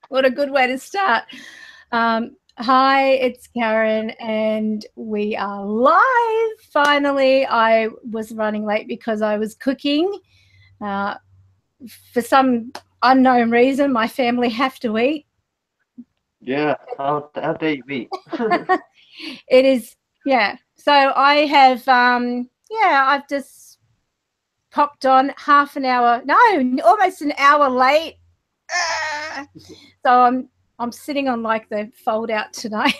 What a good way to start. Hi, it's Karen, and we are live. Finally, I was running late because I was cooking. For some unknown reason, my family have to eat. Yeah, how dare you eat? It is, yeah. So I have, I've just popped on half an hour, no, almost an hour late. So I'm sitting on like the fold out tonight.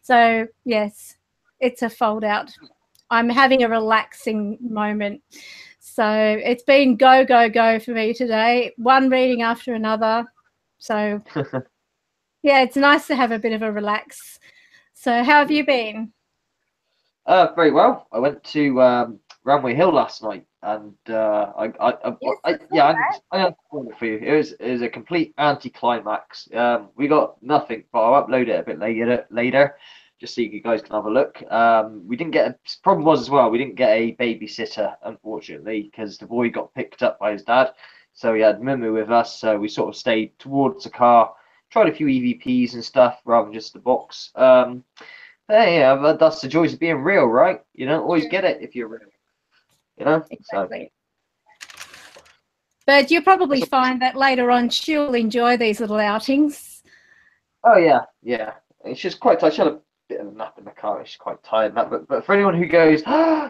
So yes, it's a fold out. I'm having a relaxing moment. So it's been go, go, go for me today. One reading after another. So yeah, it's nice to have a bit of a relax. So how have you been? Very well. I went to Ramway Hill last night, and I unfolded it for you. It was a complete anticlimax. We got nothing, but I'll upload it a bit later, just so you guys can have a look. We didn't get problem was as well. We didn't get a babysitter, unfortunately, because the boy got picked up by his dad, so he had Mimu with us. So we sort of stayed towards the car, tried a few EVPs and stuff rather than just the box. Yeah, but that's the joys of being real, right? You don't always get it if you're real, you know? Exactly. But you'll probably find that later on she'll enjoy these little outings. Oh, yeah. It's just quite tired. She had a bit of a nap in the car. She's quite tired. But for anyone who goes,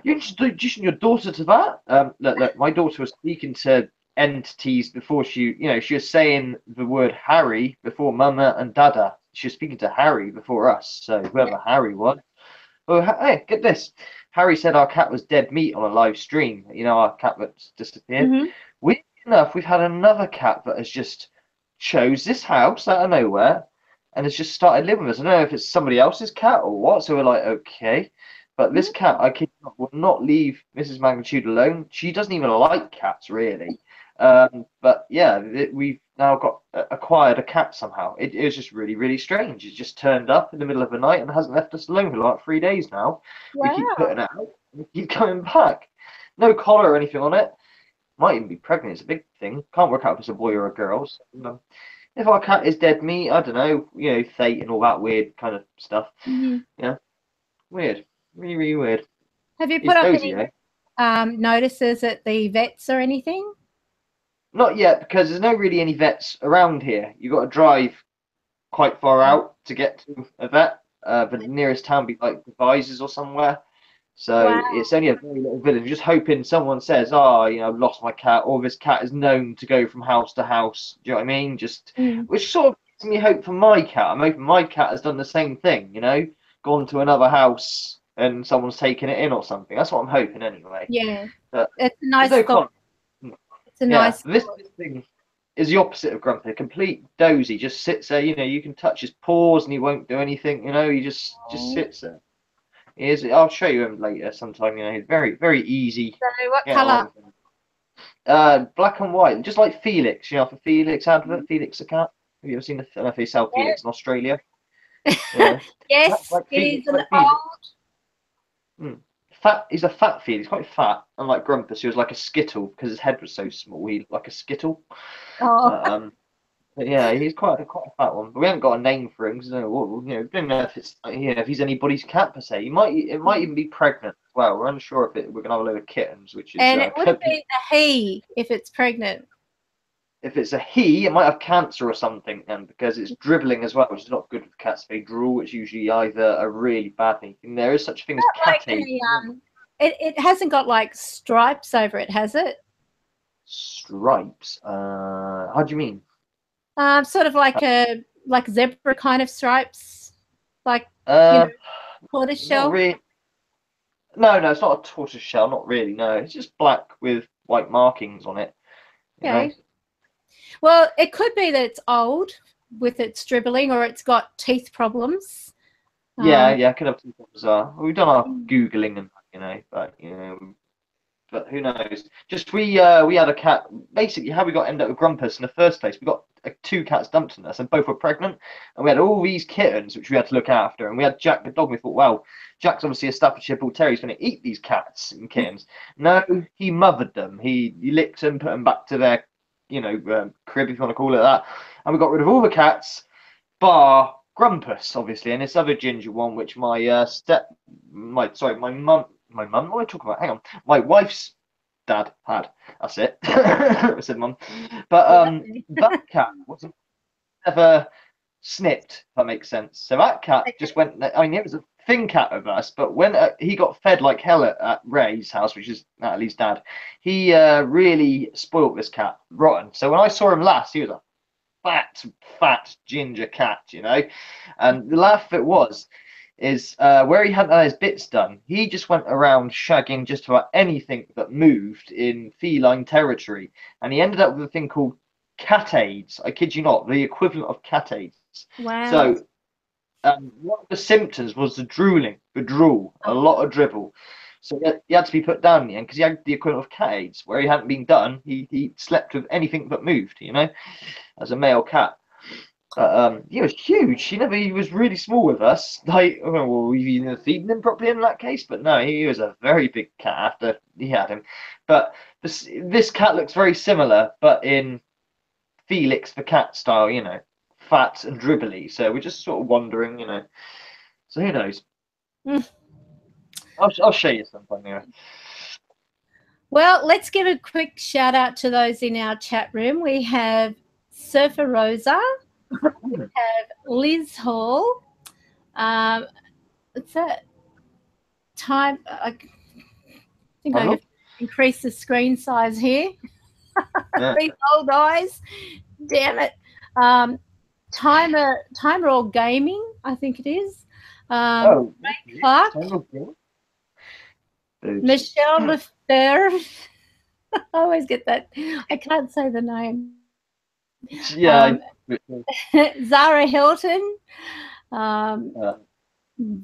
you're introducing your daughter to that? Look, my daughter was speaking to entities before she was saying the word Harry before Mama and Dada. She was speaking to Harry before us. So whoever Harry was. Oh, hey, get this. Harry said our cat was dead meat on a live stream. You know, our cat that's disappeared. Mm-hmm. Weirdly enough, we've had another cat that has just chose this house out of nowhere and has just started living with us. I don't know if it's somebody else's cat or what. So we're like, okay. But this cat, I kid you not, will not leave Mrs. Magnitude alone. She doesn't even like cats, really. But yeah, we've now got acquired a cat somehow. It was just really, really strange. It just turned up in the middle of the night and hasn't left us alone for like 3 days now. Wow. We keep putting it out. We keep coming back. No collar or anything on it. Might even be pregnant. It's a big thing. Can't work out if it's a boy or a girl. So, if our cat is dead meat, I don't know. Fate and all that weird kind of stuff. Mm-hmm. Yeah, weird. Really, really weird. Have you put up any notices at the vets or anything? Not yet, because there's no really any vets around here. You've got to drive quite far out to get to a vet. The nearest town be like Devizes or somewhere. So it's only a very little village. Just hoping someone says, I've lost my cat, or this cat is known to go from house to house. Do you know what I mean? Which sort of gives me hope for my cat. I'm hoping my cat has done the same thing, gone to another house and someone's taken it in or something. That's what I'm hoping anyway. Yeah. But it's a nice thought. It's a nice this thing is the opposite of grumpy. A complete dozy, just sits there. You can touch his paws and he won't do anything. He just sits there. He is. I'll show you him later sometime. He's very, very easy. So what colour? Black and white, just like Felix. For Felix advert, Felix the cat. Have you ever seen the? I don't know if they sell Felix in Australia. Yeah. Yes, he's an old. Fat. He's a fat Felix. He's quite fat, unlike Grumpus, who was like a skittle because his head was so small. He like a skittle. Oh. But yeah, he's quite a fat one. But we haven't got a name for him because don't know if it's if he's anybody's cat per se. It might even be pregnant as well. We're unsure if we're gonna have a load of kittens, which is and it would be a he if it's pregnant. If it's a he, it might have cancer or something, then because it's dribbling as well, which is not good for cats. They drool, it's usually either a really bad thing. And there is such a thing as cat AIDS. It hasn't got like stripes over it, has it? Stripes? How do you mean? Sort of like a zebra kind of stripes, like tortoise shell. Really. No, it's not a tortoise shell. Not really. No, it's just black with white markings on it. Okay. Well, it could be that it's old with its dribbling, or it's got teeth problems. Yeah, could have teeth problems. We've done our googling and but who knows? Just we had a cat. Basically, how we end up with Grumpus in the first place? We got 2 cats dumped on us, and both were pregnant. And we had all these kittens which we had to look after. And we had Jack the dog. We thought, well, Jack's obviously a Staffordshire Bull Terrier. He's going to eat these cats and kittens. No, he mothered them. He licked them, put them back to their crib, if you want to call it that. And we got rid of all the cats, bar Grumpus, obviously, and this other ginger one, which my mum, what am I talking about? Hang on, my wife's dad had. That's it. I said mum, but that cat wasn't ever snipped, if that makes sense. So that cat just went. I mean, it was a thin cat of us, but when he got fed like hell at Ray's house, which is Natalie's dad, he really spoilt this cat rotten. So when I saw him last, he was a fat ginger cat, and the laugh of it is where he hadn't had his bits done, he just went around shagging just about anything that moved in feline territory, and he ended up with a thing called cat AIDS. I kid you not, the equivalent of cat AIDS. Wow. So one of the symptoms was the drool, a lot of dribble. So he had to be put down in the end because he had the equivalent of cat AIDS, where he hadn't been done. He slept with anything that moved, as a male cat. But he was huge. He was really small with us. Like, well, we feeding him properly in that case, but no, he was a very big cat after he had him. But this cat looks very similar, but in Felix the cat style, fat and dribbly. So we're just sort of wondering, So who knows? I'll show you sometime anyway. Well, let's give a quick shout out to those in our chat room. We have Surfer Rosa. We have Liz Hall. What's that? Time. I think I have to increase the screen size here. These old eyes. Damn it. Timer All Gaming, I think it is. Ray Clark. Michelle Lefebvre. I always get that. I can't say the name. Yeah. Zara Hilton.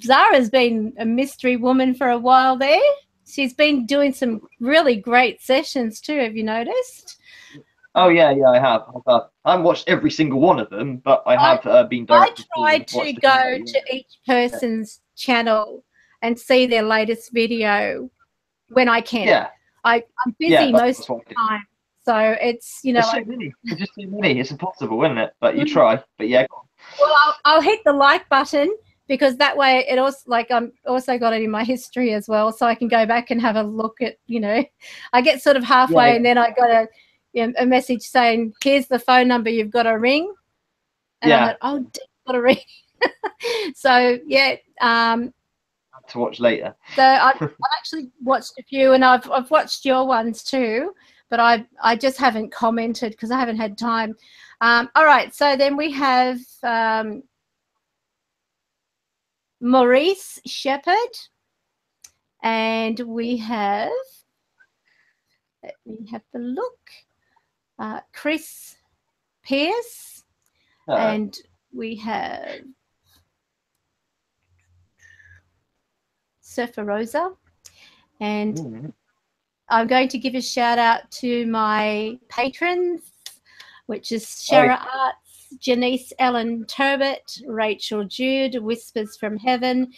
Zara's been a mystery woman for a while there. She's been doing some really great sessions too. Have you noticed? Oh yeah, I have. I haven't watched every single one of them, but I have been directed. I try to go to each person's channel and see their latest video when I can. Yeah. I'm busy most of the time. So it's, There's so many. There's just so many. It's impossible, isn't it? But you try. But yeah. Well, I'll hit the like button because that way it also, I'm also got it in my history as well, so I can go back and have a look at, I get sort of halfway and then I got a message saying, here's the phone number you've got to ring. And I'm like, oh, got to ring. So yeah. To watch later. So I've actually watched a few, and I've watched your ones too, but I just haven't commented because I haven't had time. All right, so then we have Maurice Shepherd, and we have, let me have the look, Chris Pierce, and we have Surfer Rosa, and I'm going to give a shout out to my patrons, which is Sharra Artz, Janise Ellen Terbutt, Rachel Jude, Whispers from Heaven,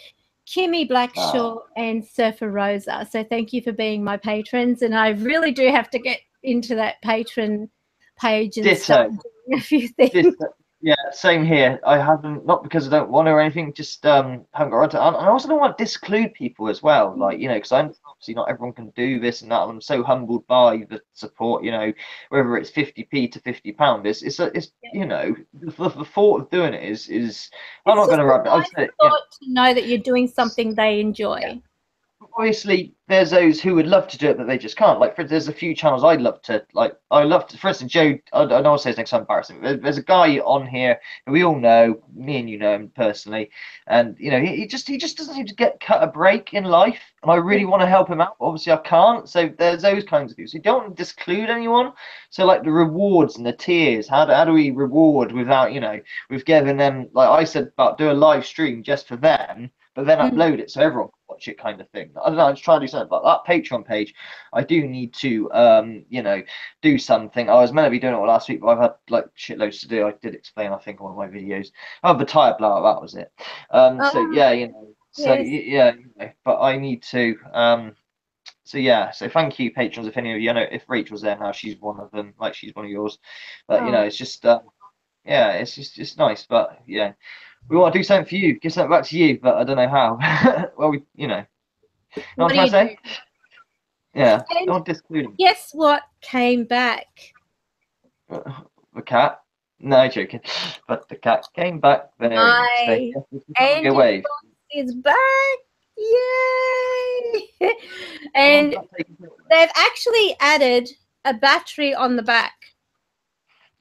Kimmie Blackshaw, and Surfer Rosa. So thank you for being my patrons, and I really do have to get into that patron page and start doing a few things. Yeah, same here. I haven't, not because I don't want to or anything, just haven't got around to it. And I also don't want to disclude people as well, because obviously not everyone can do this and that. And I'm so humbled by the support, whether it's 50p to £50. It's the thought of doing it is I'm not going to rub it. To know that you're doing something they enjoy. Yeah. Obviously, there's those who would love to do it, but they just can't. Like, there's a few channels I'd love to, for instance, Joe, I don't want to say his name's so embarrassing. There's a guy on here who we all know, me and you know him personally, and, he just doesn't need to get cut a break in life, and I really want to help him out. Obviously, I can't, so there's those kinds of people. So you don't want to disclude anyone. So, like, the rewards and the tiers, how do we reward without, we've given them, like I said, about do a live stream just for them, but then upload it so everyone can watch it, kind of thing. I don't know, I'm just trying to do something. But that Patreon page, I do need to, do something. I was meant to be doing it all last week, but I've had like shitloads to do. I did explain, I think, on one of my videos. Oh, the tire blower, that was it. So yeah, but I need to So yeah, so thank you, patrons. If any of you, I know if Rachel's there now, she's one of them, like she's one of yours. But you know, it's just yeah, it's nice. But yeah, we want to do something for you, give something back to you, but I don't know how. Well, we, you know what I'm trying to say? Yeah, And don't disclude him. guess what came back? The cat. No, joking. But the cat came back. Very Andy away. is back. Yay! And they've actually added a battery on the back.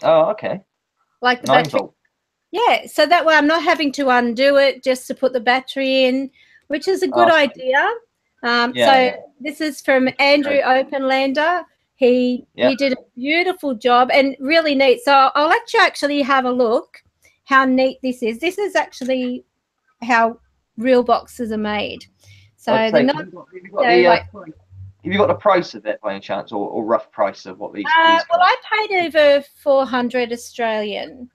Oh, okay. Like the 9 battery. volt. Yeah, so that way I'm not having to undo it just to put the battery in, which is a good idea. This is from Andrew Openlander. He did a beautiful job and really neat. So I'll let you actually have a look how neat this is. This is actually how real boxes are made. So they're not. Have you got the price of it by any chance, or rough price of what these? Well, I paid over 400 Australian.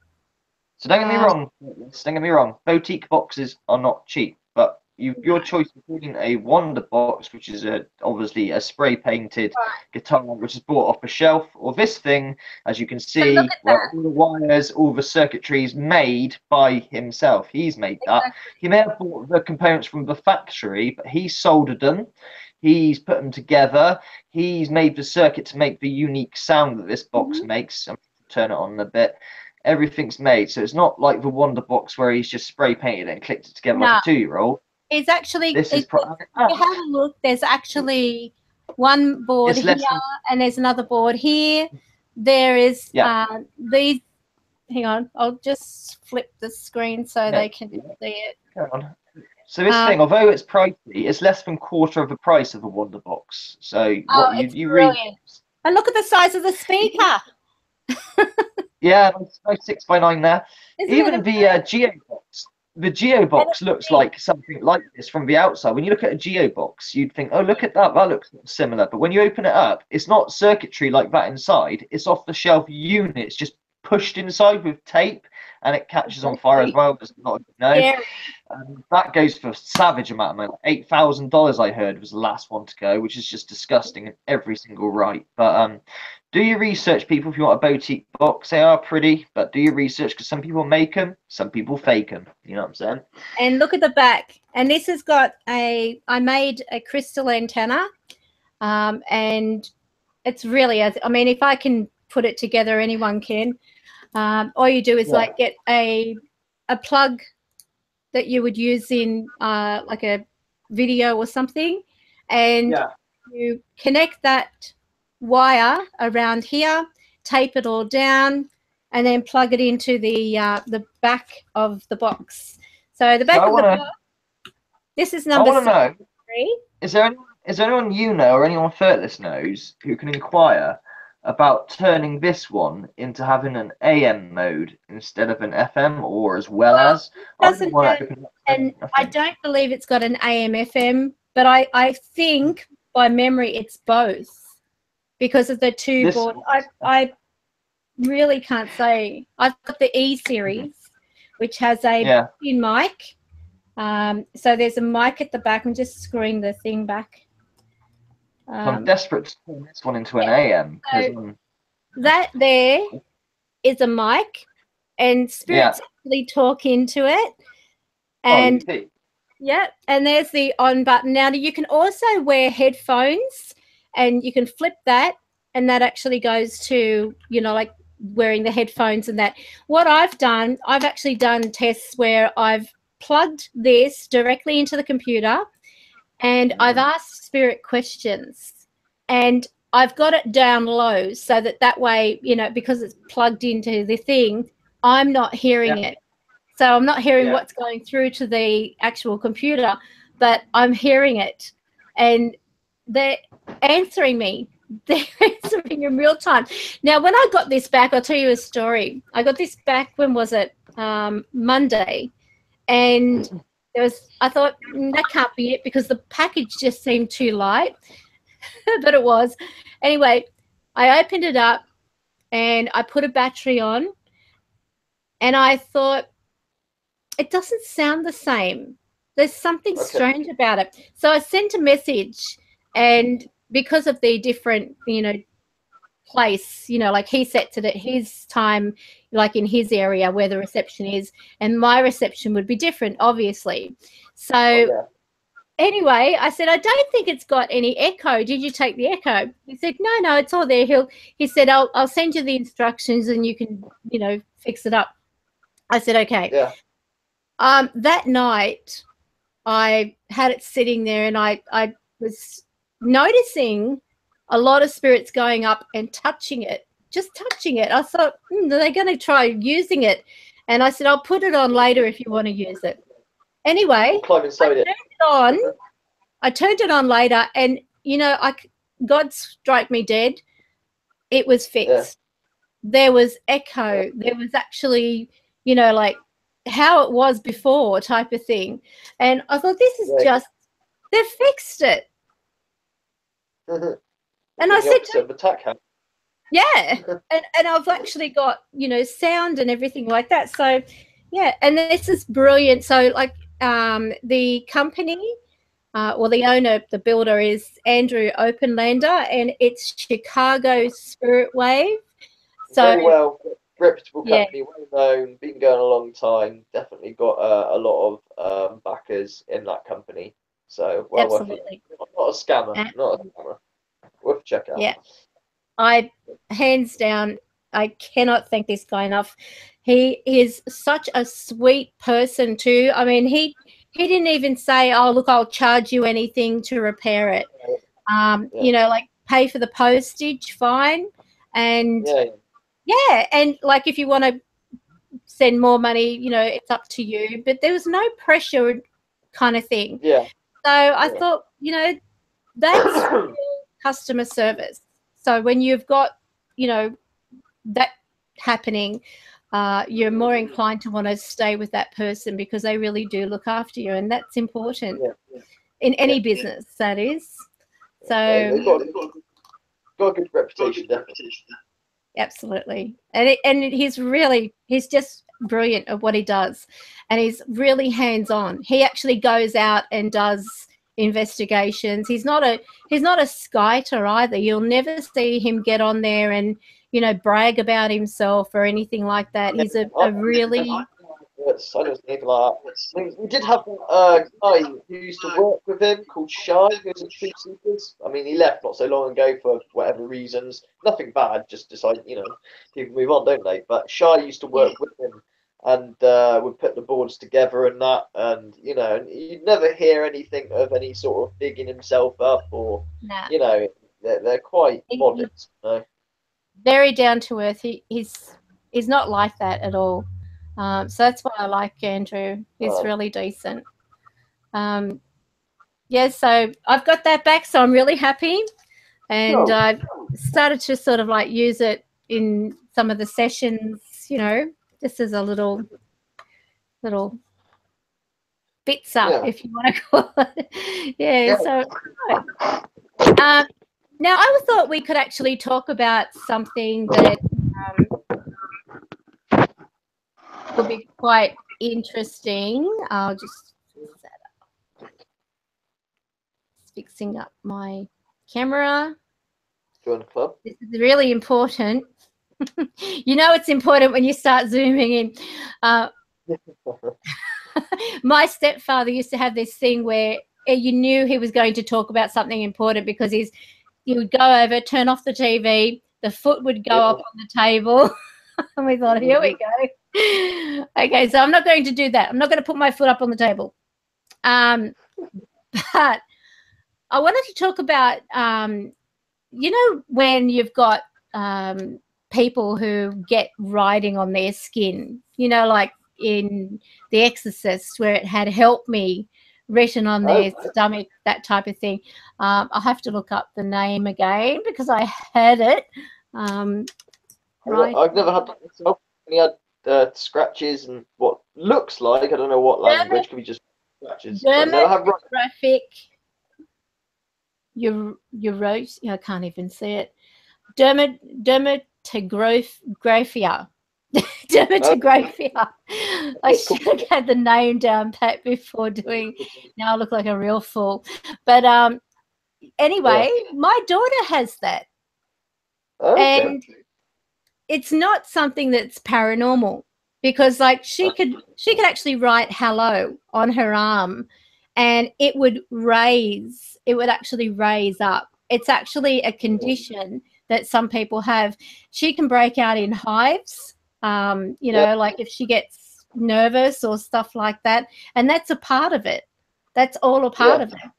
So don't get me wrong. Don't get me wrong. Boutique boxes are not cheap, but your choice between a Wonder box, which is obviously a spray painted guitar which is bought off a shelf, or this thing, as you can see, where all the wires, all the circuitries made by himself. He's made that. He may have bought the components from the factory, but he soldered them. He's put them together. He's made the circuit to make the unique sound that this box makes. I'm going to turn it on a bit. Everything's made, so it's not like the Wonder box where he's just spray painted and clicked it together like a 2-year-old. It's actually, if you have a look, there's actually one board here and there's another board here. There is these, hang on, I'll just flip the screen so they can see it. Hang on. So this thing, although it's pricey, it's less than quarter of the price of a Wonder box. So what you brilliant. And look at the size of the speaker. Yeah, nice 6x9 there. Even the Geo box. The Geo box looks like something like this from the outside. When you look at a Geo box, you'd think, oh, look at that. That looks similar. But when you open it up, it's not circuitry like that inside. It's off-the-shelf units just pushed inside with tape, and it catches on fire as well. Does not know. That goes for a savage amount of money. $8,000 I heard was the last one to go, which is just disgusting in every single right. But do your research, people. If you want a boutique box, they are pretty, but do your research, because some people make them, some people fake them. You know what I'm saying? And look at the back. And this has got I made a crystal antenna, and it's really, I mean, if I can put it together, anyone can. All you do is like get a plug that you would use in like a video or something, and you connect that wire around here, tape it all down, and then plug it into the back of the box. So the back of the box. This is number 3. Is there anyone you know or anyone Furtless knows who can inquire about turning this one into having an AM mode instead of an FM, or as well as? And I don't believe it's got an AM FM, but I think by memory it's both. Because of the two boards, I really can't say. I've got the E series, which has a in mic. So there's a mic at the back. I'm just screwing the thing back. I'm desperate to turn this one into an AM. So that there is a mic, and spirits actually talk into it. And and there's the on button. Now you can also wear headphones. And you can flip that, and that actually goes to, you know, like wearing the headphones and that. What I've done, I've actually done tests where I've plugged this directly into the computer, and I've asked spirit questions, and I've got it down low so that way, you know, because it's plugged into the thing, I'm not hearing it. So I'm not hearing what's going through to the actual computer, but I'm hearing it. And they're answering me. They're answering in real time. Now, when I got this back, I'll tell you a story. I got this back, when was it? Monday. And I thought, that can't be it, because the package just seemed too light. But it was. Anyway, I opened it up and I put a battery on, and I thought, it doesn't sound the same. There's something strange about it. So I sent a message, and because of the different, place, like he sets it at his time, like in his area where the reception is, and my reception would be different, obviously. So anyway, I said, I don't think it's got any echo. Did you take the echo? He said, no, it's all there. He said, I'll send you the instructions and you can, fix it up. I said, okay. Yeah. That night I had it sitting there, and I was noticing a lot of spirits going up and touching it, just touching it. I thought, are they going to try using it? And I said, I'll put it on later if you want to use it. Anyway, I turned it on later, and God strike me dead, it was fixed. Yeah. There was echo. There was actually, like how it was before type of thing. And I thought, this is just, they've fixed it. And I said, yeah, and I've actually got, sound and everything like that. So, yeah, and this is brilliant. So, like, the company, the owner, the builder is Andrew Openlander, and it's Chicago Spirit Wave. So, very well, reputable company, well known, been going a long time. Definitely got a lot of backers in that company. So, well, absolutely, not a scammer, not a scammer. Worth a check out. Yeah, hands down, I cannot thank this guy enough. He is such a sweet person too. I mean, he didn't even say, "Oh, look, I'll charge you anything to repair it." Like pay for the postage, fine, and and like if you want to send more money, it's up to you. But there was no pressure, kind of thing. Yeah. So I thought, that's real customer service. So when you've got, that happening, you're more inclined to want to stay with that person because they really do look after you, and that's important in any business, that is. So they've got a good reputation, definitely. Absolutely. And he's just brilliant at what he does, and he's really hands-on. He actually goes out and does investigations. He's not a skiter either. You'll never see him get on there and brag about himself or anything like that. He's a really I don't think like that. We did have a guy who used to work with him called Sharra, who's a Truth Seekers. I mean, he left not so long ago for whatever reasons. Nothing bad, just decided, people move on, don't they? But Sharra used to work with him, and would put the boards together and that, and and you'd never hear anything of any sort of bigging himself up or they're quite modest. Very down to earth. He's not like that at all. So that's why I like Andrew. He's really decent. So I've got that back, so I'm really happy, and I've started to sort of like use it in some of the sessions, just as a little bits up, if you want to call it. So now I thought we could actually talk about something that will be quite interesting. I'll just fixing up my camera. Join the club. This is really important. It's important when you start zooming in. My stepfather used to have this thing where you knew he was going to talk about something important because he would go over, turn off the TV, the foot would go up on the table, and we thought, here we go. Okay, so I'm not going to do that. I'm not going to put my foot up on the table. But I wanted to talk about, when you've got people who get writing on their skin, like in The Exorcist, where it had "help me" written on their stomach, that type of thing. I'll have to look up the name again because I had it. Right. I've never had that myself. He had scratches and what looks like, I don't know what language, could be just scratches. Dermatographic. You wrote, I can't even see it. Dermatographia. Dermatographia. I should have had the name down pat before doing. Now I look like a real fool. But anyway, my daughter has that. Okay. And it's not something that's paranormal, because like she could actually write hello on her arm and it would actually raise up. It's actually a condition that some people have. She can break out in hives, you know, like if she gets nervous or stuff like that, and that's a part of it. That's all a part of it.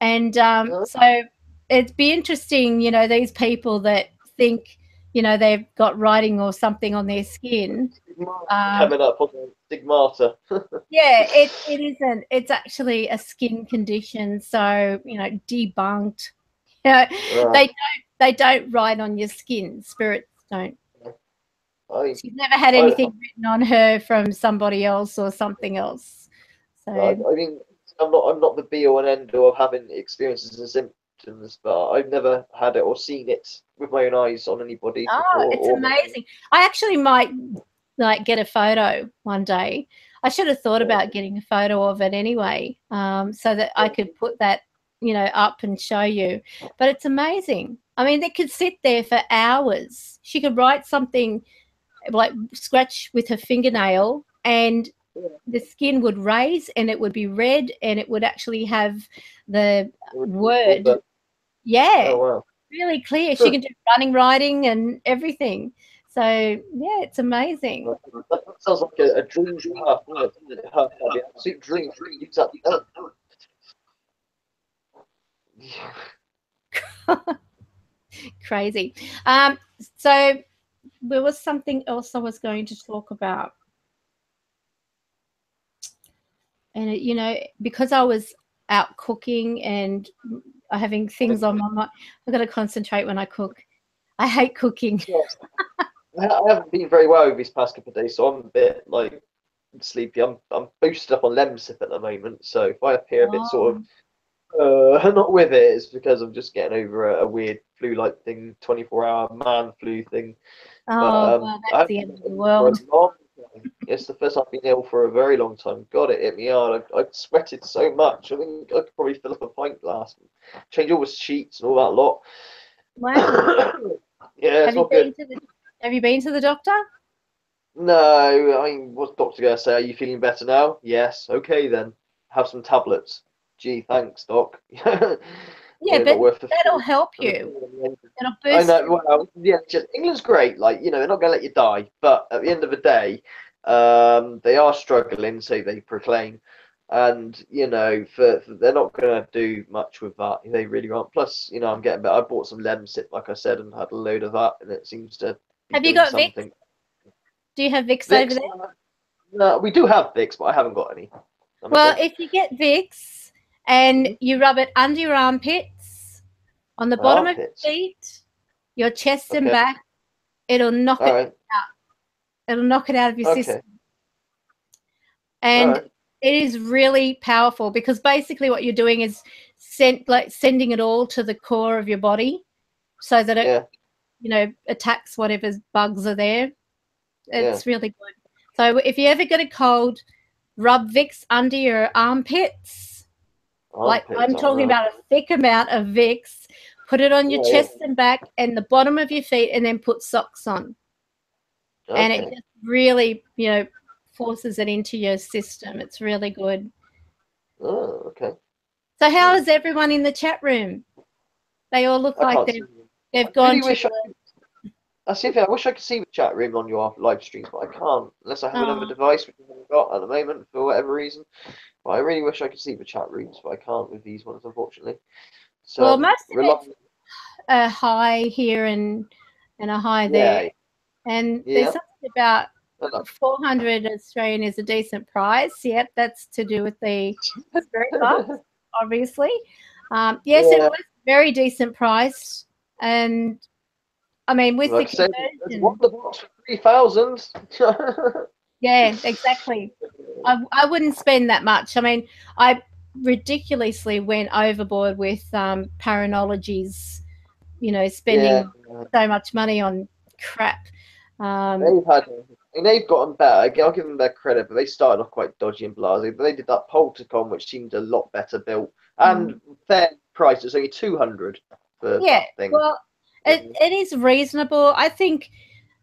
And so it'd be interesting, you know, these people that think, you know, they've got writing or something on their skin. Coming up on the stigmata. Yeah, it isn't. It's actually a skin condition. So, you know, debunked. You know, they don't write on your skin. Spirits don't. She's never had anything written on her from somebody else or something else. So I mean, I'm not the be all and end all of having experiences and symptoms, but I've never had it or seen it with my own eyes on anybody. Oh, it's amazing. I actually might like get a photo one day. I should have thought about getting a photo of it anyway, so that I could put that, you know, up and show you. But it's amazing. I mean, they could sit there for hours. She could write something, like scratch with her fingernail, and the skin would raise and it would be red and it would actually have the word. Yeah. Oh, wow. Really clear. She can do running, writing and everything. So, yeah, it's amazing. That sounds like a dream to have. An absolute dream. Crazy. So there was something else I was going to talk about. And, you know, because I was out cooking and having things on my mind, I've got to concentrate when I cook. I hate cooking. I haven't been very well over these past couple of days, so I'm a bit like sleepy. I'm boosted up on Lemsip at the moment, so if I appear a bit sort of not with it, it's because I'm just getting over a weird flu-like thing, 24-hour man flu thing. Well, that's the end of the world. It's the first time I've been ill for a very long time. God, it hit me hard. I sweated so much. I think I could probably fill up a pint glass, change all the sheets and all that lot. Wow. Yeah, it's not good. Have you been to the doctor? No, I mean, what's the doctor going to say? Are you feeling better now? Yes. Okay, then. Have some tablets. Gee, thanks, doc. Yeah, but that'll help you. It'll boost. I know. Well, yeah, just England's great. Like, you know, they're not going to let you die. But at the end of the day, they are struggling, so they proclaim. And, you know, they're not going to do much with that. They really aren't. Plus, you know, I'm getting better. I bought some Lemsip, like I said, and had a load of that, and it seems to be Have you got something. Vicks? Do you have Vicks over there? No, we do have Vicks, but I haven't got any. Well, if you get Vicks and you rub it under your armpits, on the bottom of your feet, your chest and back, it'll knock it out. It'll knock it out of your system. And it is really powerful, because basically what you're doing is sending it all to the core of your body, so that it, you know, attacks whatever bugs are there. It's really good. So if you ever get a cold, rub Vicks under your armpits. Like I'm talking about a thick amount of Vicks. Put it on your chest and back and the bottom of your feet, and then put socks on. And it just really, you know, forces it into your system. It's really good. Oh, okay. So how is everyone in the chat room? They all look like they've gone to... That's the thing. I wish I could see the chat room on your live streams, but I can't unless I have another device, which I haven't got at the moment for whatever reason. But I really wish I could see the chat rooms, but I can't with these ones, unfortunately. So, well, most of it's a high here and a high there. And there's something about 400 Australian is a decent price. Yep, that's to do with the spirit box, obviously. Yes, it was very decent price. And I mean, with the conversion, what the box for 3,000? Yeah, exactly. I wouldn't spend that much. I mean, I ridiculously went overboard with Paranologies, you know, spending so much money on crap. They've gotten better. I'll give them their credit, but they started off quite dodgy and blasé. But they did that Poltercon, which seemed a lot better built and fair price. It's only 200 for that thing. Well, it is reasonable. I think,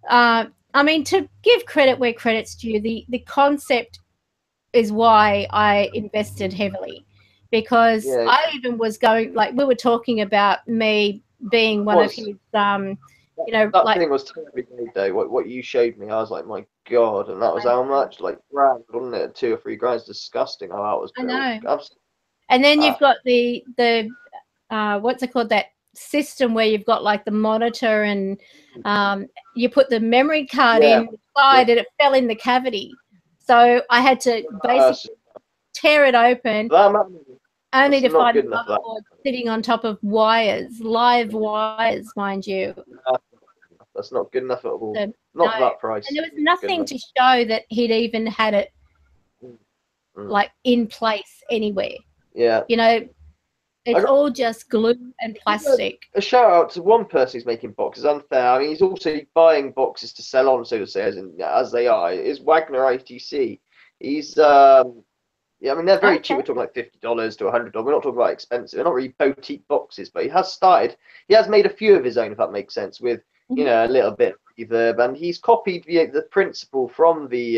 I mean, to give credit where credit's due, the concept is why I invested heavily, because I even was going, like, we were talking about me being one of his, you know, that like, thing was terribly made though. What you showed me, I was like, my God, and that was how much? Like grand, wasn't it? 2 or 3 grand. It's disgusting how that was built. I know. Absolutely. And then you've got the what's it called, that system where you've got like the monitor and you put the memory card inside and it fell in the cavity. So I had to basically tear it open, only to find the motherboard sitting on top of wires, live wires, mind you. That's not good enough at all. So, not for that price. And there was nothing to show that he'd even had it like in place anywhere. Yeah. You know, it's all just glue and plastic. A shout out to one person who's making boxes. Unfair. I mean, he's also buying boxes to sell on, so to say, as they are. Is WagnerITC. He's yeah, I mean, they're very cheap. We're talking like $50 to $100. We're not talking about expensive. They're not really boutique boxes, but he has made a few of his own, if that makes sense, with, you know, a little bit of reverb. And he's copied the principle from the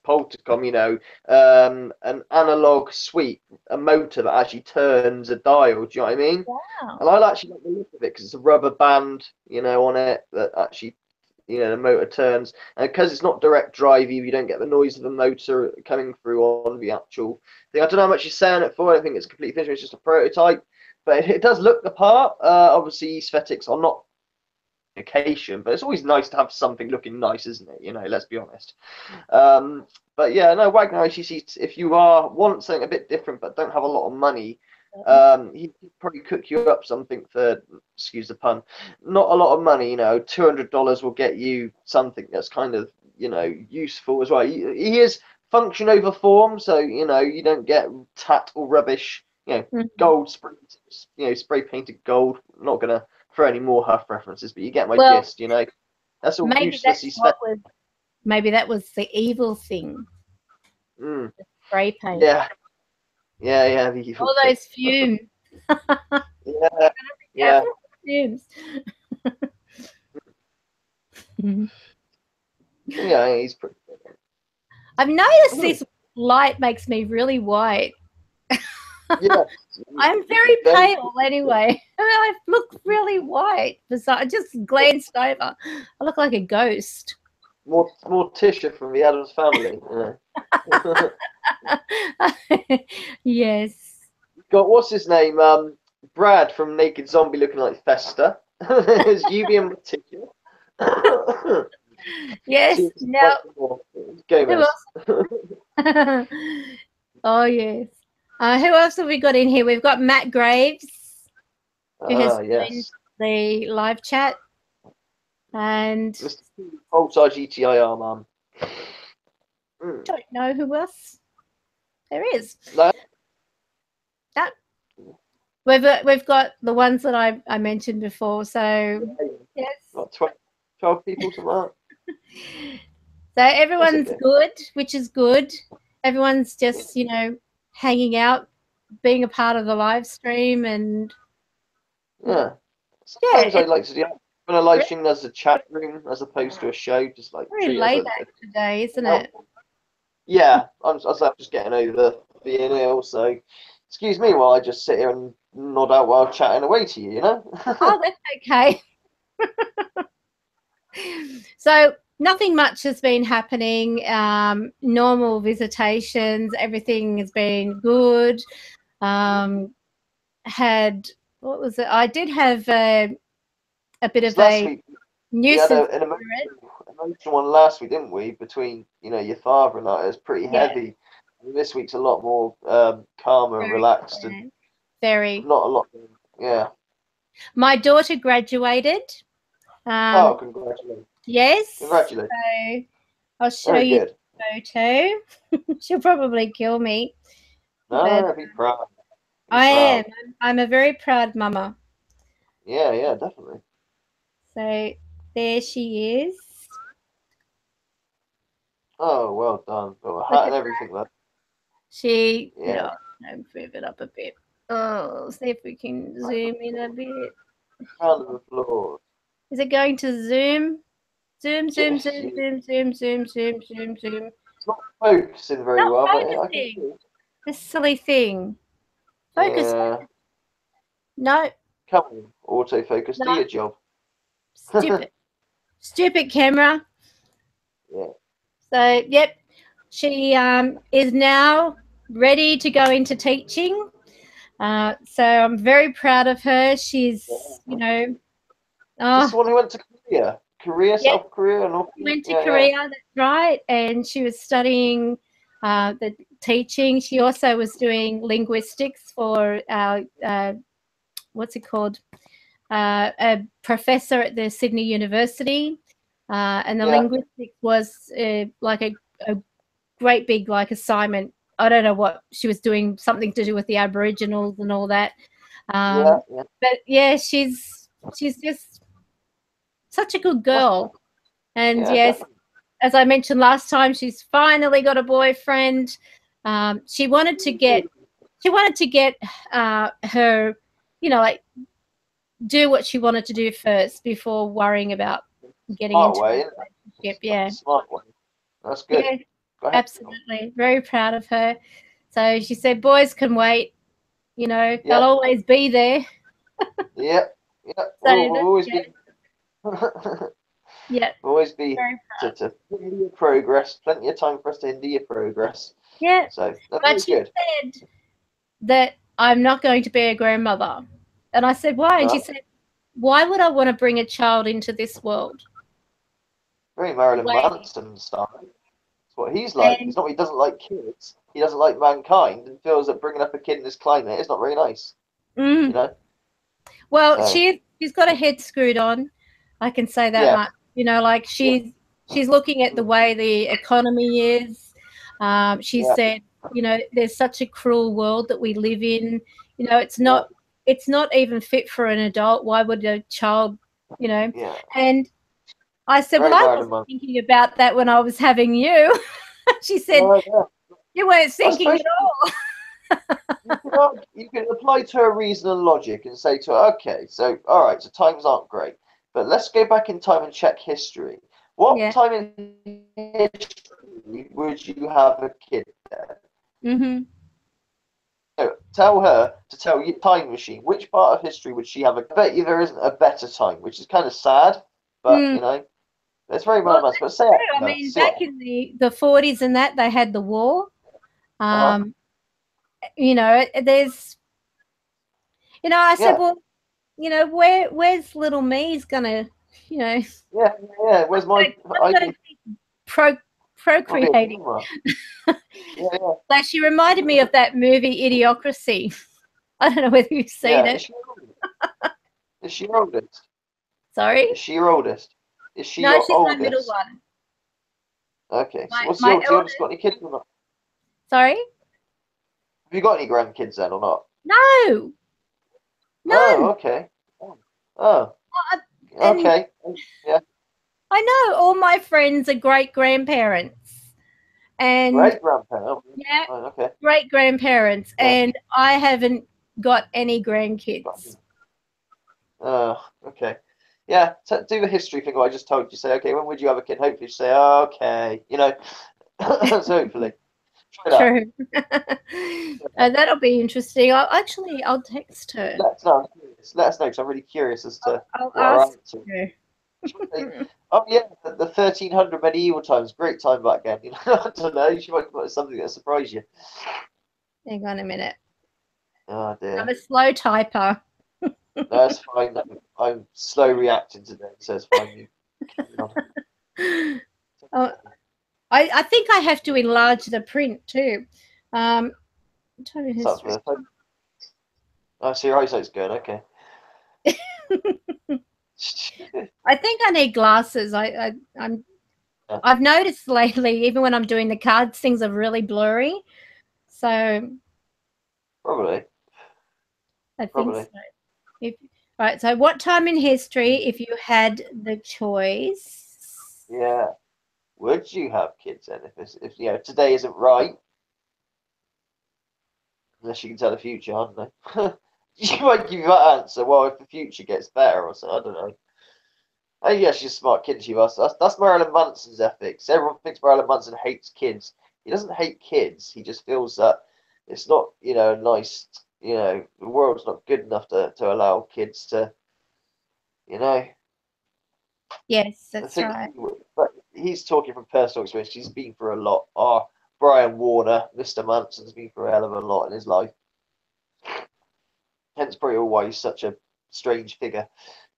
Poltercom, you know, an analog sweep, a motor that actually turns a dial. Do you know what I mean? Wow. And I actually like the look of it because it's a rubber band, you know, on it that actually, you know, the motor turns, and because it's not direct drive, you don't get the noise of the motor coming through on the actual thing. I don't know how much you're selling it for. I don't think it's completely finished. It's just a prototype, but it does look the part. Obviously, aesthetics are not occasion, but it's always nice to have something looking nice, isn't it? You know, let's be honest. But yeah, no, WagnerITC, if you want something a bit different but don't have a lot of money, he'd probably cook you up something for, excuse the pun, not a lot of money. You know, $200 will get you something that's kind of, you know, useful as well. He is function over form, so, you know, you don't get tat or rubbish, you know, gold spray, you know, spray painted gold. I'm not gonna throw any more Huff references, but you get my gist. You know, that's all useless. Maybe that was the evil thing. The spray paint. Yeah, the evil all thing. those fumes. yeah. Fumes. Yeah, he's pretty good. I've noticed this light makes me really white. Yeah. I'm very pale anyway. I look really white. I just glanced over. I look like a ghost. More Tisha from the Addams Family. Yeah. Yes. Got what's his name? Brad from Naked Zombie looking like Fester. Is UV in particular. Yes. Now. Gomez. Oh yes. Who else have we got in here? We've got Matt Graves, who has joined the live chat, and Ultra GTIR, mum. Don't know who else there is. No. That we've got the ones that I mentioned before. So yes, Like 12 people, something like that. So everyone's good, which is good. Everyone's just, you know, hanging out, being a part of the live stream, and sometimes I like to do when a live stream there's a chat room as opposed to a show, just like very laid back today, isn't it? Yeah, I'm just getting over being ill, so excuse me while I just sit here and nod out while chatting away to you, you know? Oh, that's okay. So nothing much has been happening. Normal visitations, everything has been good. Had, what was it? I did have a bit of a nuisance. We had an emotional one last week, didn't we? Between, you know, your father and I, it was pretty heavy. This week's a lot more calmer and relaxed, and very not a lot. Yeah. My daughter graduated. Oh, congratulations! Yes. Congratulations. So I'll show you the photo. She'll probably kill me. No, be proud. I am. I'm a very proud mama. Yeah, definitely. So there she is. Oh, well done. Got a hat and everything, though. She, I'll move it up a bit. Oh, see if we can zoom in a bit. Round of applause. Is it going to zoom? Zoom, zoom, Yes, zoom, zoom, zoom, zoom, zoom, zoom, zoom. It's not focusing very Not well, but I can focusing. see. This silly thing. Focus. Yeah. No, Come on, autofocus, do No. your job. stupid. Stupid camera. Yeah. So, yep, she is now ready to go into teaching. So I'm very proud of her. She's, you know, This is the one who went to Korea, Yeah. South Korea, and all. went to Korea, that's right, and she was studying the teaching. She also was doing linguistics for what's it called? A professor at the Sydney University, and the linguistics was like a great big like assignment. I don't know what she was doing, something to do with the Aboriginals and all that. But yeah, she's just such a good girl. And yes, as I mentioned last time, she's finally got a boyfriend. She wanted to get her, you know, like do what she wanted to do first before worrying about getting into a relationship. Yeah, Smart one. That's good. Yeah, absolutely. Very proud of her. So she said, boys can wait. You know, they'll always be there. Yeah. So we'll always be. Yeah. Always be to hinder your progress. Plenty of time for us to hinder your progress. Yeah. So that's but she good. said that I'm not going to be a grandmother. And I said, why? And she said, why would I want to bring a child into this world? Very Marilyn Manson style. That's what he's like. He's not. He doesn't like kids. He doesn't like mankind, and feels that bringing up a kid in this climate is not very nice. You know. Well, she's got her head screwed on. I can say that much. You know, like she's looking at the way the economy is. She said, you know, there's such a cruel world that we live in. You know, it's not even fit for an adult. Why would a child, you know? And I said, well, I wasn't thinking about that when I was having you. She said, you weren't thinking at all. You can apply to her reason and logic and say to her, okay, so all right, so times aren't great, but let's go back in time and check history. What time in history would you have a kid there? So tell her to tell you time machine. Which part of history would she have? I bet you there isn't a better time, which is kind of sad, but you know, it's very much. But say it. I mean, back in the 40s and that, they had the war. You know, there's, you know, I said, well, you know, where's little me's gonna, you know? Where's my? Procreating. Like she reminded me of that movie Idiocracy. I don't know whether you've seen it. Is she your oldest? Sorry? Is she your oldest? Is she no, your she's oldest? my middle one. Okay. So what's the oldest? Got any kids or not? Sorry? Have you got any grandkids then or not? No. Oh, okay. Oh. Okay. Yeah. I know all my friends are great grandparents. And great grandparents. Yeah. Oh, okay. Great grandparents, and I haven't got any grandkids. Oh, okay. Yeah, do the history thing. I just told you. Say, okay, when would you have a kid? Hopefully, you say, okay, you know. So hopefully. True. That'll be interesting. I'll text her. Let us know. Because I'm really curious as to I'll what her ask answer. her. Oh yeah, the 1300 medieval times, great time back then. You know, I don't know. She might put something that surprise you. Hang on a minute. Oh dear. I'm a slow typer. That's fine. I'm slow reacting today, so it's fine. I think I have to enlarge the print too. Oh, so your eyesight's good. Okay. I think I need glasses. I've noticed lately, even when I'm doing the cards, things are really blurry. So probably. I think so. Right. So, what time in history, if you had the choice? Yeah. Would you have kids then if you know today isn't right? Unless you can tell the future, I don't know. She might give you that answer. Well, if the future gets better or something, I don't know. Oh, yeah, she's a smart kid. She was. That's Marilyn Manson's ethics. Everyone thinks Marilyn Manson hates kids. He doesn't hate kids. He just feels that it's not, you know, nice. You know, the world's not good enough to allow kids to, you know. Yes, that's right. But he's talking from personal experience. He's been through a lot. Brian Warner, Mr. Manson's been through a hell of a lot in his life. Hence, probably why he's such a strange figure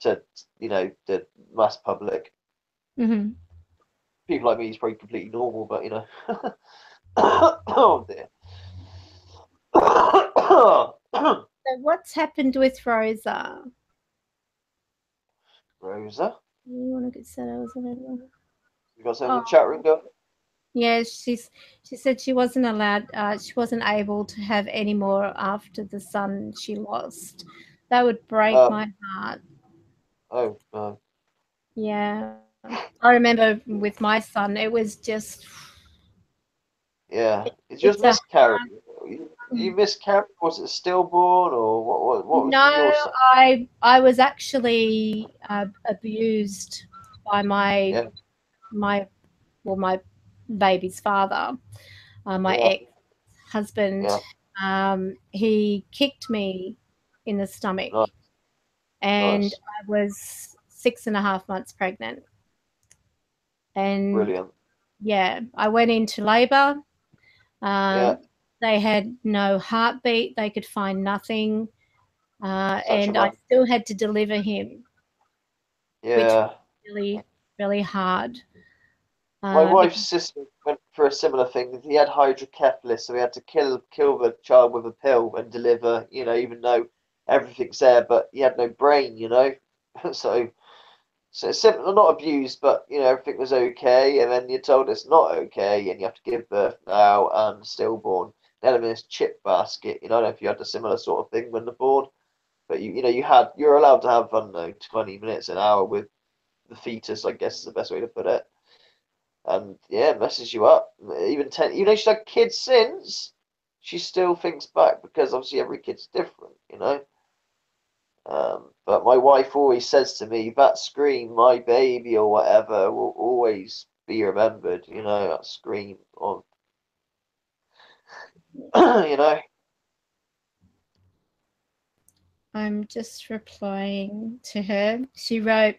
to, you know, the mass public. Mm-hmm. People like me, he's probably completely normal, but you know. Oh dear. So what's happened with Rosa? Rosa, You want to get set up? you got something in the chat room going? Yeah, she said she wasn't allowed. She wasn't able to have any more after the son she lost. That would break my heart. Oh no. Yeah, I remember with my son, it was just. Yeah, it's just miscarriage. You miscarried? Was it stillborn or what was your son? No, I was actually abused by my baby's father, my ex-husband. He kicked me in the stomach, and I was 6.5 months pregnant. And brilliant. Yeah, I went into labor. They had no heartbeat. They could find nothing. And I still had to deliver him. Yeah. Which was really, really hard. My wife's sister went for a similar thing. He had hydrocephalus, so he had to kill the child with a pill and deliver, you know, even though everything's there, but he had no brain, you know. So it's simple, not abused, but you know, everything was okay, and then you're told it's not okay, and you have to give birth now and stillborn. Then in this chip basket, you know, I don't know if you had a similar sort of thing when they're born, but you're allowed to have, I don't know, 20 minutes, an hour with the fetus, I guess is the best way to put it. And yeah, it messes you up. Even she's had kids since, she still thinks back because obviously every kid's different, you know. But my wife always says to me, that scream, my baby or whatever, will always be remembered, you know, that scream of, you know. I'm just replying to her. She wrote,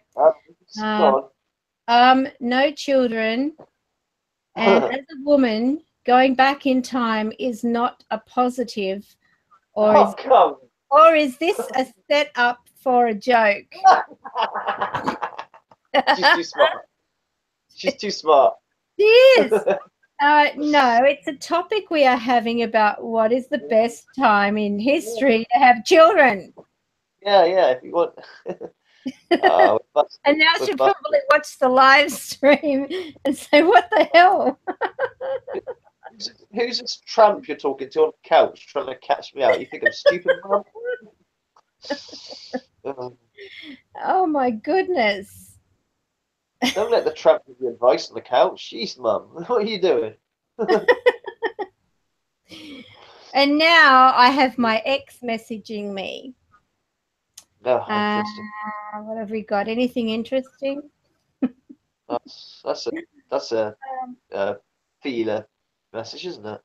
no children, and as a woman, going back in time is not a positive, or is this a setup for a joke? She's too smart. She's too smart. She is. No, it's a topic we are having about what is the best time in history to have children. Yeah, if you want. And now she'll probably watch the live stream and say, what the hell? Who's this tramp you're talking to on the couch trying to catch me out? You think I'm stupid, man? Oh, my goodness. Don't let the tramp give you advice on the couch. Jeez, Mum. What are you doing? And now I have my ex messaging me. No, interesting. What have we got? Anything interesting? That's a feeler message, isn't it?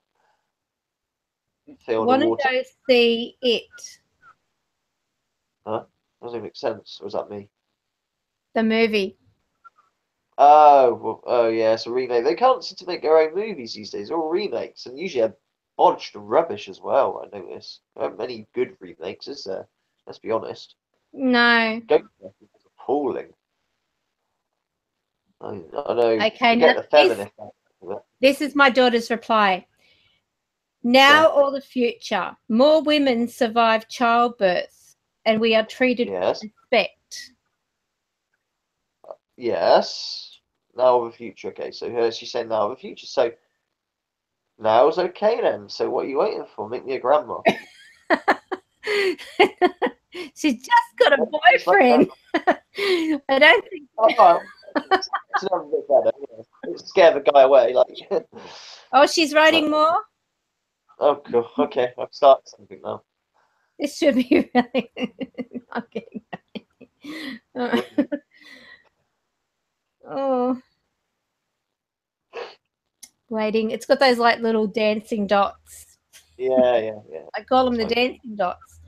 Want to go see it? Huh? Doesn't make sense. Or is that me? The movie. Oh yeah, it's a remake. They can't seem to make their own movies these days. They're all remakes, and usually are bodged and rubbish as well. I notice. There aren't many good remakes, is there? Let's be honest. No. Ghostbusters is appalling. I know. Okay, now this is my daughter's reply. Now or the future, more women survive childbirth, and we are treated with respect. Yes. Now or the future. Okay, so she's saying now or the future. So now's okay then. So what are you waiting for? Make me a grandma. She's just got a boyfriend. I don't think. It's a bit better. Scare the guy away. Like. Oh, she's writing more? Oh, cool. Okay, I've started something now. This should be really. I'm getting. Oh, waiting. It's got those like little dancing dots. Yeah. I call them the Sorry. dancing dots.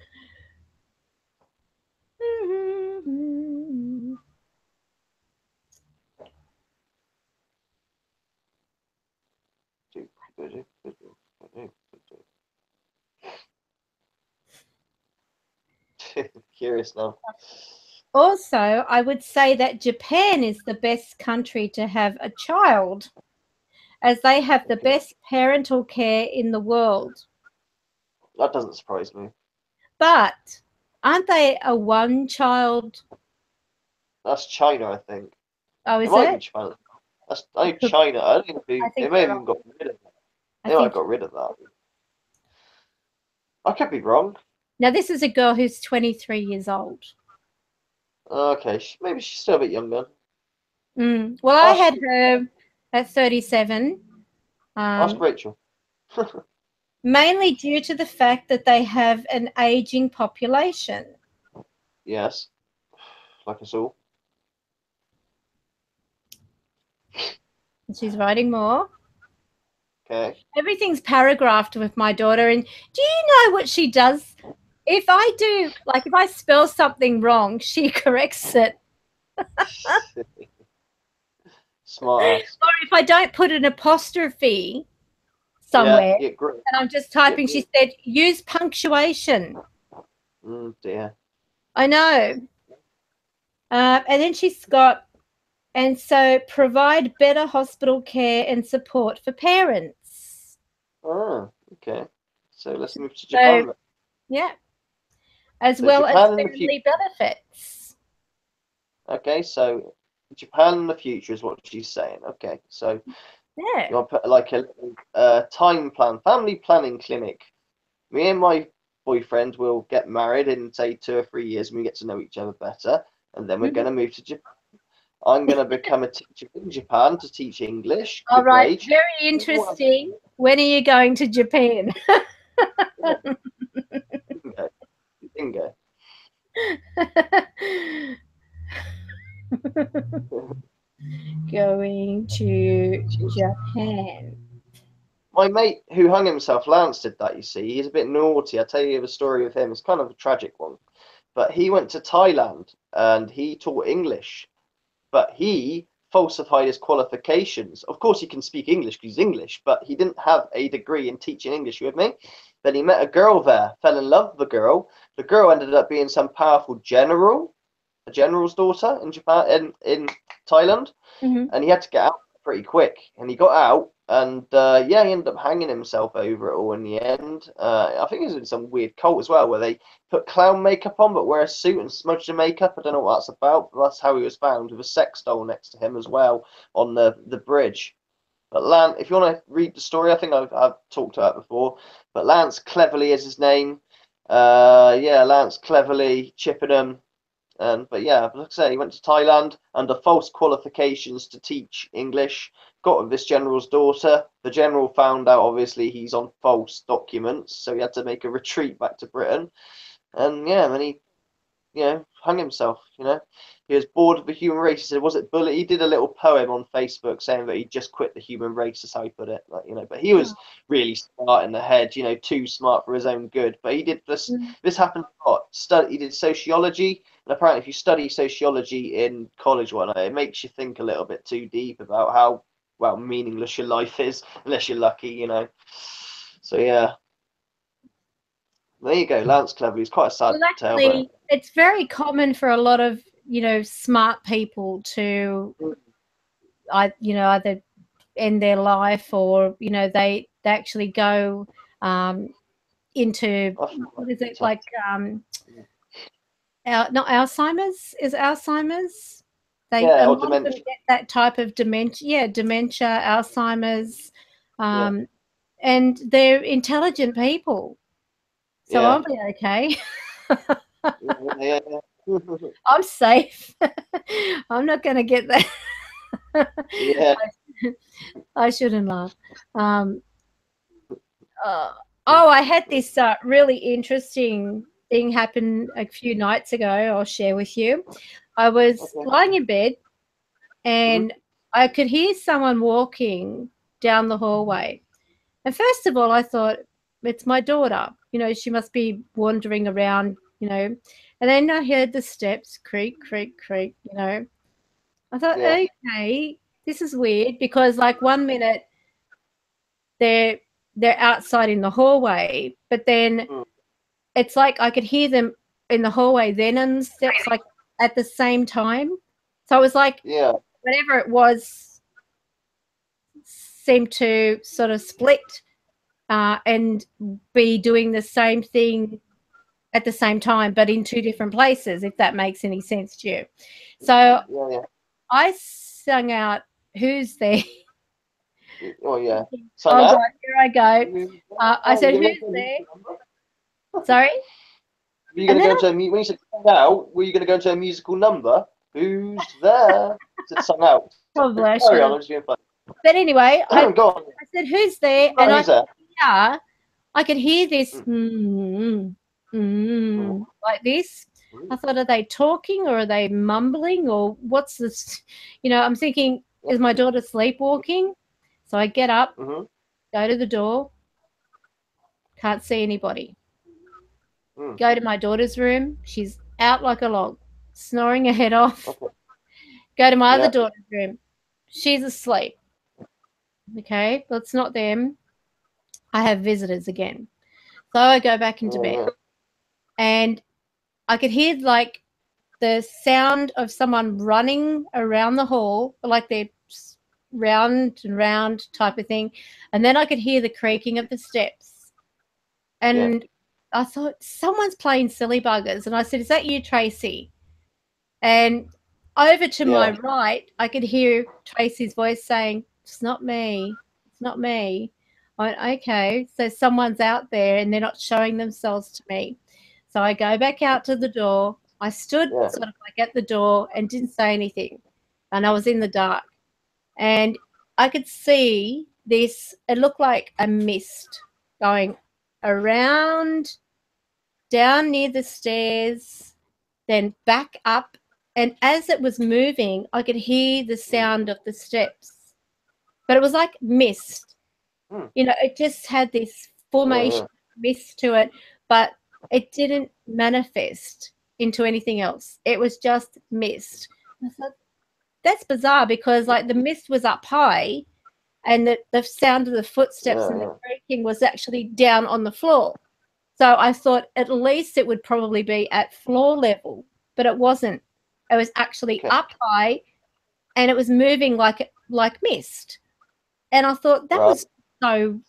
Curious now. Also, I would say that Japan is the best country to have a child, as they have the best parental care in the world. That doesn't surprise me. But aren't they a one-child? That's China, I think. Oh, It is might be it? China. I think China. I don't think I they think may have you're even got rid of that. I They might think have got rid of that. I could be wrong. now this is a girl who's 23 years old. Okay, maybe she's still a bit younger. Well, I Ask, had her at 37, ask Rachel. mainly due to the fact that they have an aging population. Yes, like us all. She's writing more. Okay. Everything's paragraphed with my daughter. And do you know what she does? If I do, like if I spell something wrong, she corrects it. Smart ass. Or if I don't put an apostrophe somewhere Yeah, great. and I'm just typing, she said, use punctuation. Dear. I know. And then she's got, and so provide better hospital care and support for parents. Oh, okay. So let's move to Japan. So, yeah. As So well Japan as in the family benefits. Okay, so Japan in the future is what she's saying. Okay, so Yeah. you want to put like a time plan, family planning clinic. Me and my boyfriend will get married in say 2 or 3 years, and we get to know each other better, and then we're going to move to Japan. I'm going to become a teacher in Japan to teach English. All right, wage. very interesting. When are you going to Japan? Bingo. Going to Japan. My mate who hung himself, Lance, did that, you see. He's a bit naughty. I'll tell you the story of him. It's kind of a tragic one. But he went to Thailand and he taught English. But he falsified his qualifications. Of course, he can speak English because he's English, but he didn't have a degree in teaching English, you with me? Then he met a girl there, fell in love with the girl. The girl ended up being some powerful general, a general's daughter in Japan, in Thailand. And he had to get out pretty quick. And he got out, and yeah, he ended up hanging himself over it all in the end. I think it was in some weird cult as well, where they put clown makeup on but wear a suit and smudge the makeup. I don't know what that's about, but that's how he was found, with a sex doll next to him as well on the bridge. But Lance, if you want to read the story, I think I've talked about it before. But Lance Cleverly is his name. Yeah, Lance Cleverly, Chippenham. But yeah, like I say, he went to Thailand under false qualifications to teach English. Got with this general's daughter. The general found out, obviously, he's on false documents, so he had to make a retreat back to Britain. And yeah, then he, hung himself. He was bored of the human race. He said, "Was it bullet?" He did a little poem on Facebook saying that he just quit the human race. That's how he put it. But he was really smart in the head. Too smart for his own good. But he did this. This happened a lot. He did sociology. And apparently, if you study sociology in college, it makes you think a little bit too deep about how meaningless your life is, unless you're lucky, So yeah, there you go, Lance Cleverly. It's quite a sad tale. But It's very common for a lot of smart people to, either end their life or they actually go into what is it like not Alzheimer's, is Alzheimer's. A lot of them get that type of dementia. Dementia, Alzheimer's, and they're intelligent people. So I'll be okay. I'm safe. I'm not going to get that. I shouldn't laugh. Oh, I had this really interesting thing happen a few nights ago. I'll share with you. I was lying in bed and I could hear someone walking down the hallway. And first of all, I thought, it's my daughter. You know, she must be wandering around, you know. And then I heard the steps creak, creak, creak, you know. I thought, okay, this is weird because like 1 minute they're outside in the hallway, but then it's like I could hear them in the hallway then on the steps like at the same time. So it was like whatever it was seemed to sort of split and be doing the same thing at the same time, but in two different places, if that makes any sense to you. So I sung out, "Who's there?" Oh yeah. Oh God, here I go. I said, "Who's there?" Sorry. Were you going to go to when you said sung out? Were you going to go to a musical number? Who's there? Said sung out. Oh, bless Carry you. on, I'm just being funny. But anyway, I said, "Who's there?" Oh, and I could hear this like this. I thought, are they talking or are they mumbling or what's this? You know, I'm thinking, is my daughter sleepwalking? So I get up, go to the door, can't see anybody. Go to my daughter's room. She's out like a log, snoring her head off. Go to my other daughter's room. She's asleep. Okay, but it's not them. I have visitors again. So I go back into bed. And I could hear like the sound of someone running around the hall, like they're round and round type of thing. And then I could hear the creaking of the steps. And I thought, someone's playing silly buggers. And I said, is that you, Tracy? And over to my right, I could hear Tracy's voice saying, it's not me. It's not me. I went, okay, so someone's out there and they're not showing themselves to me. So I go back out to the door. I stood sort of like at the door and didn't say anything. And I was in the dark. And I could see this, it looked like a mist going around, down near the stairs, then back up. And as it was moving, I could hear the sound of the steps. But it was like mist. You know, it just had this formation mist to it, but it didn't manifest into anything else. It was just mist. I thought, that's bizarre because like the mist was up high and the sound of the footsteps and the creaking was actually down on the floor. So I thought at least it would probably be at floor level, but it wasn't. It was actually up high and it was moving like mist. And I thought that was so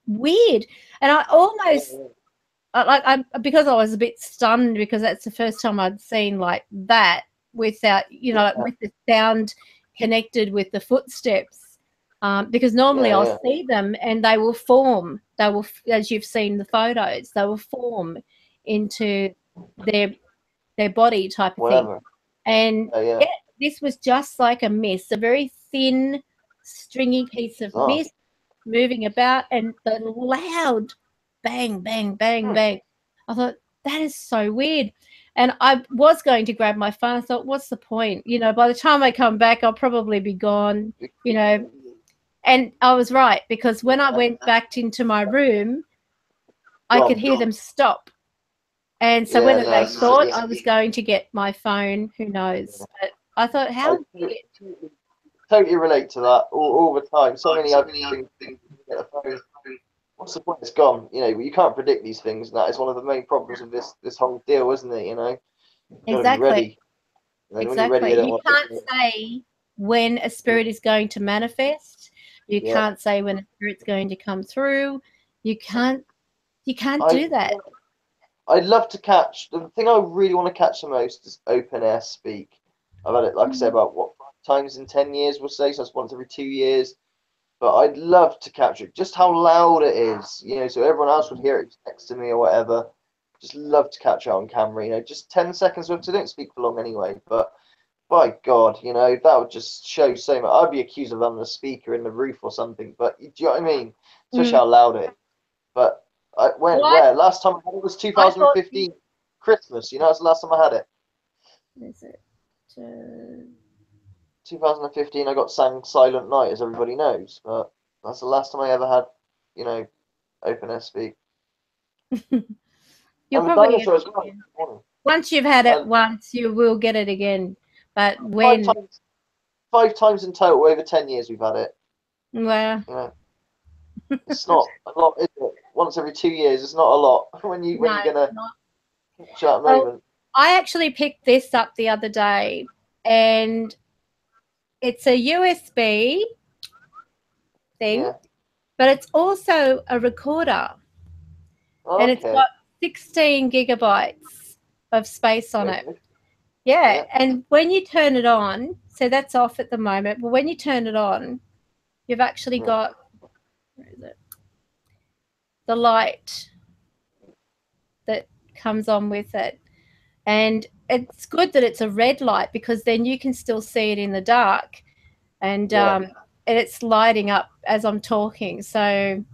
weird. And I almost because I was a bit stunned because that's the first time I'd seen like that without, you know, like with the sound connected with the footsteps. Because normally I'll see them and they will form. They will, as you've seen the photos, they will form into their body type of thing. And this was just like a mist, a very thin, stringy piece of mist moving about, and the loud bang, bang, bang, bang. I thought, that is so weird. And I was going to grab my phone. I thought, what's the point? You know, by the time I come back, I'll probably be gone, you know. And I was right, because when I went back into my room, I could hear them stop. And so whether they thought I was going to get my phone, who knows. But I thought, how weird. Totally relate to that all the time. So many other things get a phone. What's the point? It's gone. You know, you can't predict these things, and that is one of the main problems of this whole deal, isn't it? You know, exactly. Exactly. You can't say when a spirit is going to manifest. You can't say when a spirit's going to come through. You can't do that. I'd love to catch, the thing I really want to catch the most is open air speak. I've had it, like I said, about 5 times in 10 years, we'll say, so it's once every 2 years. But I'd love to capture it, just how loud it is, you know, so everyone else would hear it next to me or whatever. Just love to capture it on camera, you know, just 10 seconds worth, because I don't speak for long anyway. But by God, you know, that would just show so much. I'd be accused of having a speaker in the roof or something, but do you know what I mean? Especially how loud it is. But Where? Last time I had it was 2015 Christmas. You know, that's the last time I had it. Is it? 2015, I got sang Silent Night, as everybody knows. But that's the last time I ever had, you know, open SV. You'll And the probably dinosaur as well. once you've had it once, you will get it again. But when 5 times in total over 10 years we've had it. well, You know, it's not a lot, is it? Once every 2 years, it's not a lot. When you're gonna catch that moment. I actually picked this up the other day, and it's a USB thing, but it's also a recorder, and it's got 16 gigabytes of space on it. Yeah, and when you turn it on, so that's off at the moment, but when you turn it on, you've actually got, where is it? The light that comes on with it. And it's good that it's a red light, because then you can still see it in the dark, and it's lighting up as I'm talking. So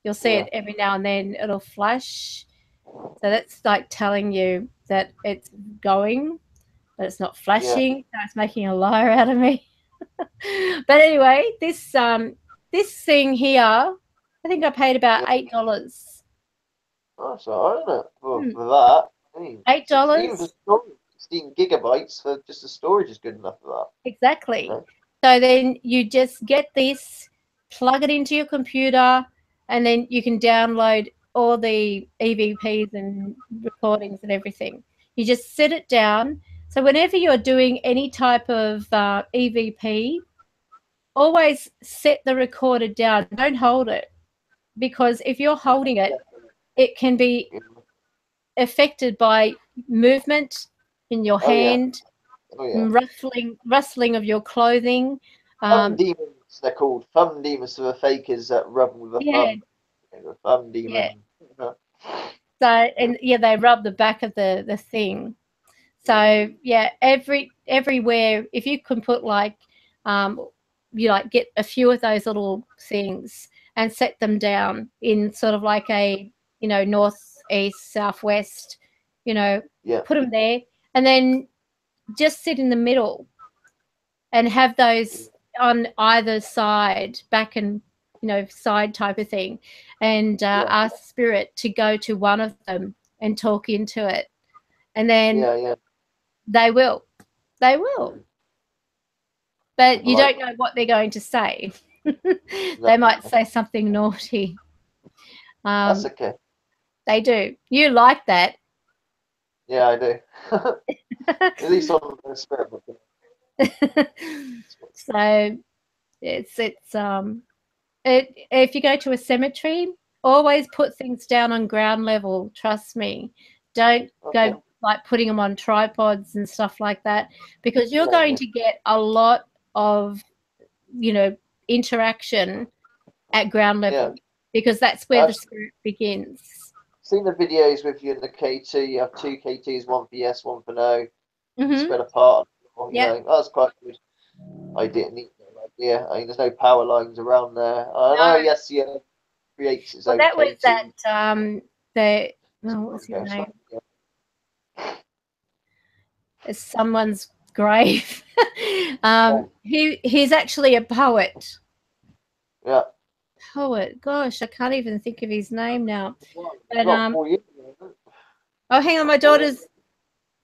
you'll see it every now and then, it'll flash. So that's like telling you that it's going, but it's not flashing. So it's making a liar out of me. But anyway, this thing here, I think I paid about $8. That's all right, isn't it? For that. $8. 16 gigabytes for just the storage is good enough for that. Exactly. Yeah. So then you just get this, plug it into your computer, and then you can download all the EVPs and recordings and everything. You just set it down. So whenever you're doing any type of EVP, always set the recorder down. Don't hold it, because if you're holding it, it can be affected by movement in your hand, rustling of your clothing. Thumb demons, they're called. Thumb demons are the fakers that rub with a thumb. The thumb demon. Yeah. So, and they rub the back of the thing. So everywhere, if you can put like, get a few of those little things and set them down in sort of like a, north, east, southwest, put them there, and then just sit in the middle and have those on either side, back and side type of thing, and ask spirit to go to one of them and talk into it, and then they will, but you don't know what they're going to say. They might say something naughty. That's okay. They do. You like that? Yeah, I do. At least on the spirit. So if you go to a cemetery, always put things down on ground level. Trust me. Don't go like putting them on tripods and stuff like that, because you're going to get a lot of interaction at ground level, because that's where the spirit begins. Seen the videos with you in the K2. You have 2 K2s, one for yes, one for no, spread apart. That's quite good. I didn't need that idea. I mean, there's no power lines around there. I know, creates its own. That was K2. that what was his name? It's someone's grave. He's actually a poet. Yeah. Poet. Gosh, I can't even think of his name now. But hang on, my daughter's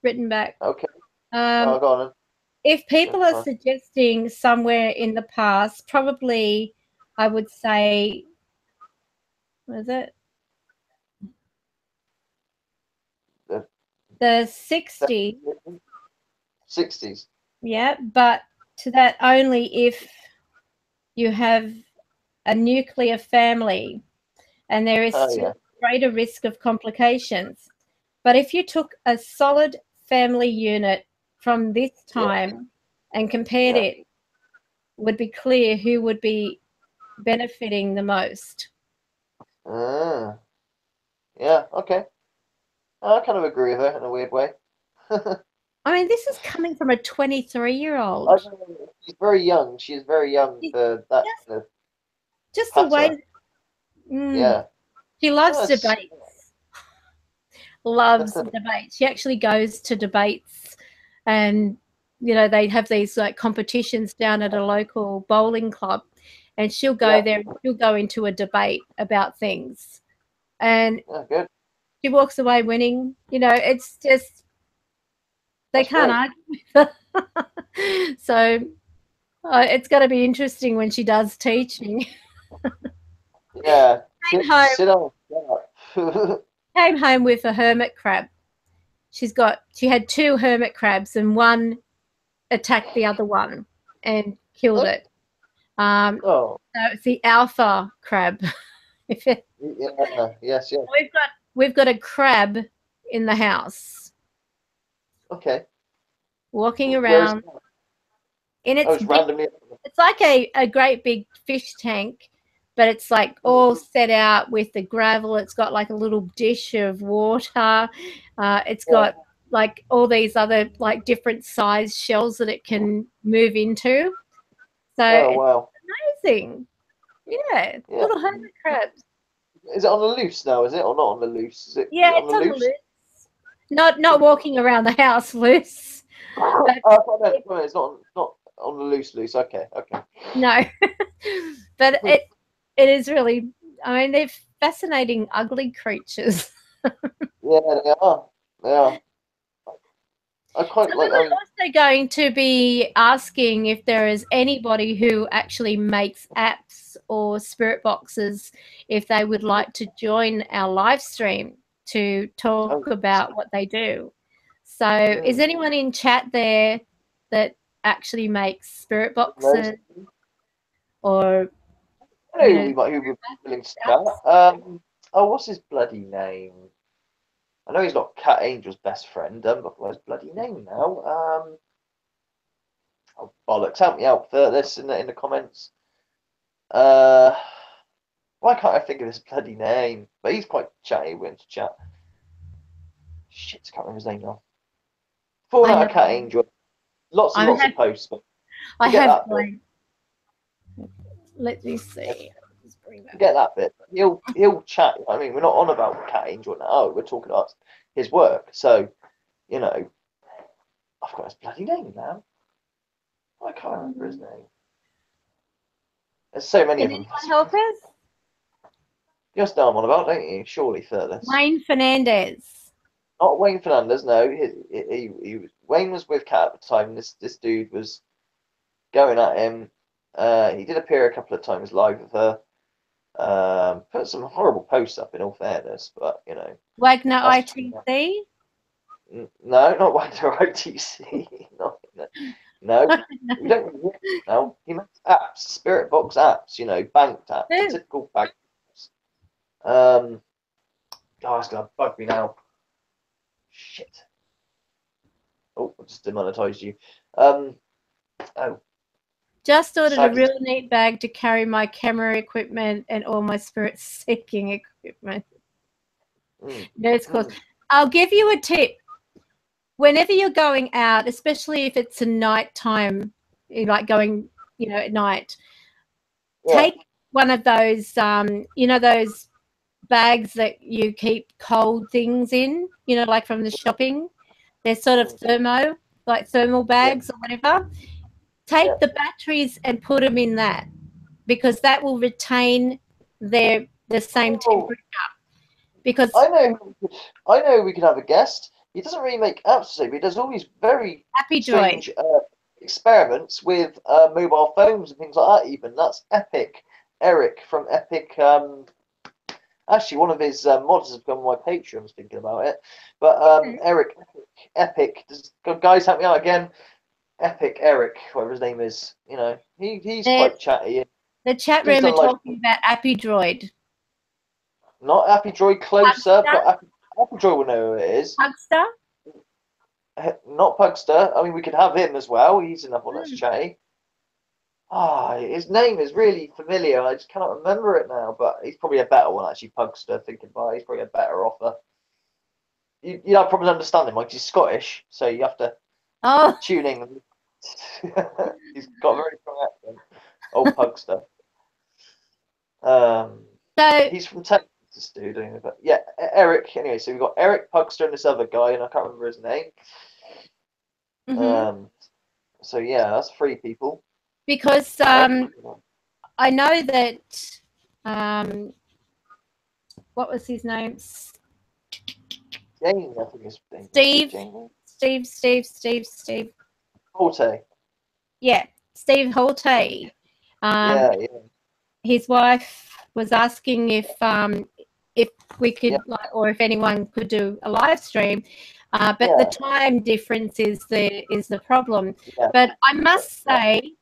written back. Okay. Go on. If people are suggesting somewhere in the past, probably I would say, what is it? The 60s. 60s. Yeah, but to that only if you have a nuclear family and there is greater risk of complications. But if you took a solid family unit from this time and compared it, would be clear who would be benefiting the most. Yeah, okay. I kind of agree with her in a weird way. I mean, this is coming from a 23-year-old. She's very young. She is very young for that. Just the way. Yeah. She loves That's- debates. Loves debates. She actually goes to debates, and they have these like competitions down at a local bowling club, and she'll go there. She'll go into a debate about things, and good. she walks away winning. It's just they That's can't great. argue with her. So it's going to be interesting when she does teaching. Yeah. Sit down. Came home with a hermit crab. She had 2 hermit crabs, and one attacked the other one and killed it. So it's the alpha crab. Yes. We've got a crab in the house. Okay. Walking around. And it's randomly. It's like a great big fish tank, but it's like all set out with the gravel. It's got like a little dish of water. It's got like all these other like different size shells that it can move into. So wow. It's amazing. Yeah. Little hermit crabs. Is it on the loose now? Is it or not on the loose? Is it? Yeah, it's on the loose. Not walking around the house loose. It's not on the loose. Okay. No, but it is really. I mean, they're fascinating, ugly creatures. Yeah, they are. I quite So like. we're also going to be asking if there is anybody who actually makes apps or spirit boxes, if they would like to join our live stream to talk about what they do. So is anyone in chat there that actually makes spirit boxes or who would be willing to chat? What's his bloody name? I know he's not Cat Angel's best friend, but what's his bloody name now? Bollocks, help me out for this in the comments. Why can't I think of his bloody name? But he's quite chatty, willing to chat. Shit, I can't remember his name now. Falling out of Cat Angel. Lots and lots of posts. But I have one. Let me see. Get that bit. He'll chat. I mean, we're not on about Cat Angel now. We're talking about his work. So, I've got his bloody name now. I can't remember his name. There's so many of them. Help us? Just know I'm on about, don't you? Surely for this. Wayne Fernandez. Not Wayne Fernandez. No, Wayne was with Cat at the time. This dude was going at him. He did appear a couple of times live with her. Put some horrible posts up in all fairness, but WagnerITC? No, not WagnerITC. No. We don't. No, he makes apps, spirit box apps. Banked apps, typical bank apps. It's gonna bug me now. Shit. Oh, I just demonetized you. Just ordered a real neat bag to carry my camera equipment and all my spirit seeking equipment. It's cool. I'll give you a tip. Whenever you're going out, especially if it's a nighttime, like going, at night, take one of those, those bags that you keep cold things in, like from the shopping. They're sort of thermal bags or whatever. Take the batteries and put them in that, because that will retain the same temperature. Because I know we could have a guest. He doesn't really make apps, but he does all these very strange experiments with mobile phones and things like that. Even that's Epic. Eric from Epic. Actually, one of his mods has become my Patreon. I was thinking about it, but Eric, Epic. Guys, help me out again. Epic Eric, whatever his name is, he's quite chatty. The chat room are talking about Appydroid. Not Appydroid, closer, but Appydroid will know who it is. Pugster? Not Pugster. I mean, we could have him as well. He's another one that's chatty. His name is really familiar. I just cannot remember it now, but he's probably a better one, actually, Pugster, thinking about it. He's probably a better offer. You have probably understand him, like he's Scottish, so you have to tune in. He's got a very strong accent. Old Pugster. So he's from Texas. do, don't you? But yeah, Eric. Anyway, so we've got Eric Pugster and this other guy, and I can't remember his name. So yeah, that's 3 people. Because I know that what was his name? Jane, I think his name. Steve. Holte. Yeah, Steve Holte. Yeah. His wife was asking if we could, or if anyone could do a live stream, but the time difference is the problem. Yeah. But I must say,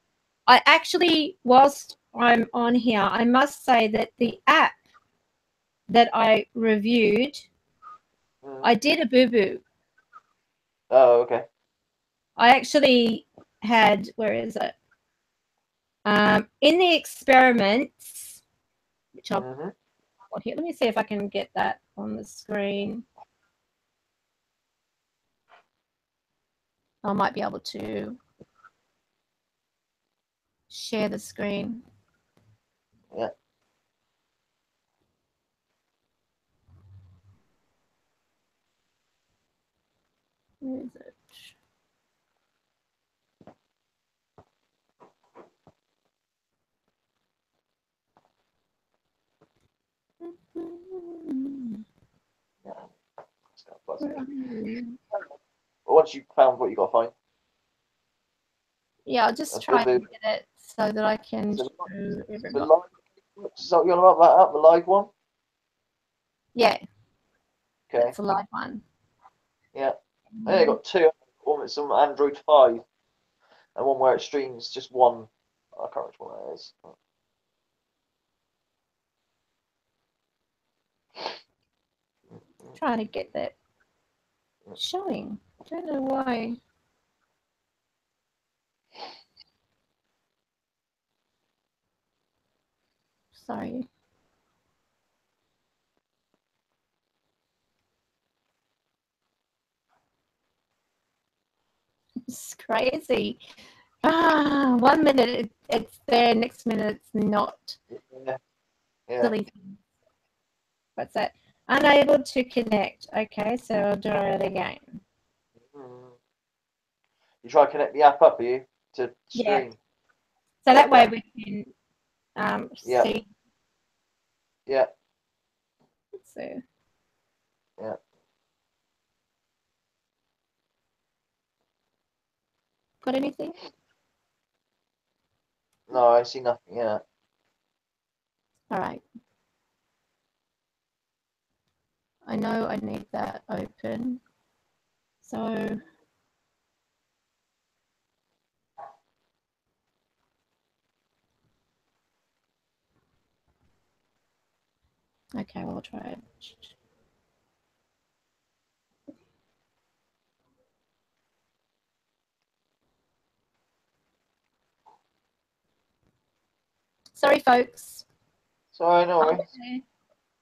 I actually, whilst I'm on here, I must say that the app that I reviewed, I did a boo-boo. Oh, okay. I actually had, where is it? In the experiments, which I'll put here. Let me see if I can get that on the screen. I might be able to share the screen. Yeah. Where is it? Once you've found what you got to find. Yeah, I'll just try and get it so that I can show everybody. Is that what you're on about, the live one? Yeah. Okay. It's a live one. Yeah. I think I got 2. One that's on Android 5 and one where it streams just one. I can't remember which one that is. Trying to get that showing. I don't know why. Sorry. It's crazy. 1 minute it's there, next minute it's not. Yeah. What's that? Unable to connect. Okay, so I'll do it again. You try to connect the app up, are you, to stream? Yeah. So that way we can see. Yeah. Let's see. Yeah. Got anything? No, I see nothing. Yeah. All right. I know I need that open. So okay, we'll try it. Sorry, folks. Sorry, no worries.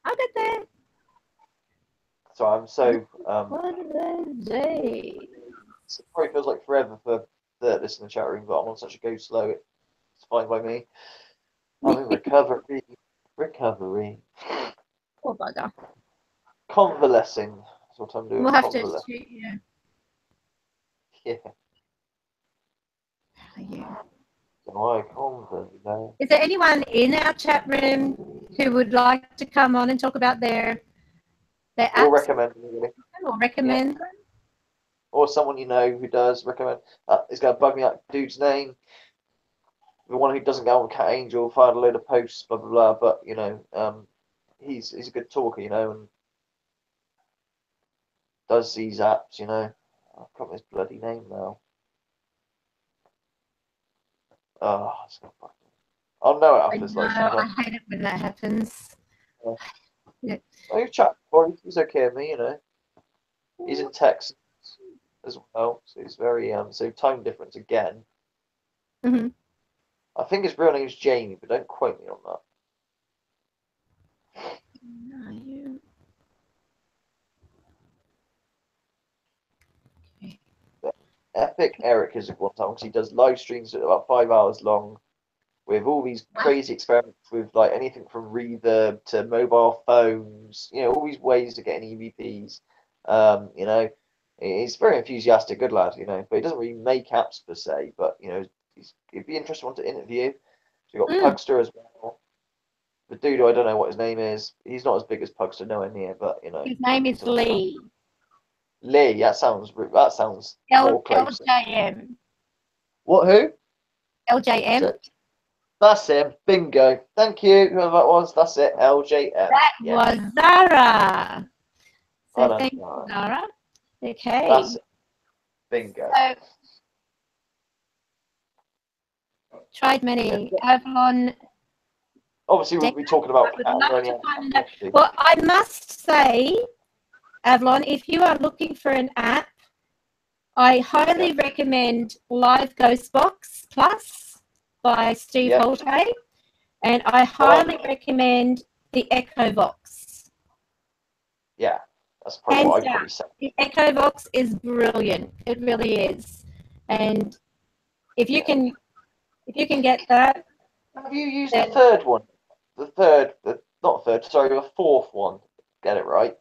I'll get there. Sorry, I'm so What a day. it probably feels like forever for this in the chat room, but I'm on such a go slow. It's fine by me. I'm in recovery. Poor bugger. Convalescing. That's what I'm doing. We'll have to shoot you. Yeah. Is there anyone in our chat room who would like to come on and talk about their apps? Or recommend really. Or recommend them? Or someone you know who does recommend. It's going to bug me out. Dude's name. The one who doesn't go on Cat Angel, fired a load of posts, blah blah blah. But you know, he's a good talker, you know, and does these apps, you know. I can't remember his bloody name now. Oh, I'll know it after this live stream. I hate it when that happens. Yeah. We've chatted before. He's okay with me, you know. He's in Texas as well, so he's very so time difference again. I think his real name's Jamie, but don't quote me on that. No, Epic Eric is a one time because he does live streams that are about 5 hours long with all these crazy experiments with like anything from reverb to mobile phones, you know, all these ways to get EVPs. You know, he's very enthusiastic, good lad, you know, but he doesn't really make apps per se, but you know, it'd be interesting one to interview. So you've got Pugster as well. The dude, I don't know what his name is. He's not as big as Pugster, nowhere near, but you know. His name is Lee. Lee, that sounds more close. LJM. What? Who? LJM. That's him. Bingo. Thank you. Whoever that was, that's it. LJM. That was Zara. So thank you, know. Zara. Okay. That's it. Bingo. So, tried many. Avalon. Obviously, we'll be talking about. Well, I must say, Avalon, if you are looking for an app, I highly recommend Live Ghostbox Plus by Steve Holte, and I highly recommend the Echovox. Yeah, that's probably what I'd probably say. The Echovox is brilliant. It really is. And if you can get that. Have you used the third one? The fourth one. Get it right.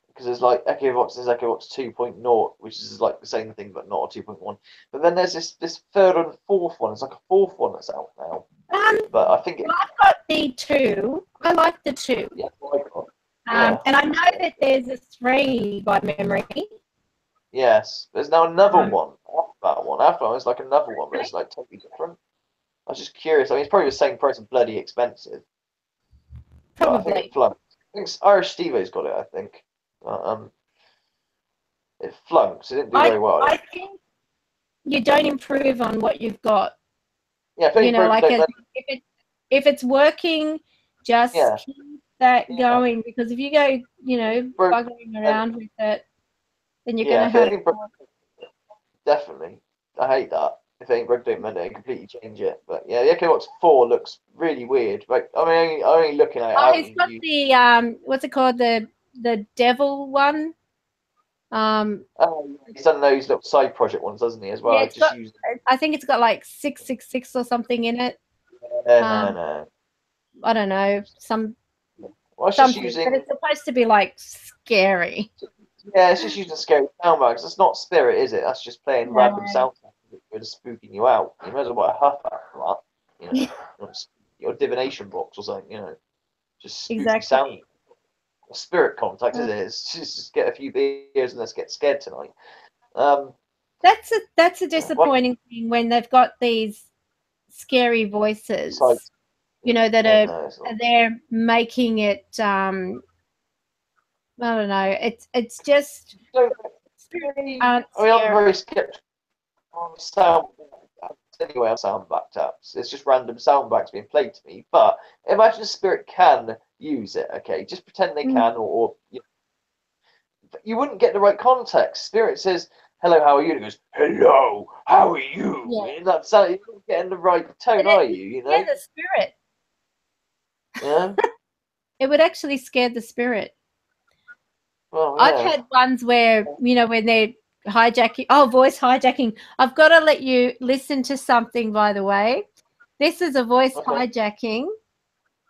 Because there's like Echovox, there's Echovox 2.0, which is like the same thing but not a 2.1. But then there's this third and fourth one. It's like a fourth one that's out now. But I think I've got the 2. I like the 2. Yeah, and I know that there's a 3 by memory. Yes, there's now another one after that one. After that, it's like another one, but it's like totally different. I was just curious. I mean, it's probably the same price and bloody expensive. Probably. I think it flunks. I think Irish Steve-O's got it, I think. It flunks. It didn't do very well. I think you don't improve on what you've got. Yeah, you know, like if it's working, just keep that going, because if you go, you know, bugging around with it, then you're going to have. Definitely, I hate that. If it ain't broke, don't mend it. Completely change it. But yeah, the Echovox 4 looks really weird. Like I mean, only looking at it. Oh, he's got the what's it called, the devil one. He's done those little side project ones, doesn't he, as well? Yeah, I think it's got like 666 or something in it. No. I don't know, something, but it's supposed to be like scary. Yeah, it's just using scary sound bags. It's not spirit, is it? That's just playing random sound bags, spooking you out. You might as well buy a huff for that. You know, your divination box or something. You know, just spooky sound. Spirit contact it is. Just get a few beers and let's get scared tonight. That's a disappointing thing when they've got these scary voices, you know, that they're making it. I don't know. It's just. I'm very skeptical on sound. Anyway, on sound back taps, it's just random sound backs being played to me. But imagine Spirit can use it. Okay, just pretend they can, or you wouldn't get the right context. Spirit says, "Hello, how are you?" And it goes, "Hello, how are you?" Yeah. And that's you're not getting the right tone, are you? You know? Yeah, the spirit. Yeah. It would actually scare the spirit. Well, yeah. I've had ones where, you know, when they're hijacking, voice hijacking. I've got to let you listen to something, by the way. This is a voice hijacking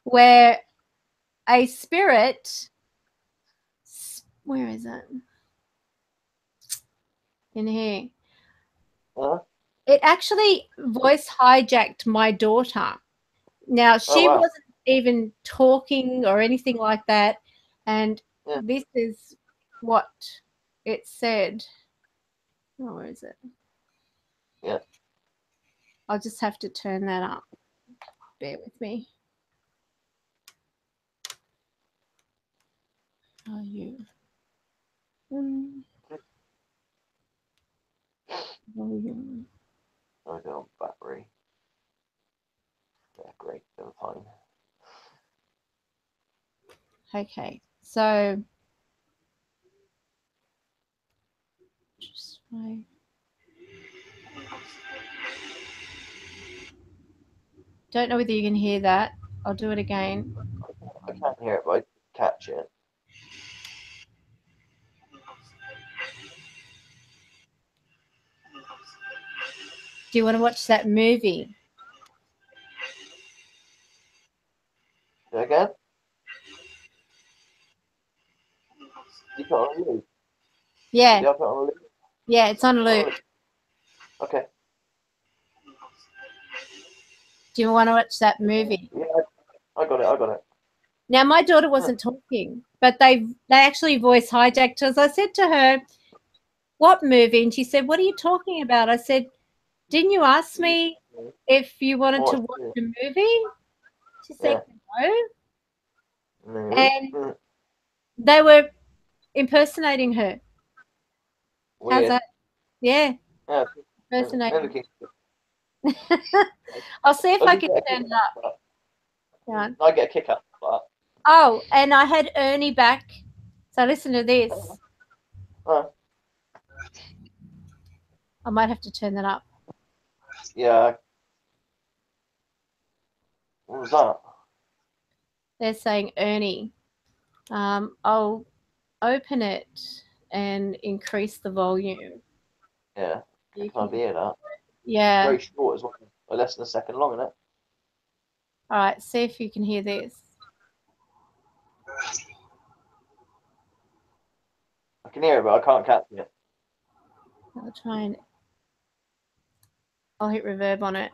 where a spirit, where is it? In here. It actually voice hijacked my daughter. Now, she wasn't even talking or anything like that. And this is what it said. Oh, where is it? Yeah. I'll just have to turn that up. Bear with me. Are you? Volume. I go battery. Yeah, great. Never fine. Okay, so just wait. Don't know whether you can hear that. I'll do it again. I can't hear it, but I catch it. Do you want to watch that movie? Do it again. You put it on a loop. Yeah. Did I put it on a loop? Yeah, it's on a loop. Okay. Do you want to watch that movie? Yeah, I got it. I got it. Now, my daughter wasn't talking, but they actually voice hijacked us. I said to her, what movie? And she said, what are you talking about? I said, didn't you ask me if you wanted to watch a movie? She said, no. And they were impersonating her. Weird. How's that? Yeah. Yeah. Impersonating. I'll see if I can turn it up. Yeah. I get a kick out of that. Oh, and I had Ernie back. So listen to this. Oh. I might have to turn that up. Yeah. What was that? They're saying Ernie. I'll open it and increase the volume. Yeah. You can't hear that. Yeah. Very short as well. Less than a second long, isn't it? All right. See if you can hear this. I can hear it, but I can't catch it. I'll try and I'll hit reverb on it.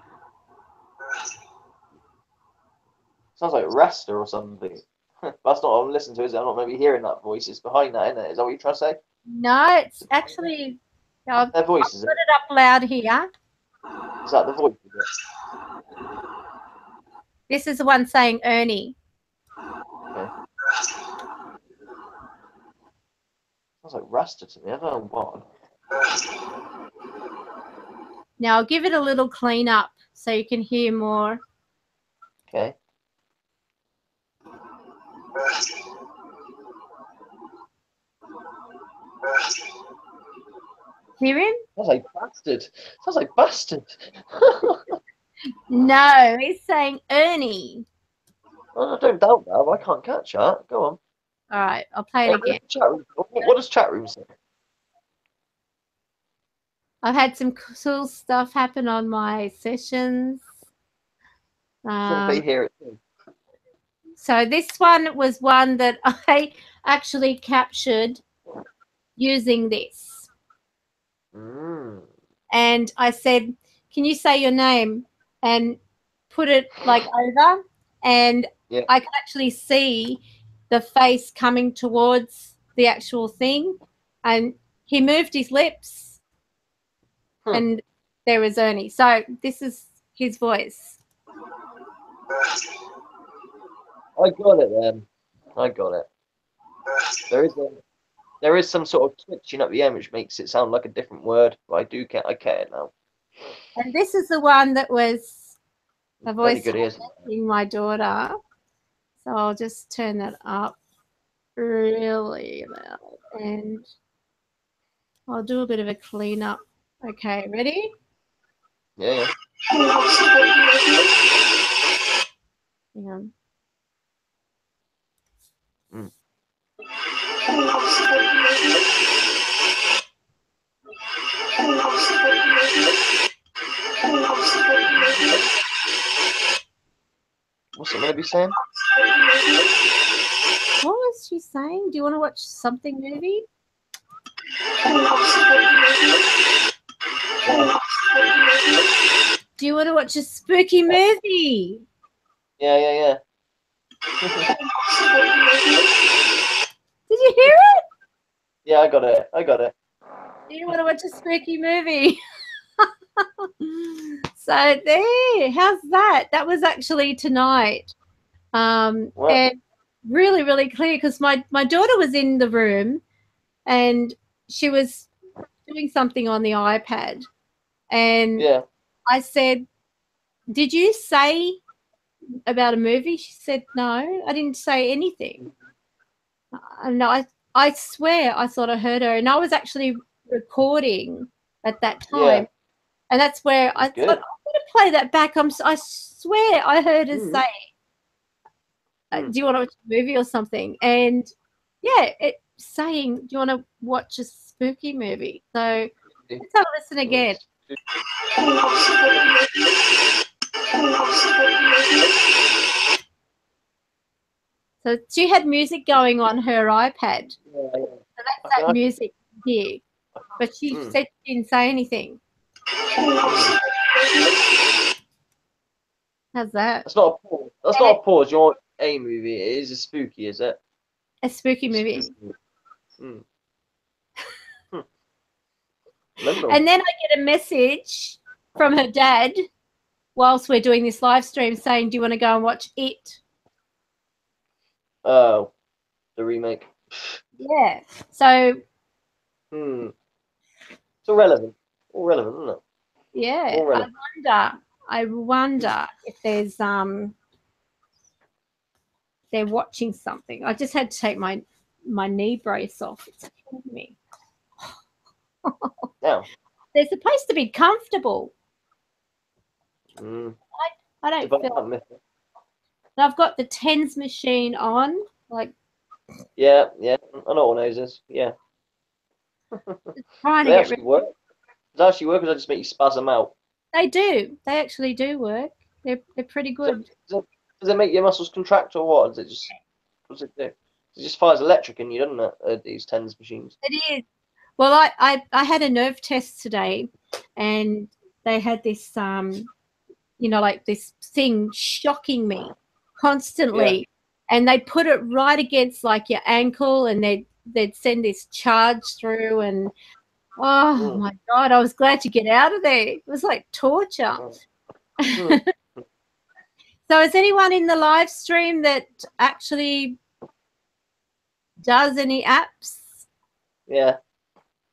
Sounds like Rasta or something. That's not what I'm listening to, is it? I'm not maybe hearing that voice. It's behind that, isn't it? Is that what you're trying to say? No, it's actually I've Their voice, is put it? it up loud here. Is that the voice? Is it? This is the one saying Ernie. Okay. Sounds like Rasta to me. I don't know what. Now I'll give it a little clean up so you can hear more. Okay. Hear him? Sounds like bastard. Sounds like bastard. No, he's saying Ernie. I don't doubt that, but I can't catch that. Go on. All right, I'll play it again. What does chat room say? I've had some cool stuff happen on my sessions. They hear it too. So this one was one that I actually captured using this. And I said, can you say your name? And put it like over. And I could actually see the face coming towards the actual thing. And he moved his lips. And there was Ernie. So this is his voice. I got it then. I got it. There is some sort of twitching at the end which makes it sound like a different word, but I get it now. And this is the one that was a voice in my daughter. So I'll just turn that up really loud and I'll do a bit of a clean up. Okay, ready? Yeah. Hang on. What's it going to be saying? What was she saying? Do you want to watch something movie? Do you want to watch a spooky movie? Yeah. Did you hear it? Yeah, I got it. Do you want to watch a spooky movie? So there, how's that? That was actually tonight. And really, really clear because my daughter was in the room and she was doing something on the iPad. And I said, did you say about a movie? She said, no, I didn't say anything. No, I swear I thought I heard her. And I was actually recording at that time. And that's where I thought, I'm going to play that back. I swear I heard her say, do you want to watch a movie or something? And, it's saying, do you want to watch a spooky movie? So let's have a listen again. So she had music going on her iPad. Yeah, yeah. So that's that music here. But she said she didn't say anything. How's that? That's not a pause. That's not a pause. You're a movie. It is a spooky, is it? A spooky movie. Mm. And then I get a message from her dad whilst we're doing this live stream saying, do you want to go and watch It? Oh, the remake. Yeah. So. It's all relevant. All relevant, isn't it? Yeah. All relevant. I wonder if there's they're watching something. I just had to take my knee brace off. It's killing me. Yeah. They're supposed to be comfortable. Mm. I don't feel. I've got the tens machine on, like. Yeah, yeah. I know what one of those is. Yeah. Trying to they get actually work. Does it actually work, or does that just make you spasm out? They do. They actually do work. They're pretty good. Does it make your muscles contract, or what? Does it just? What does it do? It just fires electric in you, doesn't it? These tens machines. It is. Well, I had a nerve test today, and they had this you know, like this thing shocking me constantly, and they put it right against like your ankle, and they'd send this charge through, and oh my God, I was glad to get out of there. It was like torture. So is anyone in the live stream that actually does any apps? Yeah.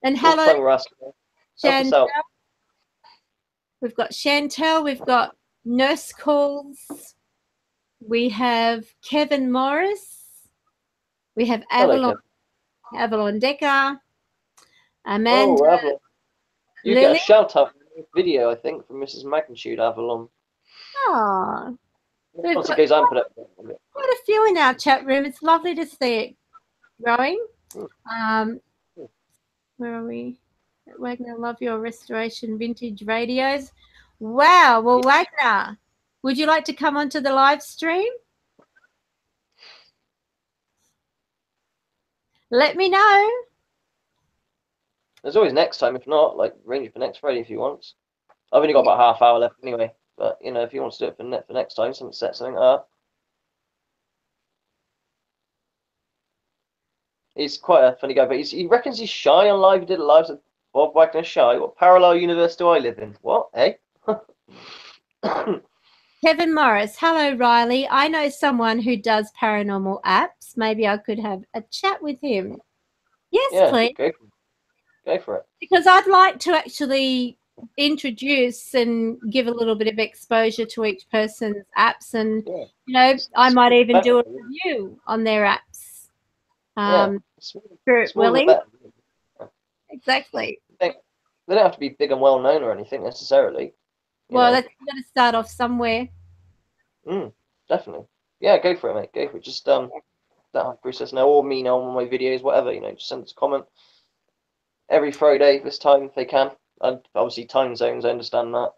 And hello, Chantel. We've got Chantel. We've got Nurse Calls. We have Kevin Morris. We have Avalon Decker. Amanda. Oh, Avalon. You get a shout out in this video, I think, from Mrs. Magnitude Avalon. Oh. Once it goes on, put it. Quite a few in our chat room. It's lovely to see it growing. Where are we? Wagner, love your restoration vintage radios. Wow. Well, Wagner, would you like to come onto the live stream? Let me know. There's always next time. If not, like, arrange it for next Friday if you want. I've only got about half hour left anyway. But, you know, if you want to do it for next time, set something up. He's quite a funny guy, but he reckons he's shy on live. He did a live at Bob Wagner shy. What parallel universe do I live in? What? Hey? Kevin Morris. Hello, Riley. I know someone who does paranormal apps. Maybe I could have a chat with him. Yes, please. Go for it. Because I'd like to actually introduce and give a little bit of exposure to each person's apps, and you know, I might even do a review on their apps. Spirit willing. Exactly. They don't have to be big and well known or anything necessarily. Well, that's got to start off somewhere. Definitely. Yeah, go for it, mate. Go for it. Just that Priestess know, or me know on my videos, whatever. You know, just send us a comment every Friday this time if they can. And obviously time zones, I understand that.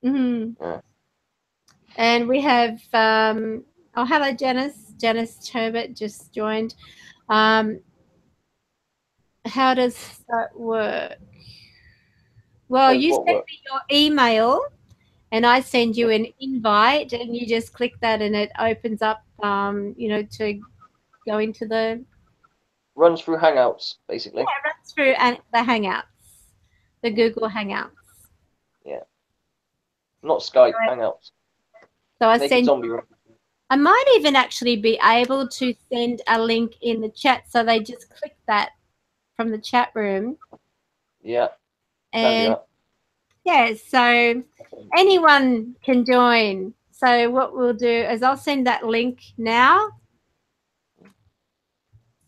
Yeah. And we have oh, hello, Janise. Janise Terbutt just joined. How does that work? Well, you send me your email and I send you an invite, and you just click that and it opens up you know, to go into the runs through Hangouts, basically. Yeah, it runs through the Hangouts. The Google Hangouts. Yeah. Not Skype, Hangouts. So I I might even actually be able to send a link in the chat, so they just click that from the chat room. Yeah. And yeah, so anyone can join. So what we'll do is I'll send that link now.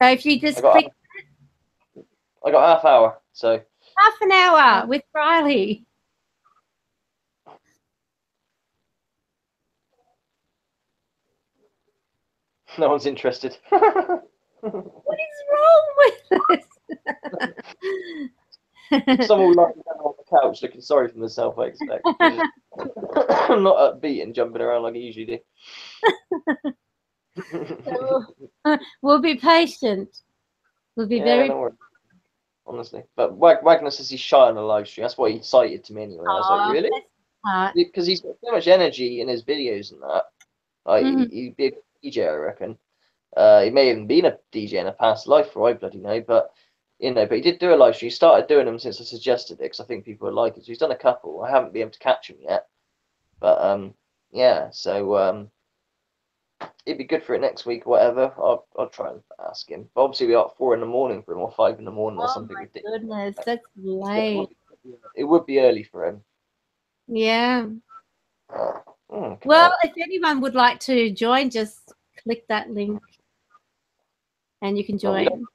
So if you just click I got half hour, so half an hour with Riley. No one's interested. What is wrong with this? Someone lying down on the couch looking sorry for themselves, I expect. I'm not upbeat and jumping around like I usually do. So we'll be patient. We'll be Yeah, very. don't worry. Honestly, but Wagner says he's shy on the live stream. That's what he cited to me anyway. I was like, Oh, really? bless his heart. Because he's got so much energy in his videos and that. Like, Mhm. he'd be a DJ, I reckon. He may have even been a DJ in a past life, for all I bloody know. But but he did do a live stream. He started doing them since I suggested it because I think people would like it. So he's done a couple. I haven't been able to catch him yet, but yeah. So it'd be good for it next week or whatever. I'll try and ask him. But obviously, we're up 4 in the morning for him, or 5 in the morning, or Oh something my ridiculous. goodness, that's So late. it would be early for him. Yeah. Okay. Well, if anyone would like to join, just click that link and you can Well, we join.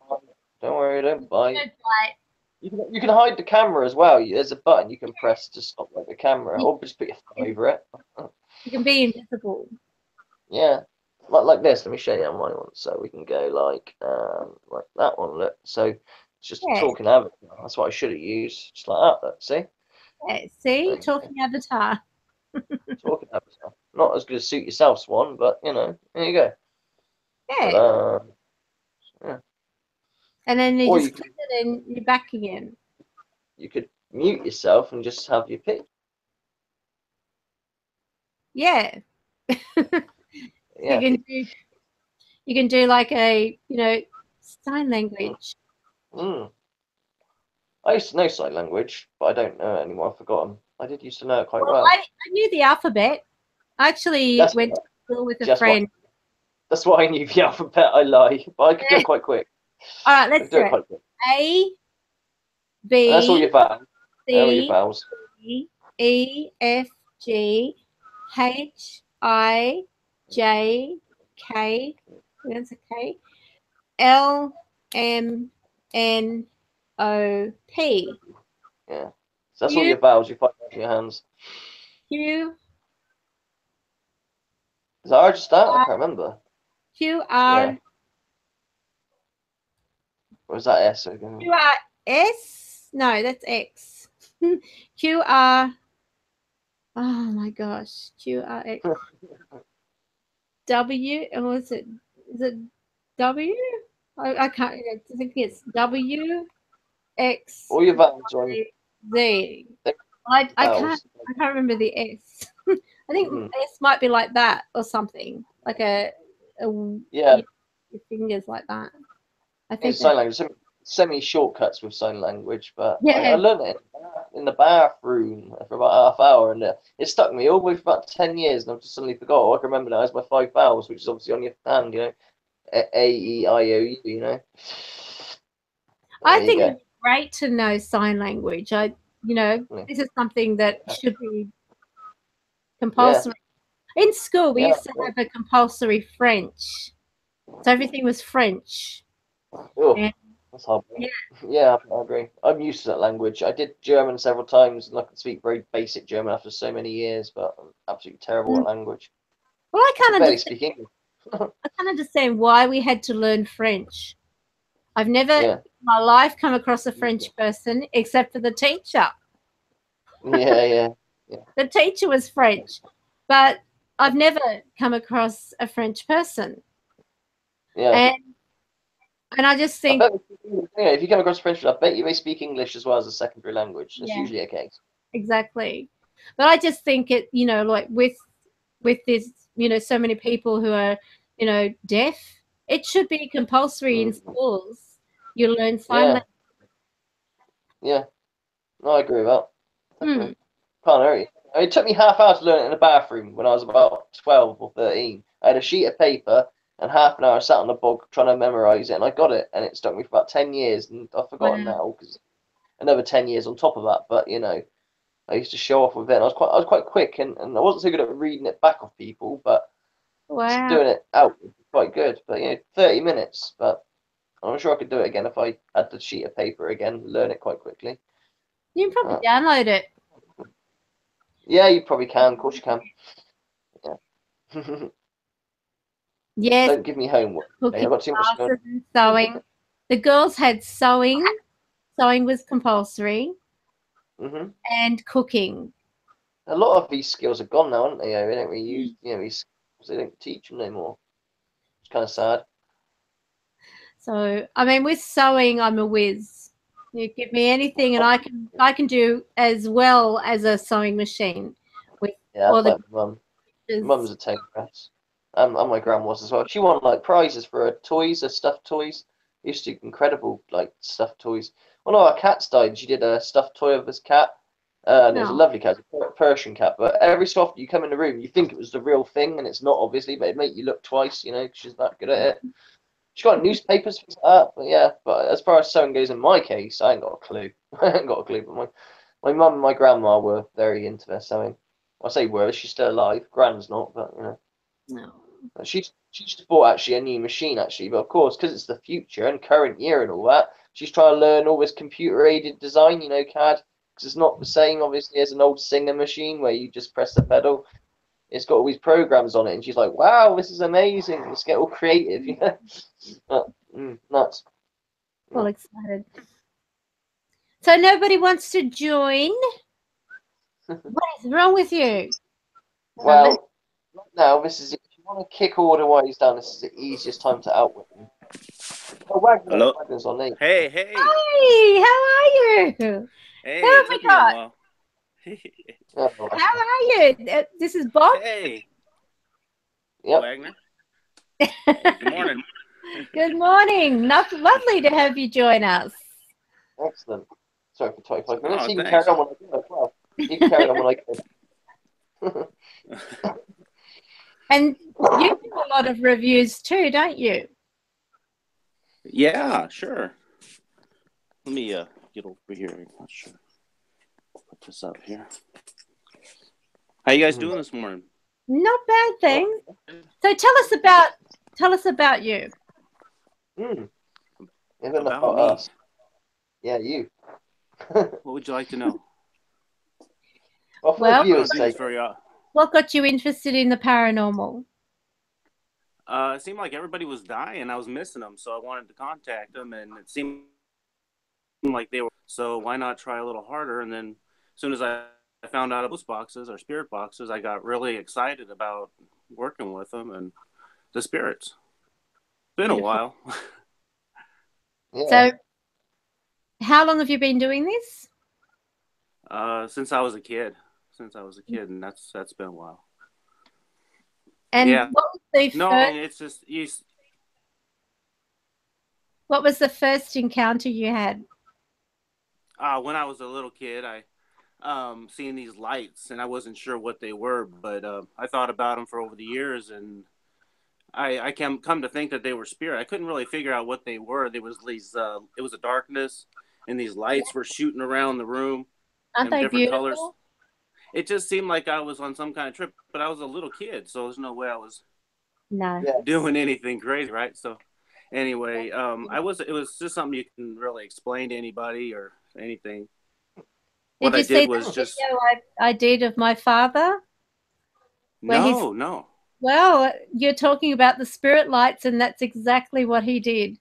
don't worry, don't bite. Don't bite. You can hide the camera as well. There's a button you can press to stop the camera, or just put your thumb over it. You can be invisible. Yeah, like this. Let me show you on my one. So we can go like that one. Look, so it's just a talking avatar. That's what I should have used, just like that. Look, see? Yeah, see, talking avatar. Talking avatar. Not as good as Suit Yourself Swan, but there you go. Yeah. But, yeah. And then you Or just click it and you're back again. You could mute yourself and just have your pic. Yeah. Yeah. You can do like a sign language. I used to know sign language, but I don't know it anymore. I've forgotten. I did used to know it quite well. I knew the alphabet. I actually went to school with a friend. That's why I knew the alphabet. I lie, but I could do it quite quick. All right, let's do it. Quite quick. A, B, that's all your vowels. All your C, vowels. D, E, F, G, H, I, J, K. That's a K. L, M, N, O, P. Yeah. So that's all your vowels. You find with your hands. Q. Is that hard to start? I can't remember. Q, R. Yeah. Or was that S? Q, R, S? No, that's X. Q, R. Oh my gosh. Q, R, X. W. Or is it W? I can't. I think it's W, X. All your vowels on Z. I can't remember the S. I think S might be like that or something, like a yeah, your fingers like that. I think it's sign language. Semi shortcuts with sign language, but yeah. I learned it in the bathroom for about half hour, and it stuck me all the way for about 10 years, and I've just suddenly forgot. All I can remember now is my 5 vowels, which is obviously on your hand, A, E, I, O, U, I think it's great to know sign language. This is something that should be compulsory. Yeah. In school, we used to have a compulsory French. So everything was French. Oh, that's hard. Yeah, I agree. I'm used to that language. I did German several times, and I can speak very basic German after so many years, but I'm absolutely terrible at language. Well, I can't barely speak English. I can't understand why we had to learn French. I've never in my life come across a French person except for the teacher. Yeah. The teacher was French, but I've never come across a French person. Yeah. And I just think, if you come across French, I bet you may speak English as well as a secondary language. That's usually a case. Exactly. But I just think it, like with this, so many people who are, deaf, it should be compulsory in schools. You learn sign language. Yeah. No, I agree with that. Can't hurt you. It took me half hour to learn it in the bathroom when I was about 12 or 13. I had a sheet of paper and half an hour I sat on the bog trying to memorize it, and I got it, and it stuck me for about 10 years, and I've forgotten now because another 10 years on top of that. But I used to show off with it. And I was quite quick, and I wasn't so good at reading it back off people, but doing it out was quite good. But 30 minutes. But I'm sure I could do it again if I had the sheet of paper again. Learn it quite quickly. You can probably download it. Yeah, you probably can. Of course you can. Yeah. Yes. Don't give me homework. Okay, I've got too much and sewing. The girls had sewing. Sewing was compulsory. And cooking. A lot of these skills are gone now, aren't they? They don't really use these skills. They don't teach them anymore. It's kind of sad. So, I mean, with sewing, I'm a whiz. You give me anything, and I can do as well as a sewing machine. With Yeah, all like the Mum's a tigress. And my gran was as well. She won like prizes for her toys, her stuffed toys. Used to do incredible like stuffed toys. Well, no, our cats died. She did a stuffed toy of this cat. And it was a No. lovely cat, a Persian cat. But every so often you come in the room, you think it was the real thing, and it's not, obviously, but it make you look twice, you know, 'cause she's that good at it. She's got newspapers, things like that. But yeah, but as far as sewing goes in my case, I ain't got a clue. I ain't got a clue. But my mum and my grandma were very into their sewing. I say were, she's still alive. Gran's not, but you know. No. She's just bought actually a new machine actually, but of course because it's the future and current year and all that, she's trying to learn all this computer aided design, you know, CAD, because it's not the same obviously as an old Singer machine where you just press the pedal. It's got all these programs on it, and she's like, "Wow, this is amazing! Let's get all creative," you know. Nuts. All excited. So nobody wants to join. What is wrong with you? Well, now this is if you want to kick order while he's down. This is the easiest time to outwit him. Oh, Wagner's on there. Hey. Hey, how are you? Hey, Who have we got? Oh, How are you? This is Bob. Hey. Yep. Wagner. Hey, good morning. Good morning. Lovely to have you join us. Excellent. Sorry for 25 minutes. Oh, You can thanks. carry on when I do as well. You can carry on when I go. And you do a lot of reviews too, don't you? Yeah, sure. Let me get over here. I'm not sure. Put this up here. How you guys doing this morning? Not bad, thanks. So tell us about you. Even About me? us. Yeah, you. What would you like to know? Well, for Well, the viewers' sake. What got you interested in the paranormal? It seemed like everybody was dying. I was missing them, so I wanted to contact them, and it seemed like they were. So why not try a little harder? And then as soon as I found out about ghost boxes or spirit boxes, I got really excited about working with them and the spirits. Been a while. Yeah. So how long have you been doing this? Since I was a kid. And that's been a while. And yeah. what was the first, it's just what was the first encounter you had? When I was a little kid, I seeing these lights, and I wasn't sure what they were, but I thought about them for over the years, and I come to think that they were spirit. I couldn't really figure out what they were. There was these it was a darkness, and these lights were shooting around the room. Aren't they different beautiful? colors. It just seemed like I was on some kind of trip, but I was a little kid, so there's no way I was doing anything crazy, right? So anyway, it was just something you can really explain to anybody or anything. Did you see the video I did of my father? No. Well, you're talking about the spirit lights, and that's exactly what he did.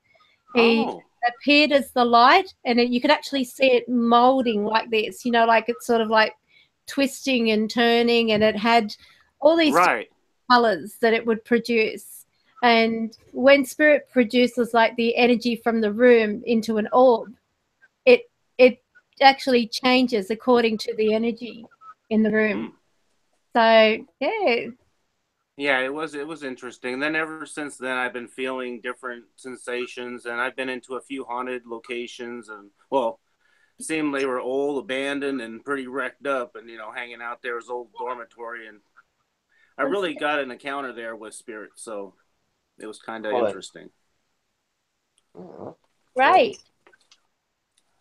He appeared as the light, and you could actually see it molding like this, you know, like it's sort of like twisting and turning, and it had all these colors that it would produce. And when spirit produces like the energy from the room into an orb, it actually changes according to the energy in the room. So yeah, it was interesting. And then ever since then, I've been feeling different sensations, and I've been into a few haunted locations, and well, it seemed they were old, abandoned, and pretty wrecked up, and hanging out there as old dormitory, and I really got an encounter there with spirits, so it was kind of interesting. Right.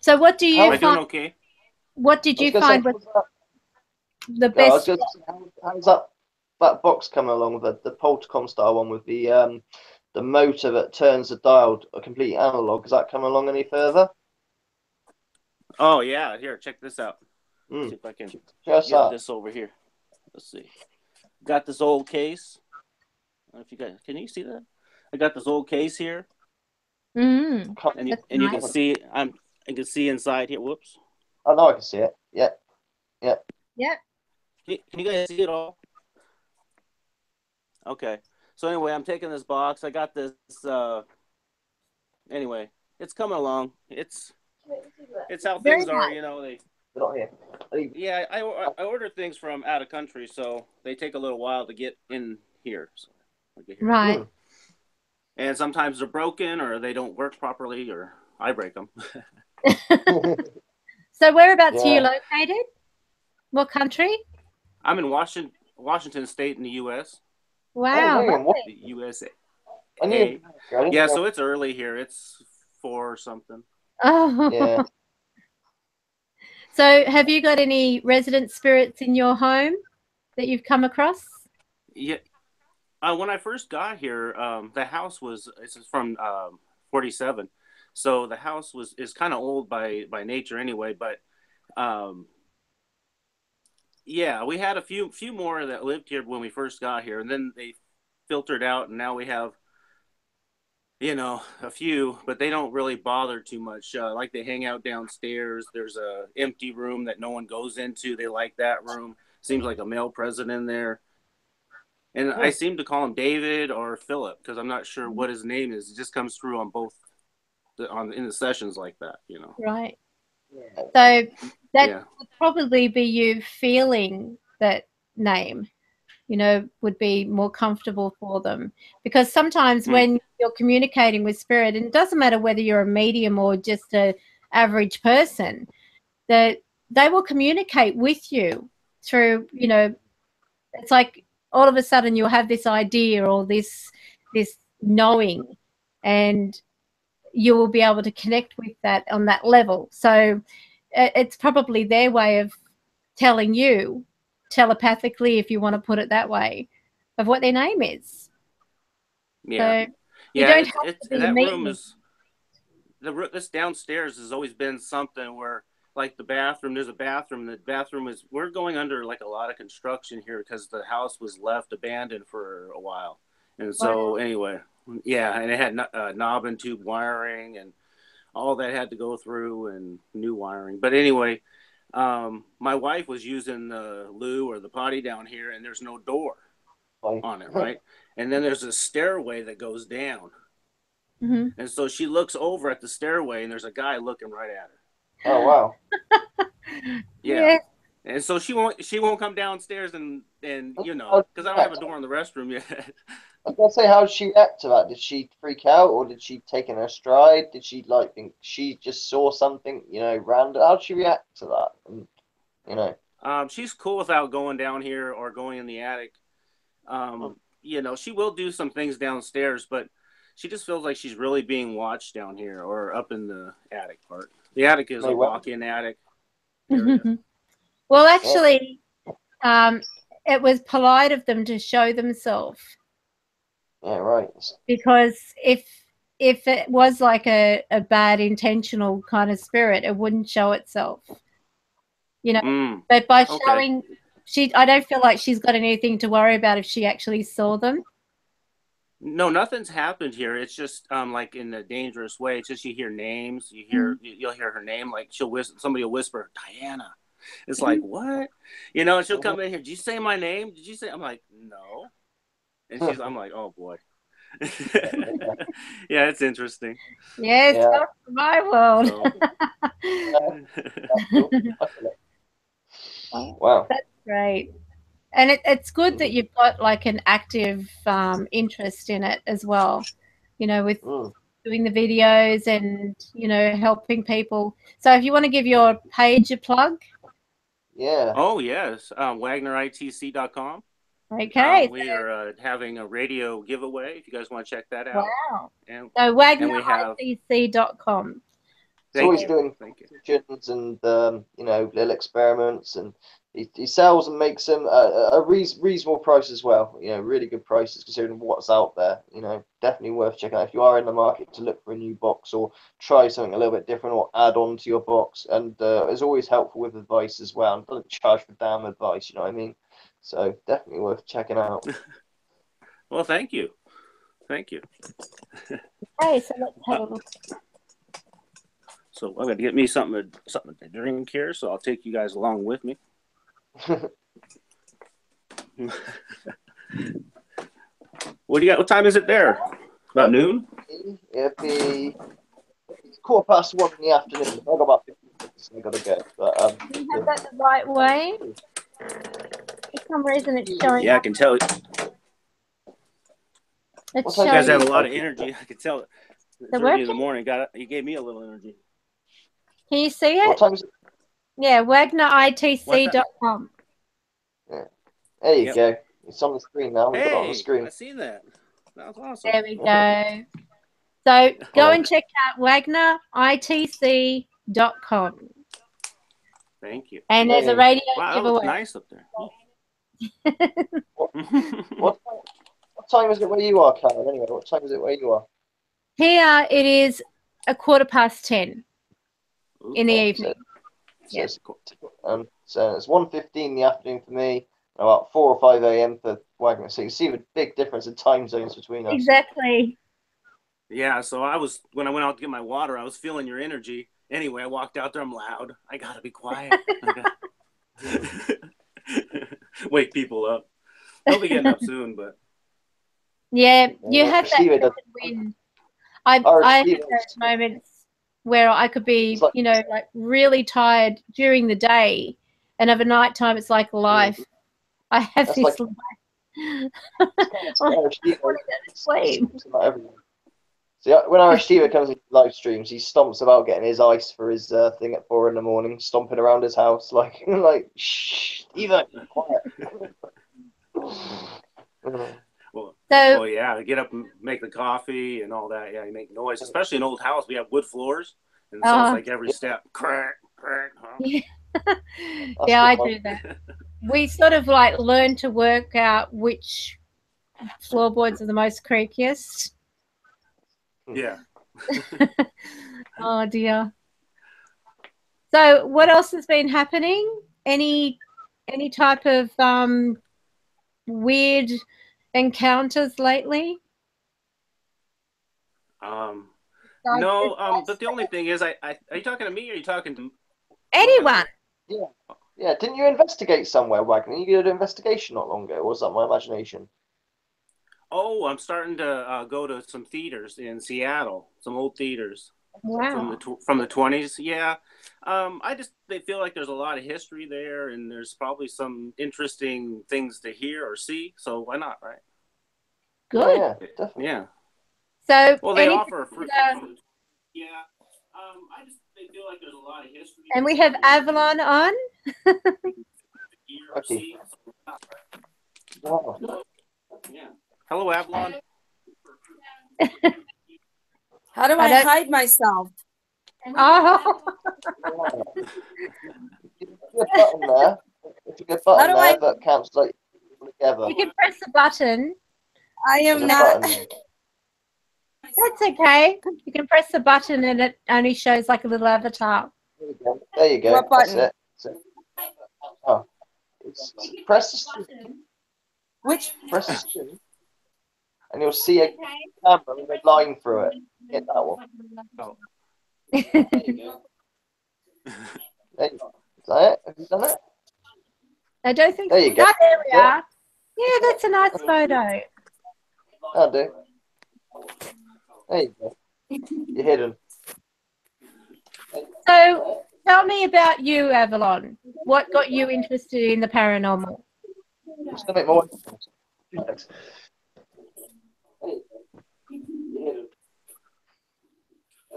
So what do you find? Doing okay? What did you find was the best? How's that box coming along with the Poltercom style one with the motor that turns the dial a complete analog? Has that come along any further? Oh yeah, here, check this out. See if I can get this over here. Let's see. Got this old case. I don't know if you guys can you see that? I got this old case here. And you can see I can see inside here. Whoops. Oh no, I can see it. Yeah. Yeah. Can you guys see it all? Okay. So anyway, I'm taking this box. I got this. Anyway, it's coming along. It's how Very things are. nice. You know, They're not here. yeah. I order things from out of country, so they take a little while to get in here. So I get here. Right. And sometimes they're broken, or they don't work properly, or I break them. So whereabouts are you Yeah. located? What country? I'm in Washington State in the U.S. Wow. Oh, man, what? The USA. I knew. Yeah, so it's early here. It's 4 or something. Oh. Yeah. So have you got any resident spirits in your home that you've come across? Yeah. When I first got here, the house it's from 47, so the house is kind of old by nature anyway. But yeah, we had a few more that lived here when we first got here, and then they filtered out, and now we have, you know, a few, but they don't really bother too much. Like they hang out downstairs. There's a empty room that no one goes into. They like that room. Seems like a male present in there. And I seem to call him David or Philip because I'm not sure what his name is. It just comes through on both in the sessions like that, you know. Right. So that Yeah. would probably be you feeling that name, you know, would be more comfortable for them. Because sometimes when you're communicating with spirit, and it doesn't matter whether you're a medium or just an average person, that they will communicate with you through, you know, it's like all of a sudden you'll have this idea or this knowing, and you will be able to connect with that on that level. So it's probably their way of telling you telepathically, if you want to put it that way, of what their name is. Yeah. So yeah. don't have to be That medium. room is this downstairs has always been something where, like the bathroom, there's a bathroom. The bathroom we're going under like a lot of construction here because the house was left abandoned for a while. And so anyway, yeah, and it had knob and tube wiring and all that had to go through and new wiring. But anyway, my wife was using the loo or the potty down here, and there's no door on it, right? And then there's a stairway that goes down. Mm-hmm. And so she looks over at the stairway, and there's a guy looking right at her. Oh wow. Yeah. And so she won't come downstairs and you know, because I don't have a door in the restroom yet. I was gonna say, how did she react to that? Did she freak out, or did she take in her stride? Did she like think she just saw something, you know, random? How did she react to that? And, you know, She's cool without going down here or going in the attic. You know, she will do some things downstairs, but she just feels like she's really being watched down here or up in the attic part. The attic is a walk-in attic area. Well, actually, it was polite of them to show themselves. Yeah, right. Because if it was like a bad intentional kind of spirit, it wouldn't show itself. You know, but by showing, I don't feel like she's got anything to worry about if she actually saw them. No, nothing's happened here. It's just like in a dangerous way. It's just you hear names. You'll hear her name. Like somebody will whisper, Diana. It's like, what? You know, and she'll come in here. Did you say my name? Did you say? I'm like, no. And I'm like, oh boy. Yeah, it's interesting. Yeah, it's not my world. Wow. That's great. And it's good that you've got like an active interest in it as well, you know, with doing the videos and, you know, helping people. So if you want to give your page a plug. Yeah. Oh, yes. WagnerITC.com. Okay. We are having a radio giveaway if you guys want to check that out. Wow. And, so WagnerITC.com. He's always doing questions and, you know, little experiments, and he sells and makes them a reasonable price as well. You know, really good prices considering what's out there. You know, definitely worth checking out if you are in the market to look for a new box or try something a little bit different or add on to your box. And is always helpful with advice as well. And doesn't charge for damn advice, you know what I mean? So definitely worth checking out. Well, thank you. Thank you. Okay, so let's have a look. So I'm going to get me something to drink here, so I'll take you guys along with me. What do you got? What time is it there? About noon? It'd be 1:15 in the afternoon. I've got about 15 minutes and I've got to go. But Do you have that the right way? For some reason, it's showing. Yeah, I can tell. It's You You guys showing. have a lot of energy. I can tell. It's early in the morning. You gave me a little energy. Can you see it? what time is it? Yeah, WagnerITC.com. Yeah. There you Yep. go. It's on the screen now. We've got it on the Hey, screen. I seen that. That was awesome. There we go. So go and check out WagnerITC.com. Thank you. And there's a radio Wow, that looks giveaway. nice up there. What time is it where you are, Karen? Anyway, what time is it where you are? Here it is 10:15 in the evening. So it's 1:15 in the afternoon for me, about 4 or 5 a.m. for Wagner. So you see the big difference in time zones between us. Exactly. Yeah, so when I went out to get my water, I was feeling your energy. Anyway, I walked out there. I'm loud. I gotta be quiet. Wake people up. They'll be getting up soon, but Yeah, you have that Receiver second wind. I have those moments where I could be, like- like really tired during the day, and over night time it's like life. I have That's this like- life. Sleep. See, when Irish Steve comes into live streams, he stomps about getting his ice for his thing at 4 in the morning, stomping around his house like shh, Steven, quiet. Well, yeah, get up and make the coffee and all that. Yeah, you make noise, especially in an old house. We have wood floors, and so it's like every step, crack, crack. Huh? Yeah, I do that. We sort of like learn to work out which floorboards are the most creakiest. Yeah. Oh dear. So what else has been happening? Any type of weird encounters lately? No, but the only thing is, are you talking to me or are you talking to anyone? Yeah. Didn't you investigate somewhere, Wagner? You did an investigation not long ago. Or was that my imagination? Oh, I'm starting to go to some theaters in Seattle, some old theaters. Wow. From the 20s. Yeah. They feel like there's a lot of history there, and there's probably some interesting things to hear or see. So why not, right? Good. Yeah, definitely. Yeah. So they offer free. Yeah. They feel like there's a lot of history. And we have Avalon on. Okay. Wow. Yeah. Hello, Avalon. How do I hide myself? Oh. If you get a button there that counts like together. You can press the button. I am not. That's okay. You can press the button and it only shows like a little avatar. There you go. What button? That's it. Oh. Press the screen. Which? Press the screen. And you'll see a camera with a line through it. Hit that one. Oh. There you go. There you go. Is that it? Have you done it? I don't think there you go. Oh, there we are. Yeah, that's a nice photo. That'll do. There you go. You're hidden. So tell me about you, Avalon. What got you interested in the paranormal? Just to make more.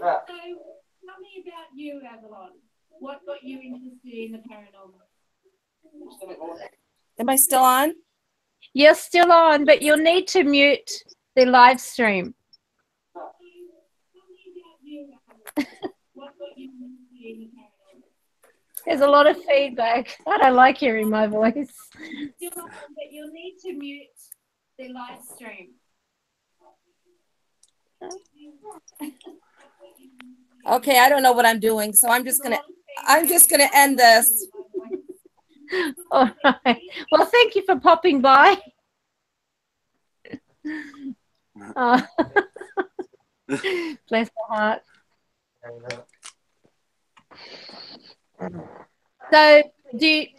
So tell me about you, Avalon. What got you interested in the paranormal? Am I still on? You're still on, but you'll need to mute the live stream. There's a lot of feedback. I don't like hearing my voice. But you'll need to mute the live stream. Okay, I don't know what I'm doing, so I'm just gonna end this. All right. Well, thank you for popping by. Bless her heart. So,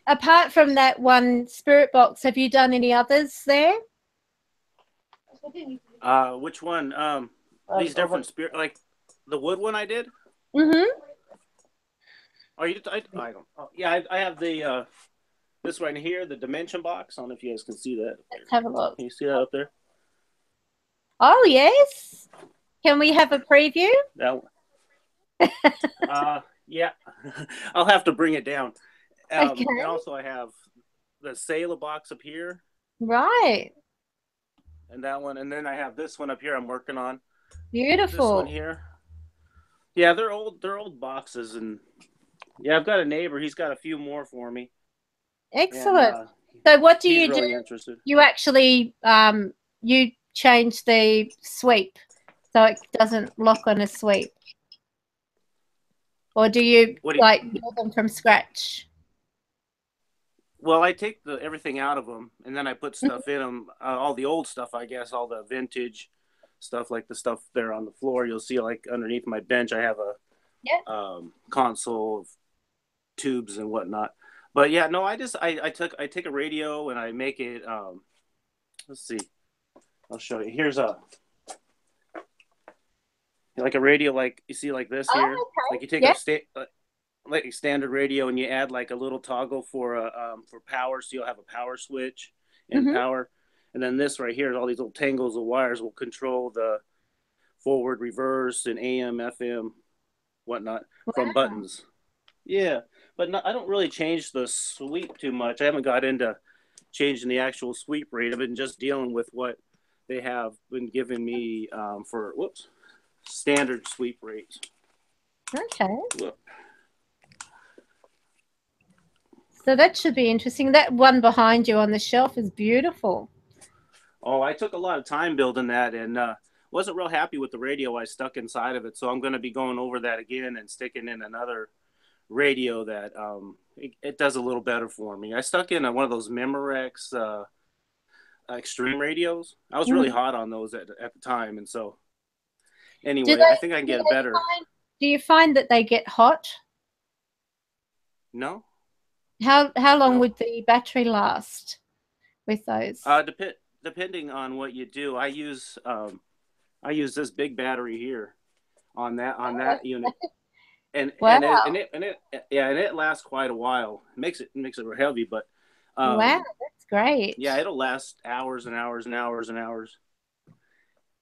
apart from that one spirit box, have you done any others there? Which one? These different spirit, like the wood one I did. Mm-hmm. Oh, you did? I don't. Oh, yeah, I have the this right here, the dimension box. I don't know if you guys can see that. Let's have a look. Can you see that up there? Oh yes. Can we have a preview? That one. Yeah. I'll have to bring it down. Okay. And also I have the Sailor box up here. Right. And that one, and then I have this one up here I'm working on. Beautiful. This one here. Yeah, they're old boxes, and yeah, I've got a neighbor. He's got a few more for me. Excellent. And, so what do you really do? Interested. You actually you change the sweep so it doesn't lock on a sweep, or do you like build them from scratch? Well, I take everything out of them, and then I put stuff in them. All the old stuff, I guess, all the vintage stuff, like the stuff there on the floor. You'll see, like underneath my bench, I have a console of tubes and whatnot. But yeah, no, I take a radio and I make it. Let's see, I'll show you. Here's like a radio, like you see, like this here. Okay. Like you take like a standard radio, and you add like a little toggle for power, so you'll have a power switch and power. And then this right here is all these little tangles of wires will control the forward, reverse, and AM, FM, whatnot from buttons. Yeah, but I don't really change the sweep too much. I haven't got into changing the actual sweep rate. I've been just dealing with what they have been giving me for standard sweep rates. Okay. Whoop. So that should be interesting. That one behind you on the shelf is beautiful. Oh, I took a lot of time building that, and wasn't real happy with the radio I stuck inside of it. So I'm going to be going over that again and sticking in another radio that it does a little better for me. I stuck in one of those Memorex extreme radios. I was really hot on those at the time, and so anyway, I think I can get a better. Do you find that they get hot? No. How long would the battery last with those? Depending on what you do, I use this big battery here on that unit, and it lasts quite a while. It makes it heavy, but wow, that's great. Yeah, it'll last hours and hours and hours and hours.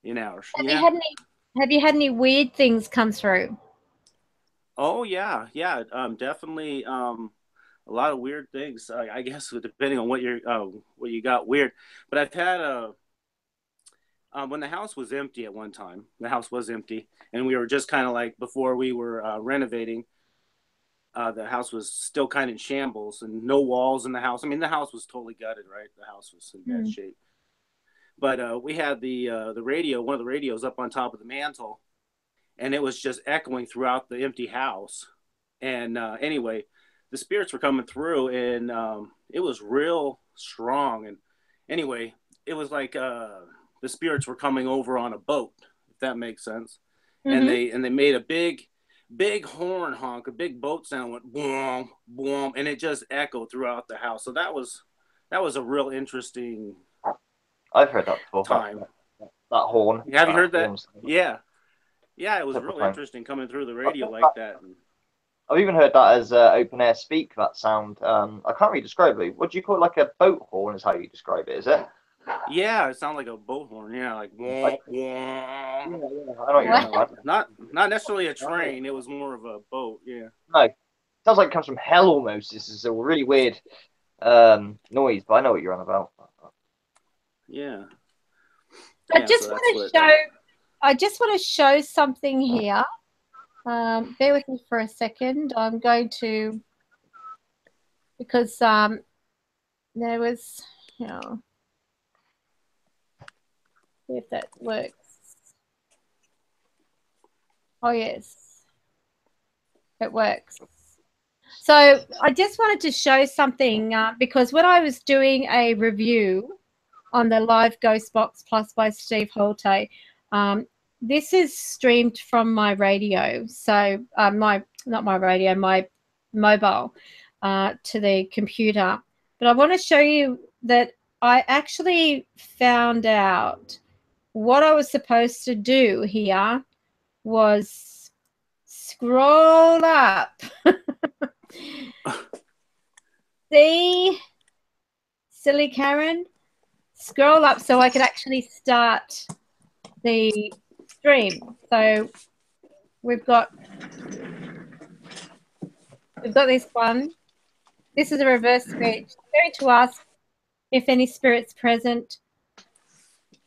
Have you had any weird things come through? Oh yeah, definitely. A lot of weird things, I guess, depending on what you got weird. But I've had when the house was empty at one time. The house was empty, and we were just kind of like before we were renovating. The house was still kind of in shambles, and no walls in the house. I mean, the house was totally gutted, right? The house was in bad shape. But we had the radio, one of the radios, up on top of the mantle, and it was just echoing throughout the empty house. And anyway, the spirits were coming through, and it was real strong. And anyway, it was like the spirits were coming over on a boat, if that makes sense. And they made a big horn honk, a big boat sound, went boom, boom, and it just echoed throughout the house. So that was a real interesting. I've heard that before. Time. That horn. Have you heard that? Yeah, it was real interesting coming through the radio like that. I've even heard that as open air speak, that sound. I can't really describe it. What do you call it? Like a boat horn is how you describe it, is it? Yeah, it sounds like a boat horn. Yeah, like wah, wah. I know what you're talking about. Not necessarily a train. It was more of a boat. Yeah. No, it sounds like it comes from hell almost. This is a really weird noise, but I know what you're on about. Yeah. I just want to show something here. Bear with me for a second. I'm going to, because there was, see if that works. Oh, yes, it works. So I just wanted to show something because when I was doing a review on the live Ghost Box Plus by Steve Holte, this is streamed from my radio, so my mobile to the computer. But I want to show you that I actually found out what I was supposed to do here was scroll up. See, silly Karen? Scroll up so I could actually start the stream. So we've got this one. This is a reverse speech. I'm going to ask if any spirits present.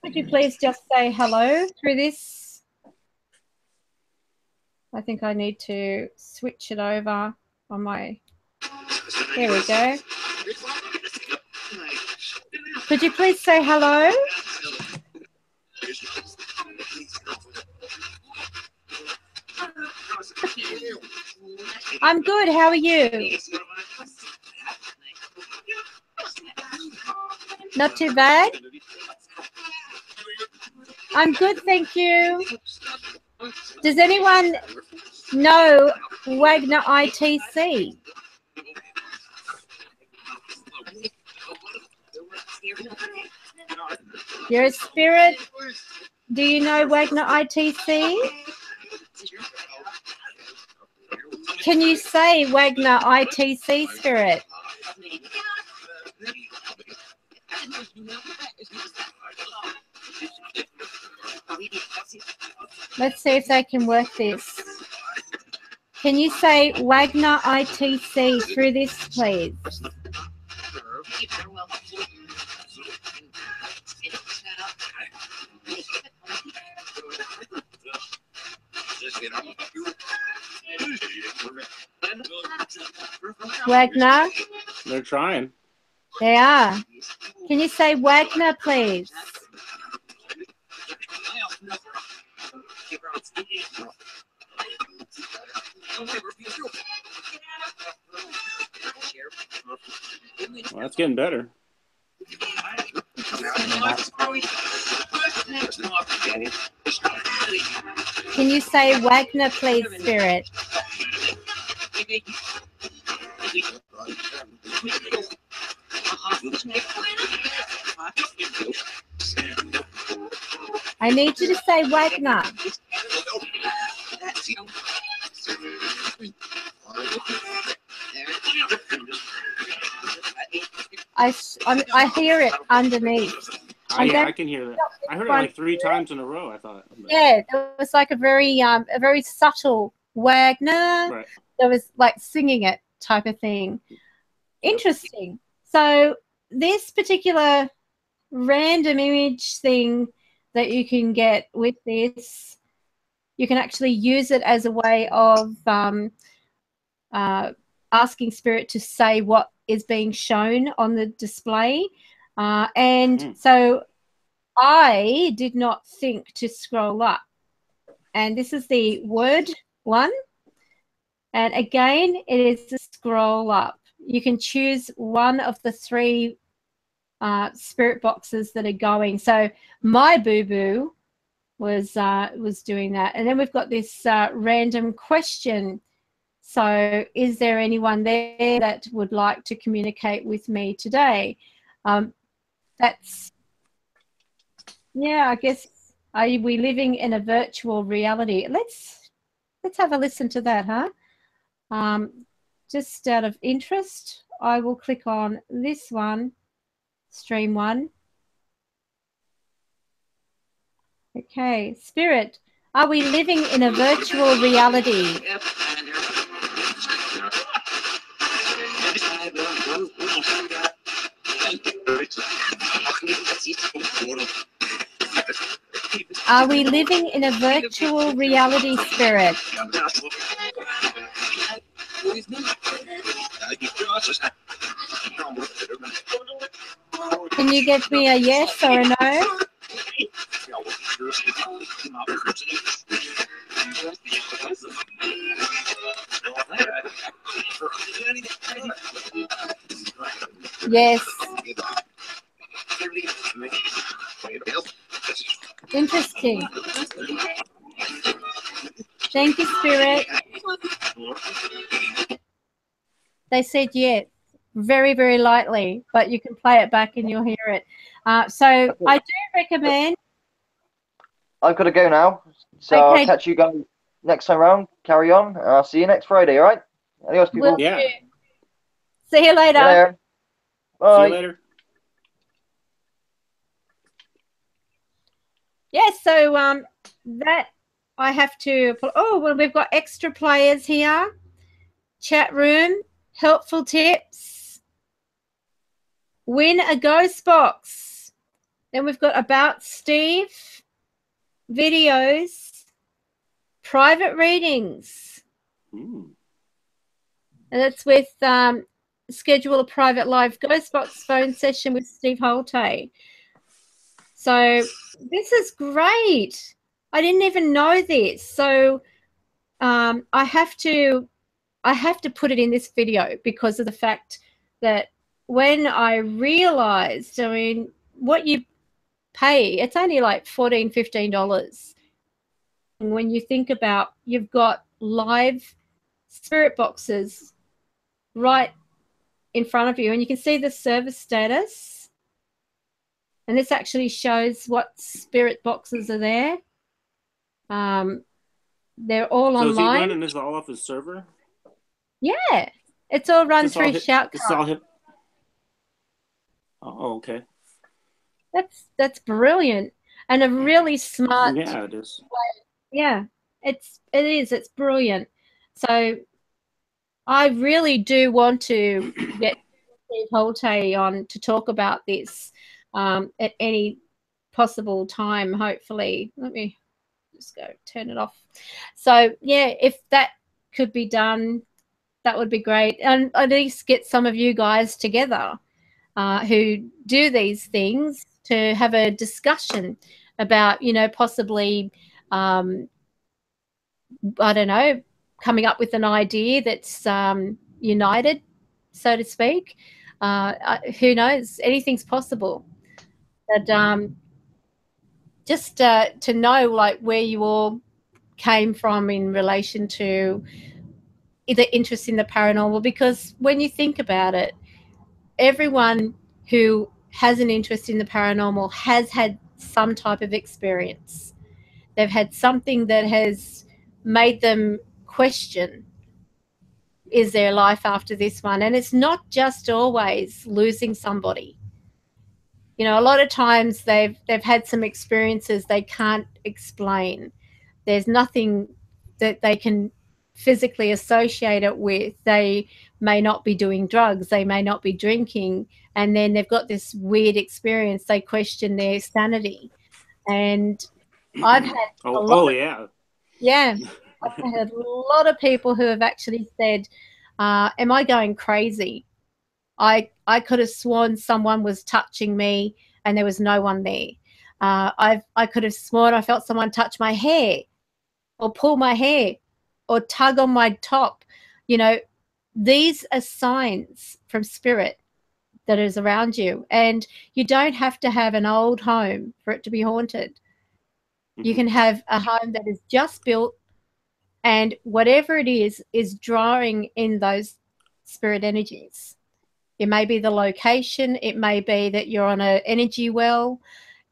Would you please just say hello through this? I think I need to switch it over on my... There we go. Could you please say hello? I'm good. How are you? Not too bad? I'm good, thank you. Does anyone know WagnerITC? You're a spirit. Do you know WagnerITC? Can you say WagnerITC, spirit? Let's see if they can work this. Can you say WagnerITC through this, please? Wagner? They're trying. They are. Can you say Wagner, please? Well, that's getting better. Can you say Wagner, please, spirit? I need you to say Wagner. I hear it underneath. I can hear that. I heard it like 3 times in a row, I thought. Yeah, there was like a very subtle Wagner. Right. There was like singing it type of thing. Interesting. So this particular random image thing that you can get with this, you can actually use it as a way of asking spirit to say what is being shown on the display. So I did not think to scroll up. And this is the word one. And again, it is a scroll up. You can choose one of the 3 spirit boxes that are going. So my boo-boo was doing that. And then we've got this random question. So is there anyone there that would like to communicate with me today? That's, yeah, I guess, are we living in a virtual reality? Let's have a listen to that, huh? Just out of interest, I will click on this one, stream 1. Okay, spirit, are we living in a virtual reality? Are we living in a virtual reality, spirit? Can you give me a yes or a no? Yes. Interesting. Thank you, spirit. They said yes, very, very lightly, but you can play it back and you'll hear it. So I do recommend I've got to go now. So Okay. I'll catch you guys next time around. Carry on. I'll see you next Friday, all right? Adios, people. Will Yeah. do. See you later. See you later. Bye. See you later. Yes, so that I have to. Oh, well, we've got extra players here. Chat room, helpful tips. Win a ghost box. Then we've got about Steve, videos, private readings. Mm. And that's with schedule a private live ghost box phone session with Steve Holte. So this is great. I didn't even know this. So I have to put it in this video because of the fact that when I realized, I mean, what you pay, it's only like $14, $15. And when you think about, you've got live spirit boxes right in front of you, and you can see the service status. And this actually shows what spirit boxes are there. They're all So is he online. running this all off his server? Yeah, it's all run through Shoutcast. It's all hit. Oh, okay. That's brilliant, and a really smart. Yeah, it is. Yeah, it is. It's brilliant. So I really do want to get Steve Holte on to talk about this at any possible time. Hopefully, let me just go turn it off. So yeah, if that could be done, that would be great, and at least get some of you guys together who do these things to have a discussion about, you know, possibly, I don't know, coming up with an idea that's united, so to speak. Who knows? Anything's possible. But just to know, like, where you all came from in relation to the interest in the paranormal, because when you think about it, everyone who has an interest in the paranormal has had some type of experience. They've had something that has made them question, is there life after this one? And it's not just always losing somebody. You know, a lot of times they've had some experiences they can't explain. There's nothing that they can physically associate it with. They may not be doing drugs, they may not be drinking, and then they've got this weird experience. They question their sanity. And I've had yeah, I've had a lot of people who have actually said, am I going crazy? I could have sworn someone was touching me and there was no one there. I could have sworn I felt someone touch my hair or pull my hair or tug on my top. You know, these are signs from spirit that is around you. And you don't have to have an old home for it to be haunted. You can have a home that is just built, and whatever it is drawing in those spirit energies. It may be the location. It may be that you're on an energy well.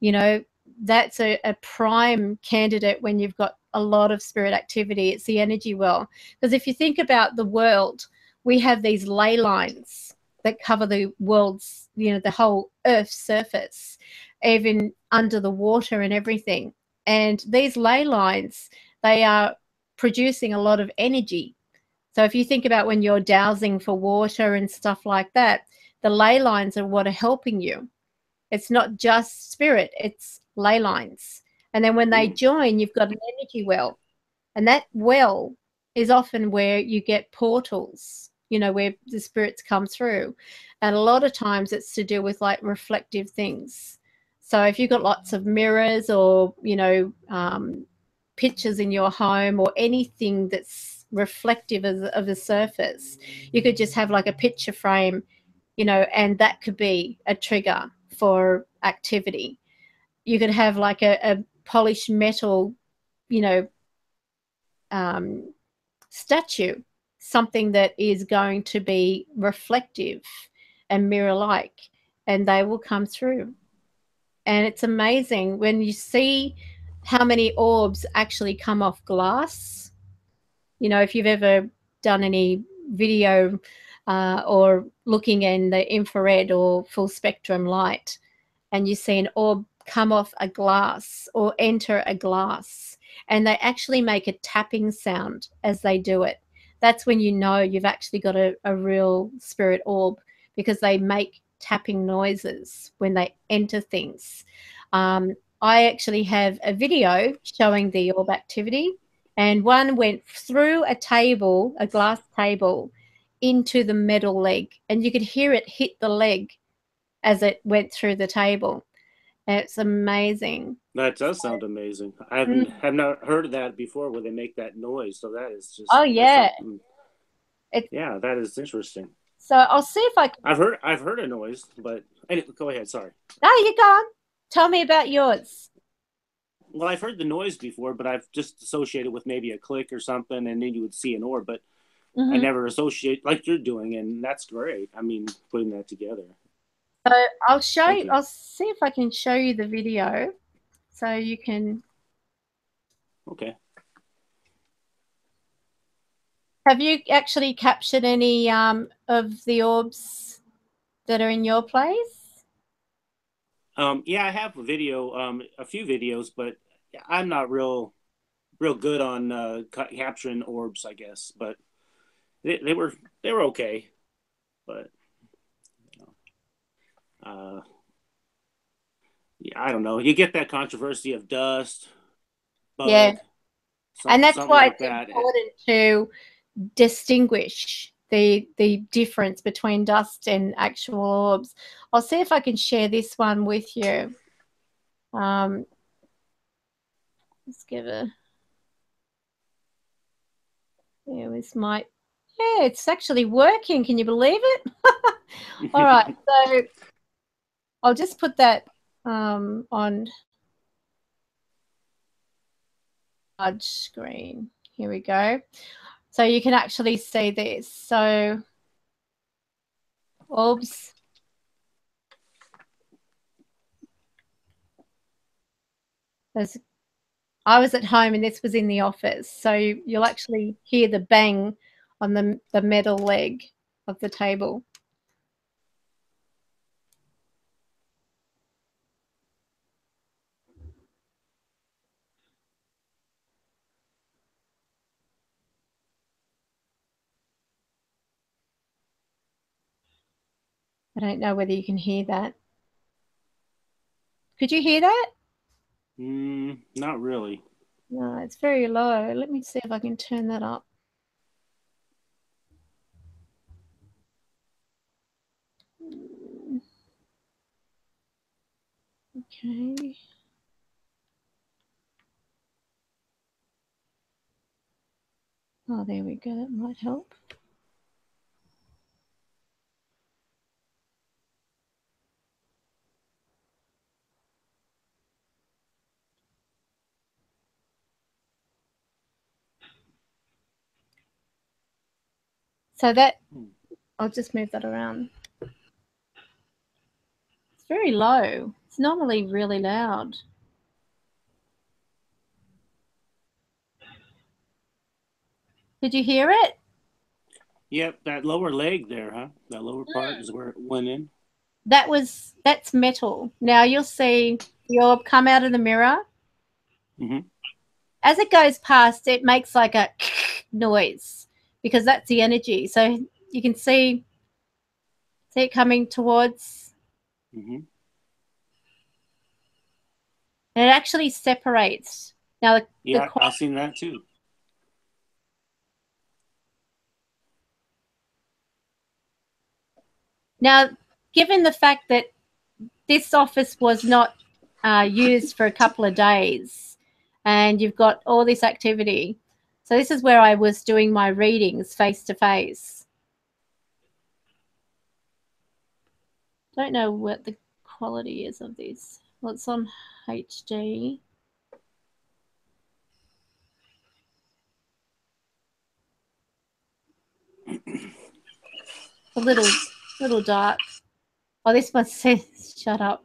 You know, that's a prime candidate when you've got a lot of spirit activity. It's the energy well. Because if you think about the world, we have these ley lines that cover the world's, you know, the whole Earth's surface, even under the water and everything. And these ley lines, they are producing a lot of energy. So if you think about when you're dowsing for water and stuff like that, the ley lines are what are helping you. It's not just spirit, it's ley lines. And then when they join, you've got an energy well. And that well is often where you get portals, you know, where the spirits come through. And a lot of times it's to do with like reflective things. So if you've got lots of mirrors or, you know, pictures in your home or anything that's reflective of the surface, you could just have like a picture frame, you know, and that could be a trigger for activity. You could have like a polished metal, you know, statue, something that is going to be reflective and mirror-like, and they will come through. And it's amazing when you see how many orbs actually come off glass. You know, if you've ever done any video or looking in the infrared or full spectrum light, and you see an orb come off a glass or enter a glass, and they actually make a tapping sound as they do it, that's when you know you've actually got a real spirit orb, because they make tapping noises when they enter things. I actually have a video showing the orb activity, and one went through a table, a glass table, into the metal leg, and you could hear it hit the leg as it went through the table. It's amazing. That does sound amazing. I've not heard of that before, where they make that noise. So that is just, oh yeah, yeah, that is interesting. So I'll see if I can. I've heard a noise, but anyway, go ahead. Sorry. No, you go on. Tell me about yours. Well, I've heard the noise before, but I've just associated with maybe a click or something, and then you would see an orb. But I never associate like you're doing, and that's great. I mean, putting that together. So I'll show you. I'll see if I can show you the video, so you can. Okay. Have you actually captured any of the orbs that are in your place? Yeah, I have a video, a few videos, but I'm not real good on capturing orbs, I guess. But they were okay. But yeah, I don't know. You get that controversy of dust, bug, yeah, and that's why like it's important to distinguish the difference between dust and actual orbs. I'll see if I can share this one with you. Let's give a. Yeah, this might. Yeah, it's actually working. Can you believe it? All right, so I'll just put that on large screen. Here we go. So you can actually see this. So orbs. I was at home and this was in the office. So you'll actually hear the bang on the metal leg of the table. I don't know whether you can hear that. Could you hear that? Not really. No, it's very low. Let me see if I can turn that up. Okay. Oh, there we go. That might help. So that, I'll just move that around. It's very low. It's normally really loud. Did you hear it? Yep, that lower leg there, huh? That lower part is where it went in. That's metal. Now you'll see the orb come out of the mirror. As it goes past, it makes like a noise because that's the energy. So you can see it coming towards. And it actually separates. Now, yeah, I've seen that too. Now, given the fact that this office was not used for a couple of days and you've got all this activity, so this is where I was doing my readings face to face. Don't know what the quality is of this. Well, it's on HD. A little dark. Oh, this one says shut up.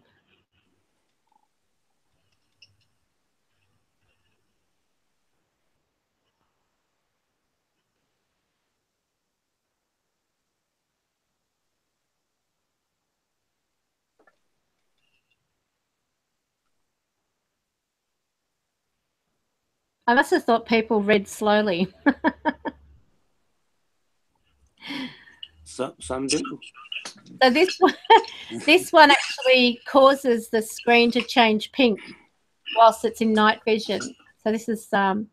I must have thought people read slowly. Some do. So this one actually causes the screen to change pink whilst it's in night vision. So this is the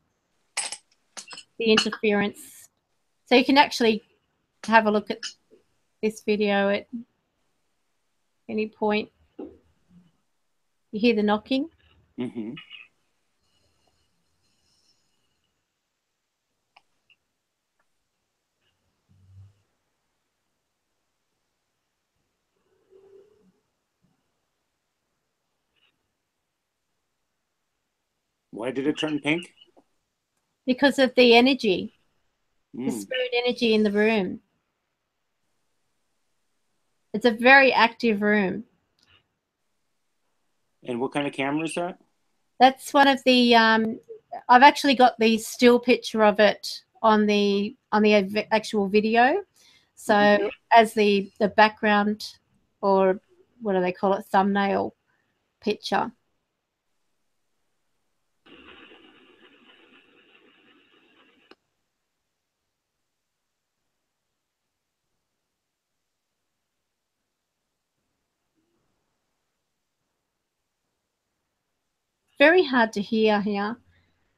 interference. So you can actually have a look at this video at any point. You hear the knocking? Mm-hmm. Why did it turn pink? Because of the energy, the Mm. spirit energy in the room. It's a very active room. And what kind of camera is that? That's one of the I've actually got the still picture of it on the actual video. So as the background, or what do they call it, thumbnail picture. Very hard to hear here.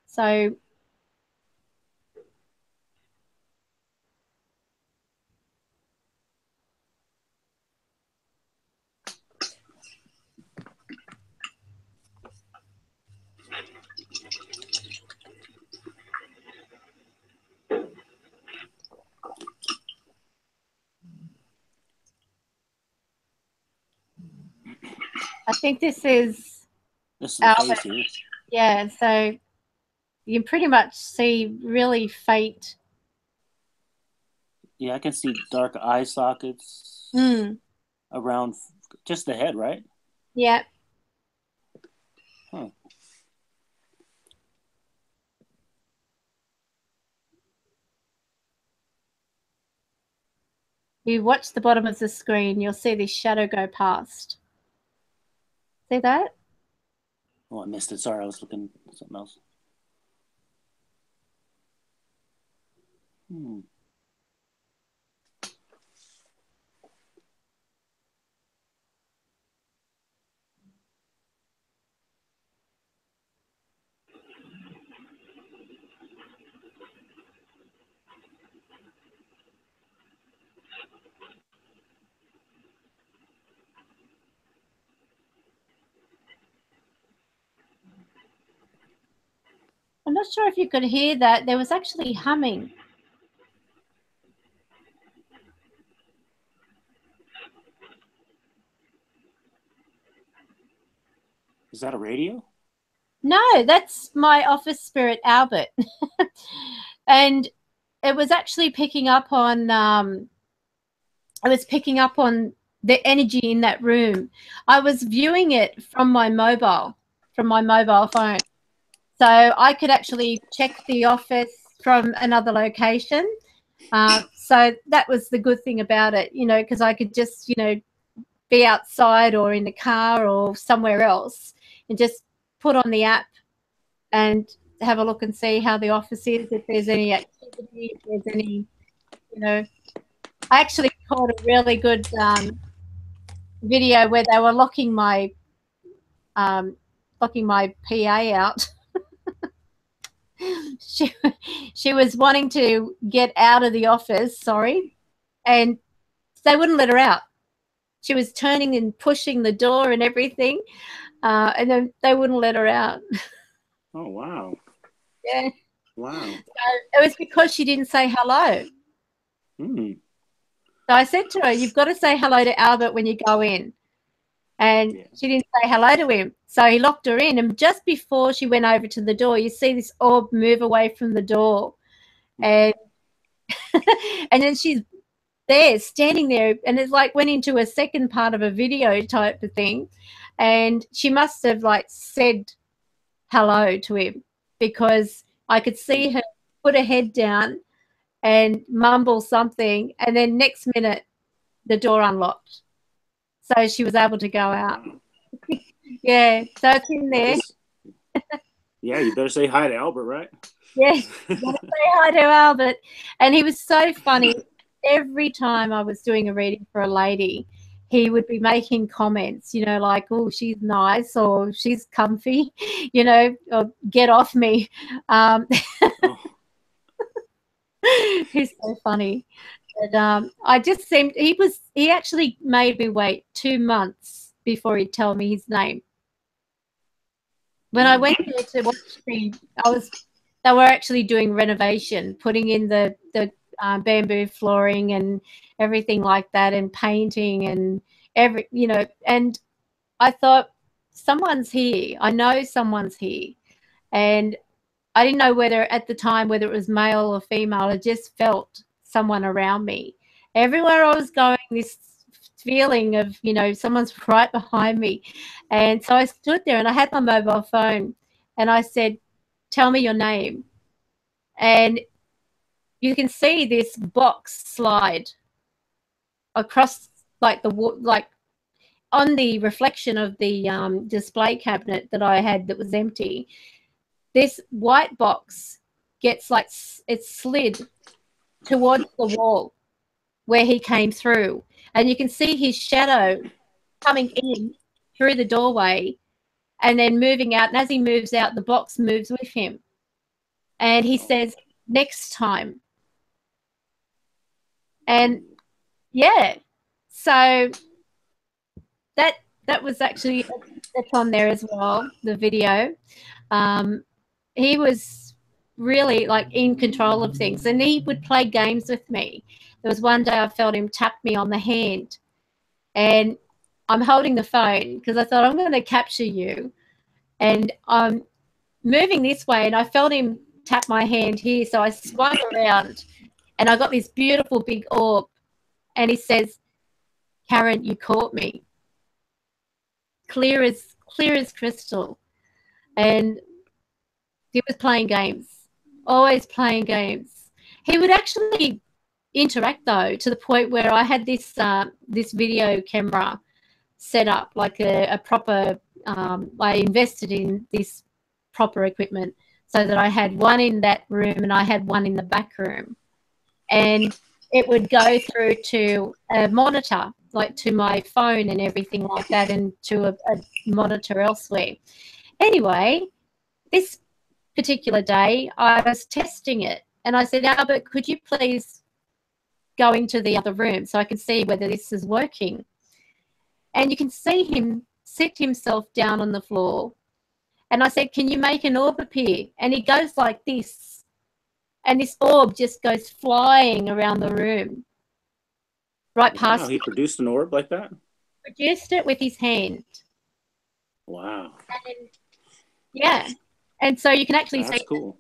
So I think this is the face here. Yeah, so you can pretty much see really faint. Yeah, I can see dark eye sockets around just the head, right? Yeah. Huh. You watch the bottom of the screen, you'll see this shadow go past. See that? Oh, I missed it. Sorry, I was looking at something else. I'm not sure if you could hear that. There was actually humming. Is that a radio? No, that's my office spirit, Albert. And it was actually picking up on the energy in that room. I was viewing it from my mobile phone. So I could actually check the office from another location. So that was the good thing about it, you know, because I could just, you know, be outside or in the car or somewhere else and just put on the app and have a look and see how the office is, if there's any activity, if there's any, you know. I actually caught a really good video where they were locking my PA out. She was wanting to get out of the office, and they wouldn't let her out. She was turning and pushing the door and everything, and then they wouldn't let her out. Oh, wow. Yeah. Wow. So it was because she didn't say hello. Hmm. So I said to her, you've got to say hello to Albert when you go in. And she didn't say hello to him. So he locked her in. And just before she went over to the door, you see this orb move away from the door. And and then she's there, standing there. And it's like went into a second part of a video type of thing. And she must have like said hello to him, because I could see her put her head down and mumble something. And then next minute, the door unlocked. So she was able to go out. Yeah, so it's in there. Yeah, you better say hi to Albert, right? Yes, gotta say hi to Albert. And he was so funny. Every time I was doing a reading for a lady, he would be making comments, you know, like, oh, she's nice or she's comfy, you know, or get off me. Oh. He's so funny. And I just seemed he actually made me wait 2 months before he'd tell me his name. When I went there to watch the, they were actually doing renovation, putting in the bamboo flooring and everything like that, and painting and you know, and I thought, someone's here. I know someone's here. And I didn't know whether at the time, whether it was male or female. I just felt someone around me. Everywhere I was going, this feeling of, you know, someone's right behind me. And so I stood there and I had my mobile phone and I said, tell me your name. And you can see this box slide across, like on the reflection of the display cabinet that I had that was empty. This white box gets like, it's slid towards the wall where he came through. And you can see his shadow coming in through the doorway and then moving out. And as he moves out, the box moves with him. And he says, next time. And yeah, so that was actually, that's on there as well, the video. He was really like in control of things, and he would play games with me. There was one day I felt him tap me on the hand, and I'm holding the phone because I thought, I'm going to capture you, and I'm moving this way, and I felt him tap my hand here, so I swung around and I got this beautiful big orb, and he says, Karen, you caught me. Clear as crystal. And he was playing games, always playing games. He would actually interact, though, to the point where I had this this video camera set up, like a proper, I invested in this proper equipment so that I had one in that room and I had one in the back room. And it would go through to a monitor, like to my phone and everything like that, and to a monitor elsewhere. Anyway, this particular day, I was testing it, and I said, Albert, could you please go into the other room so I can see whether this is working? And you can see him sit himself down on the floor. And I said, can you make an orb appear? And he goes like this. And this orb just goes flying around the room, right past. Wow, he produced an orb like that? Produced it with his hand. Wow. And, yeah. And so you can actually see. That's cool.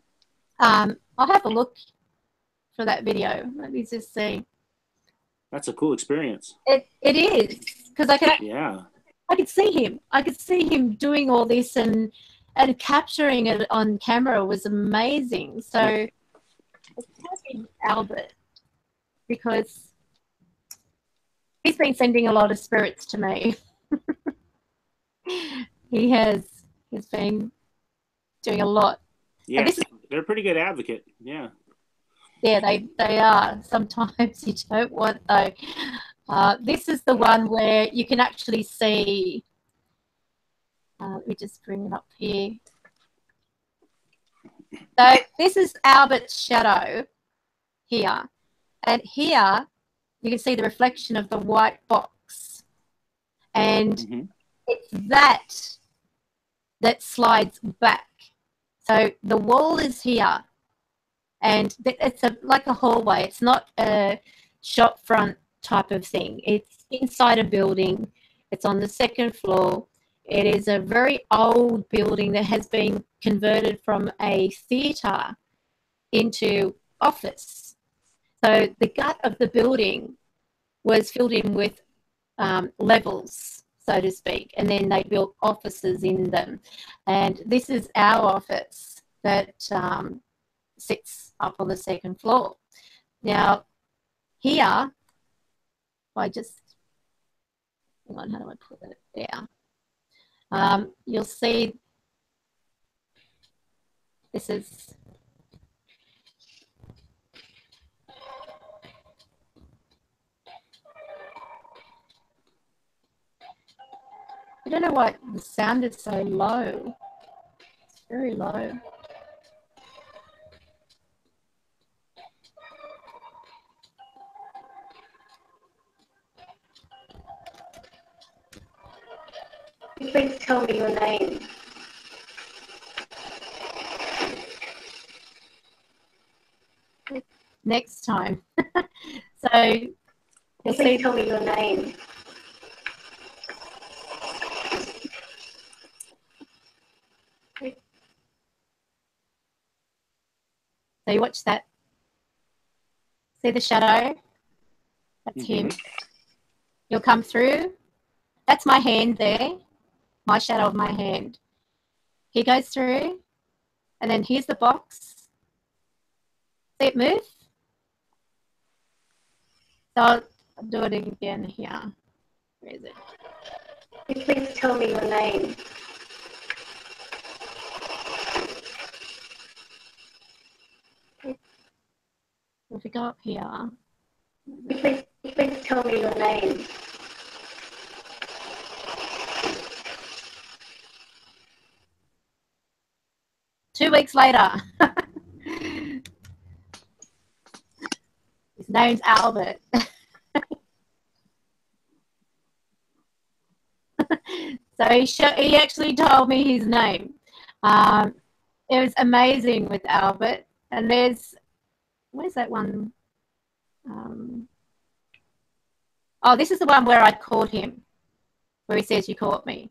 I'll have a look for that video. Let me just see. That's a cool experience. It is, because I could see him. I could see him doing all this, and capturing it on camera was amazing. So it's probably Albert, because he's been sending a lot of spirits to me. He's been doing a lot. Yeah, they're a pretty good advocate. Yeah. Yeah, they are. Sometimes you don't want, though. This is the one where you can actually see. Let me just bring it up here. So this is Albert's shadow here. And here you can see the reflection of the white box. And it's that slides back. So the wall is here. And it's like a hallway. It's not a shop front type of thing. It's inside a building. It's on the second floor. It is a very old building that has been converted from a theatre into office. So the gut of the building was filled in with levels, so to speak, and then they built offices in them. And this is our office that sits up on the second floor. Now, here, I just, hang on, how do I put it down? You'll see This is... I don't know why the sound is so low. It's very low. Please tell me your name. Next time. So you'll see. Please tell me your name. So you watch that. See the shadow? That's him. You'll come through. That's my hand there. My shadow of my hand. He goes through. And then here's the box. See it move? So I'll do it again here. Where is it? Please tell me your name. If we go up here. Please tell me your name. Two weeks later. His name's Albert. So he actually told me his name. It was amazing with Albert. And where's that one? Oh, this is the one where I caught him, where he says, "You caught me."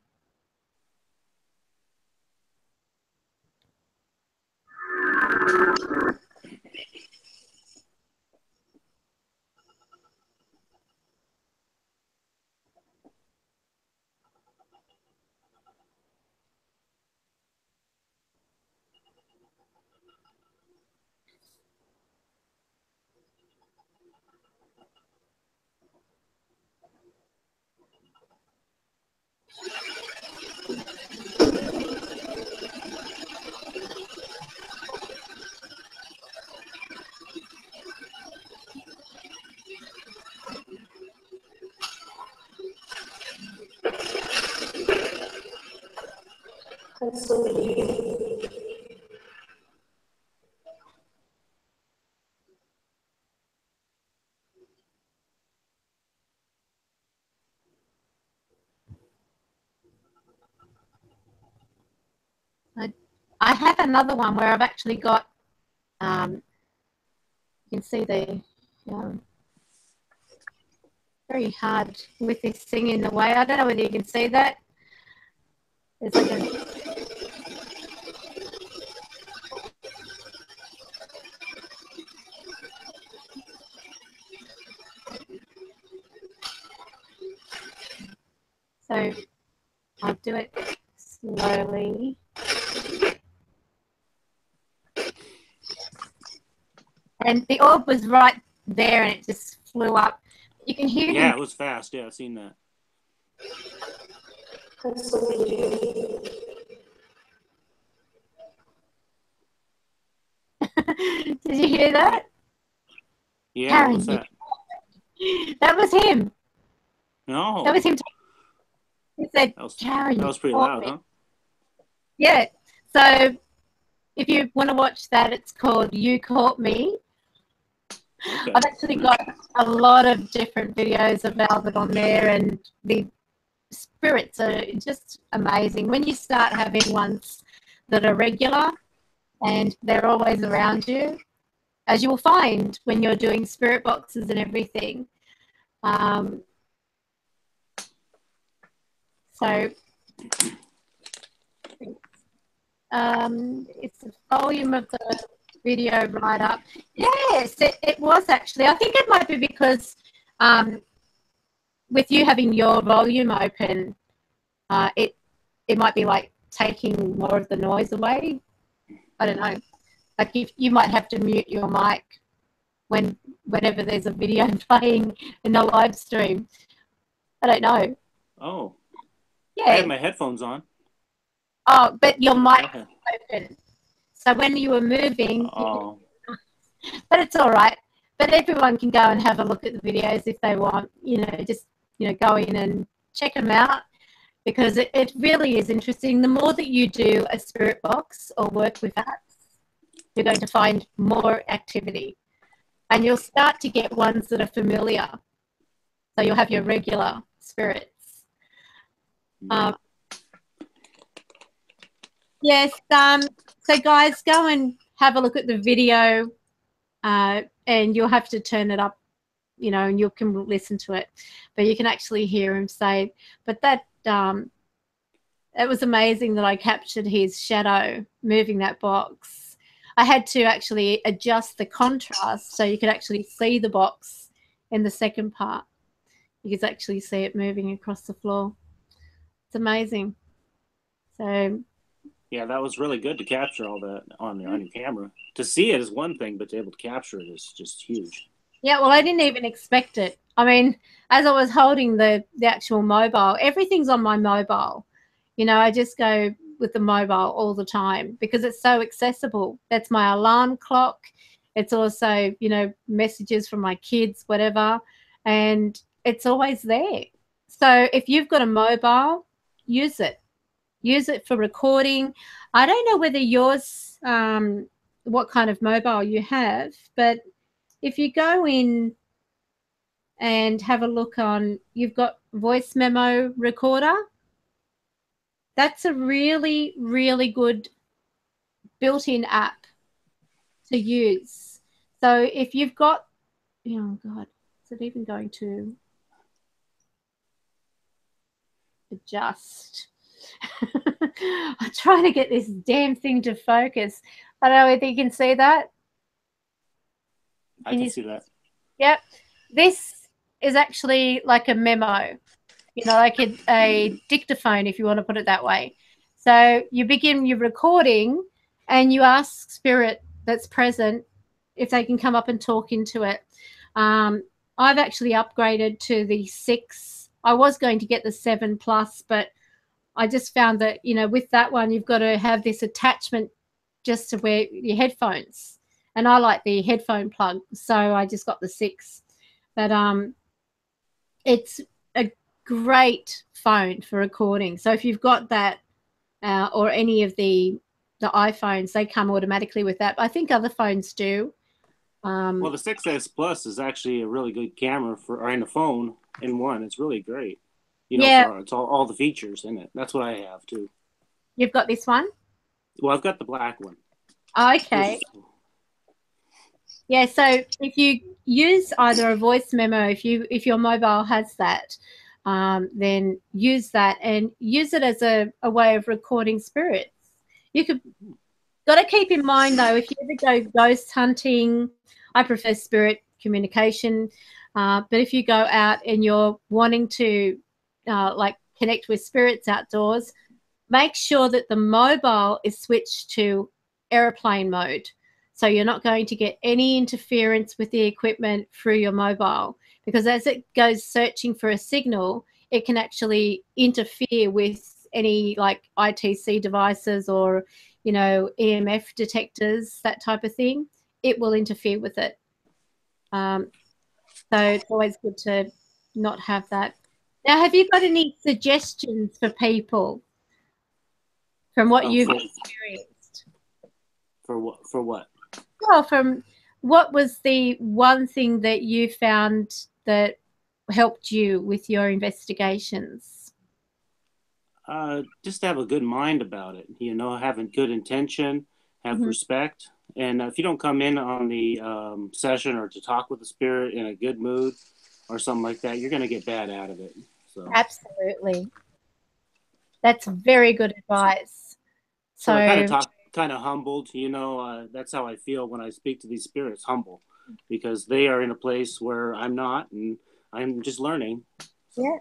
I have another one where I've actually got, you can see the, very hard with this thing in the way. I don't know whether you can see that. There's like a, so I'll do it slowly. And the orb was right there and it just flew up. You can hear him. Yeah, it was fast. Yeah, I've seen that. Did you hear that? Yeah, Karen, what was that? That was him. No. That was him. He said, Karen, that was pretty loud, huh? Yeah. So if you want to watch that, it's called You Caught Me. Okay. I've actually got a lot of different videos of Albert on there, and the spirits are just amazing. When you start having ones that are regular and they're always around you, as you will find when you're doing spirit boxes and everything. So it's the volume of the video right up. Yes, it was actually. I think it might be because with you having your volume open, it might be like taking more of the noise away. I don't know. Like if you might have to mute your mic whenever there's a video playing in the live stream. I don't know. Oh. Yeah. I have my headphones on. Oh, but your mic is open. So when you were moving, Oh, but it's all right. But everyone can go and have a look at the videos if they want, just, go in and check them out, because it really is interesting. The more that you do a spirit box or work with that, you're going to find more activity, and you'll start to get ones that are familiar. So you'll have your regular spirits. Yes. So guys, go and have a look at the video, and you'll have to turn it up, and you can listen to it, but you can actually hear him say. But that it was amazing that I captured his shadow moving that box. I had to actually adjust the contrast so you could actually see the box in the second part. You could actually see it moving across the floor. It's amazing. So yeah, that was really good to capture all that on your camera. To see it is one thing, but to be able to capture it is just huge. yeah, well, I didn't even expect it. I mean, as I was holding the actual mobile, everything's on my mobile. I just go with the mobile all the time because it's so accessible. That's my alarm clock. It's also, messages from my kids, whatever, and it's always there. So if you've got a mobile, use it. Use it for recording. I don't know whether yours, what kind of mobile you have, but if you go in and have a look on, you've got voice memo recorder. That's a really, really good built-in app to use. So if you've got, oh God, is it even going to adjust? I'm trying to get this damn thing to focus. I don't know if you can see that. I can see that. Yep. This is actually like a memo, like a dictaphone, if you want to put it that way. So you begin your recording and you ask spirit that's present if they can come up and talk into it. I've actually upgraded to the 6. I was going to get the 7+, but I just found that, with that one, you've got to have this attachment just to wear your headphones. And I like the headphone plug, so I just got the 6. But it's a great phone for recording. So if you've got that or any of the iPhones, they come automatically with that. But I think other phones do. Well, the 6S Plus is actually a really good camera and a phone in one. It's really great. Yeah. It's all the features in it. That's what I have too. You've got this one? Well, I've got the black one. Okay. Yeah, so if you use either a voice memo, if your mobile has that, then use that and use it as a way of recording spirits. Got to keep in mind though, if you ever go ghost hunting, I prefer spirit communication, but if you go out and you're wanting to like connect with spirits outdoors, make sure that the mobile is switched to airplane mode. So you're not going to get any interference with the equipment through your mobile, because as it goes searching for a signal, it can actually interfere with any like ITC devices or, EMF detectors, that type of thing. It will interfere with it. So it's always good to not have that. Now, have you got any suggestions for people from what you've experienced? For what? Well, from what was the one thing that you found that helped you with your investigations? Just have a good mind about it, having good intention, have respect. And if you don't come in on the session or to talk with the spirit in a good mood or something like that, you're going to get bad out of it. So absolutely. That's very good advice. So I kind of humbled, that's how I feel when I speak to these spirits, humble, because they are in a place where I'm not, and I'm just learning. So. Yeah.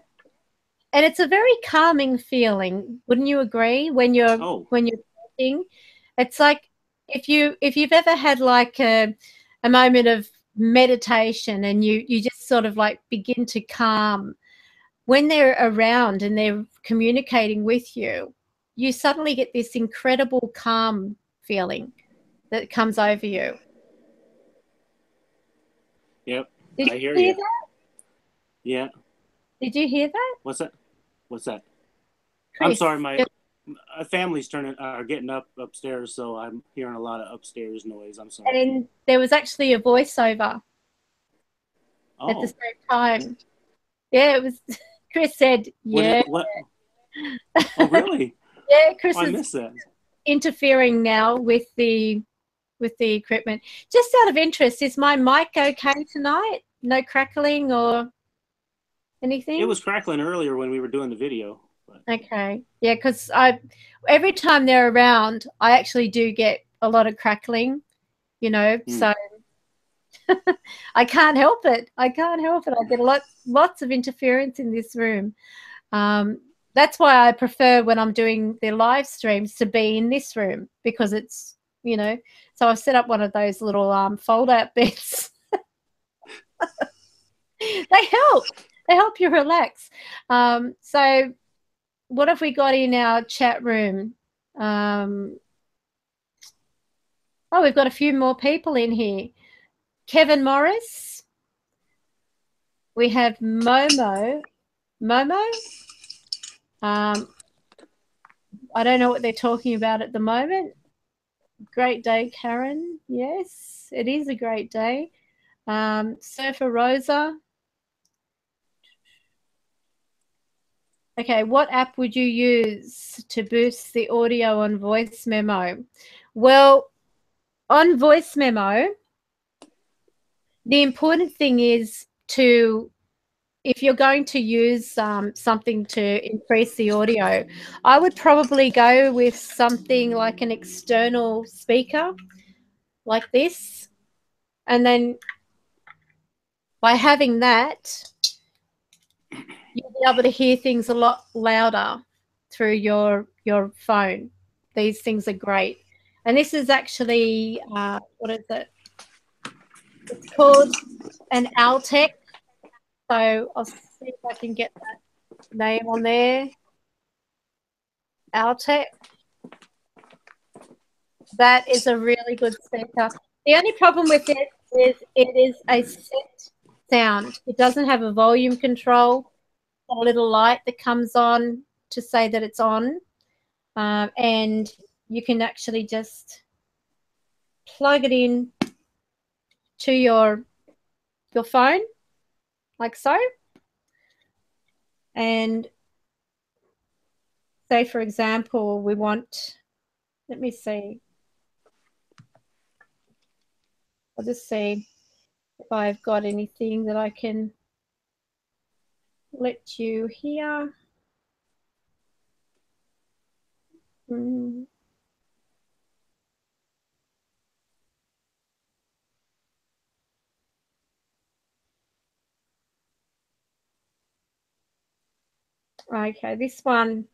And it's a very calming feeling, wouldn't you agree? When you're talking, it's like if you've ever had like a moment of meditation and you just sort of like begin to calm, when they're around and they're communicating with you, you suddenly get this incredible calm feeling. that comes over you. Yep. Did I you hear hear you. that? Yeah. Did you hear that? What's that? What's that? Chris, I'm sorry, my family's getting up upstairs, so I'm hearing a lot of upstairs noise. I'm sorry. and there was actually a voiceover at the Oh, same time. Yeah, it was. Chris said, "Yeah, what? Oh, really? yeah." Chris Oh, I is missed that. interfering now with the equipment. Just out of interest, is my mic okay tonight? No crackling or anything? It was crackling earlier when we were doing the video. But... Okay. Yeah, because every time they're around, I actually do get a lot of crackling, you know, so I can't help it. I can't help it. I get lots of interference in this room. That's why I prefer when I'm doing the live streams to be in this room, because it's, you know, so I've set up one of those little fold-out beds. They help you relax. So what have we got in our chat room? Oh, we've got a few more people in here. Kevin Morris. We have Momo. I don't know what they're talking about at the moment. Great day, Karen. Yes, it is a great day. Surfer Rosa. Okay, what app would you use to boost the audio on voice memo? Well, on voice memo, the important thing is if you're going to use something to increase the audio, I would probably go with something like an external speaker like this. And then by having that, you'll be able to hear things a lot louder through your phone. These things are great. And this is actually, what is it? It's called an Altec. So I'll see if I can get that name on there. Altec. That is a really good speaker. The only problem with it is it is a set sound. It doesn't have a volume control, a little light that comes on to say that it's on. And you can actually just plug it in to your phone, like so. And say, for example, we want, let me see. I'll just see if I've got anything that I can let you hear. Okay, this one,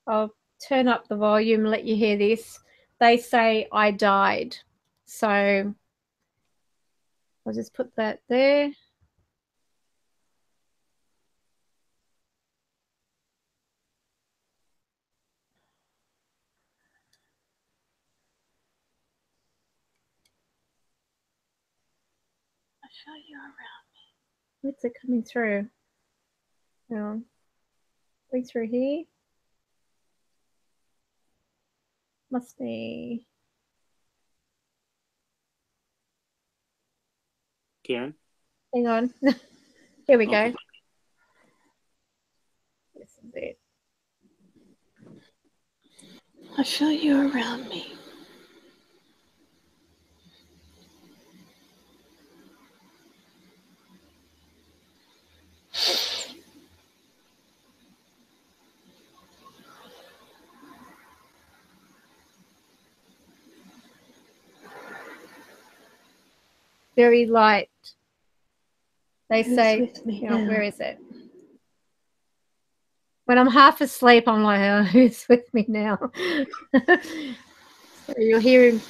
I'll turn up the volume, let you hear this. They say I died. So I'll just put that there. I'll show you around. Where's it coming through? Oh, going through here. Must be. Karen? Hang on. Here we Okay. go. This is it. I'll show you around me. Very light. They say, you know, where is it? When I'm half asleep, I'm like, oh, who's with me now? So you'll hear him.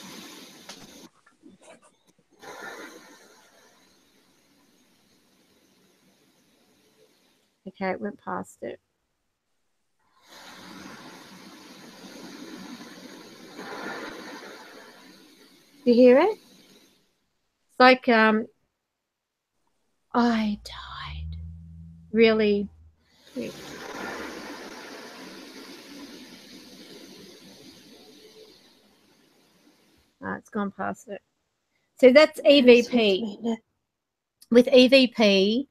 Okay, it went past it. You hear it? It's like I died. Really. It's gone past it. So that's EVP. With EVP,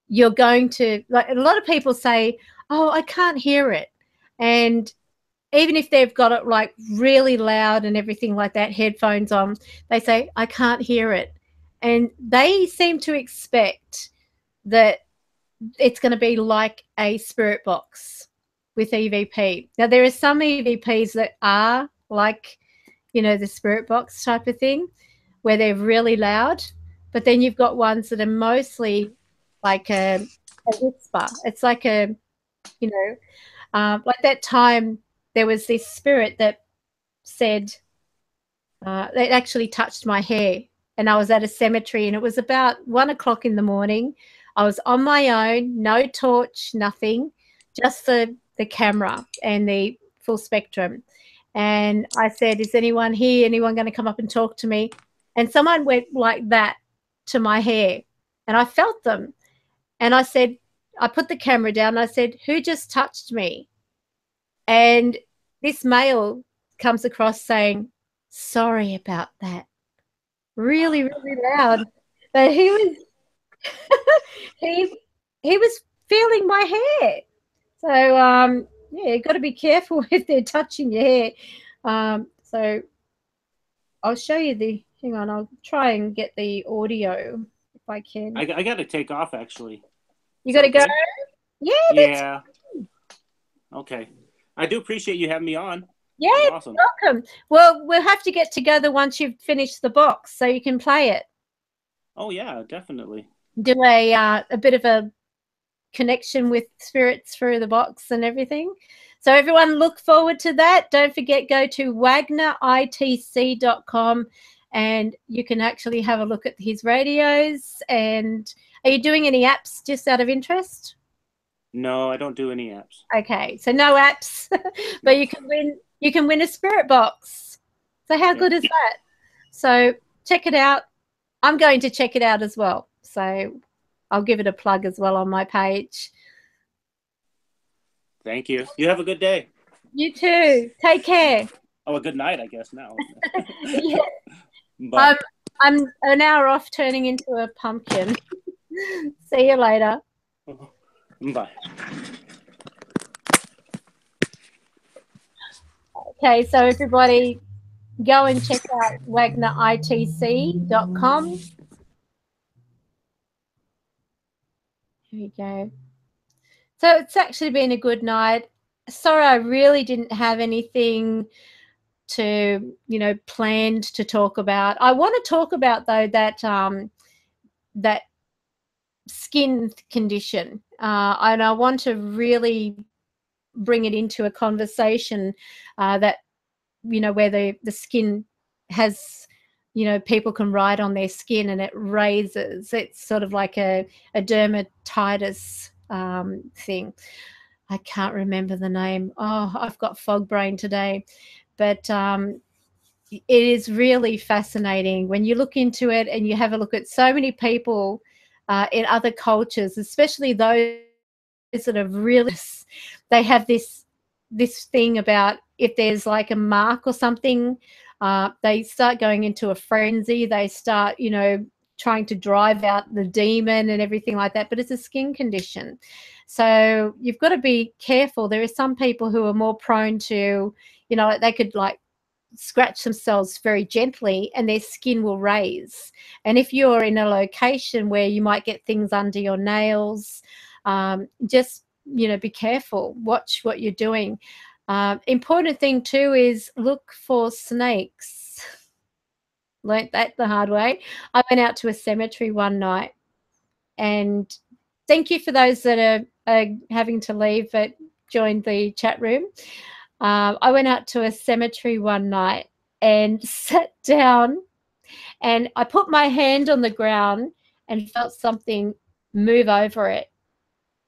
you're going to, like, a lot of people say, oh, I can't hear it. And even if they've got it like really loud and everything like that, headphones on, they say, I can't hear it. And they seem to expect that it's going to be like a spirit box with EVP. Now, there are some EVPs that are like, you know, the spirit box type of thing where they're really loud, but then you've got ones that are mostly like a whisper. It's like a, you know, like that time there was this spirit that said, it actually touched my hair, and I was at a cemetery and it was about 1 o'clock in the morning. I was on my own, no torch, nothing, just the camera and the full spectrum. And I said, is anyone here? Anyone going to come up and talk to me? And someone went like that to my hair, and I felt them. And I said, I put the camera down. I said, who just touched me? And this male comes across saying, sorry about that. Really, really loud. But he was he was feeling my hair. So yeah, you've got to be careful if they're touching your hair. So I'll show you the, hang on, I'll try and get the audio if I can. I got to take off, actually. You got to go? Yeah. Yeah. Okay. I do appreciate you having me on. Yeah, awesome. Welcome. Well, we'll have to get together once you've finished the box so you can play it. Oh, yeah, definitely. Do a bit of a connection with spirits through the box and everything. So everyone look forward to that. Don't forget, go to WagnerITC.com and you can actually have a look at his radios. And are you doing any apps just out of interest? No, I don't do any apps. Okay, so no apps, but you can win a spirit box. So how good is that? So check it out. I'm going to check it out as well. So I'll give it a plug as well on my page. Thank you. You have a good day. You too. Take care. Oh, a good night, I guess now. Yeah. But I'm an hour off turning into a pumpkin. See you later. Bye. Okay, so everybody go and check out WagnerITC.com. Here we go. So it's actually been a good night. Sorry, I really didn't have anything to, you know, planned to talk about. I want to talk about, though, that that skin condition, and I want to really bring it into a conversation that, you know, where the skin has, you know, people can write on their skin and it raises. It's sort of like a dermatitis thing. I can't remember the name. Oh, I've got fog brain today. But it is really fascinating when you look into it and you have a look at so many people in other cultures, especially those that are really, they have this thing about if there's like a mark or something, they start going into a frenzy. They start, you know, trying to drive out the demon and everything like that. But it's a skin condition. So you've got to be careful. There are some people who are more prone to, you know, they could like scratch themselves very gently and their skin will raise. And if you're in a location where you might get things under your nails, just, you know, be careful. Watch what you're doing. Important thing too is look for snakes. Learned that the hard way. I went out to a cemetery one night, and thank you for those that are having to leave but joined the chat room. I went out to a cemetery one night and sat down, and I put my hand on the ground and felt something move over it.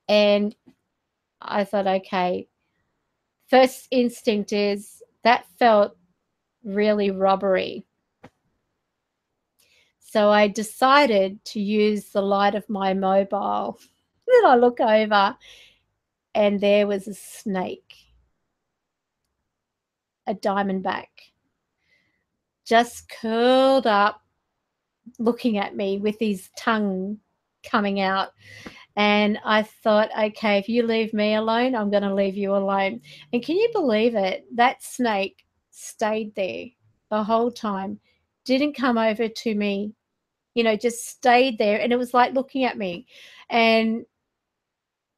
And I thought, okay, first instinct is that felt really rubbery. So I decided to use the light of my mobile. Then I look over and there was a snake, a diamondback, just curled up, looking at me with his tongue coming out. And I thought, okay, if you leave me alone, I'm going to leave you alone. And can you believe it? That snake stayed there the whole time, didn't come over to me, you know, just stayed there. And it was like looking at me. And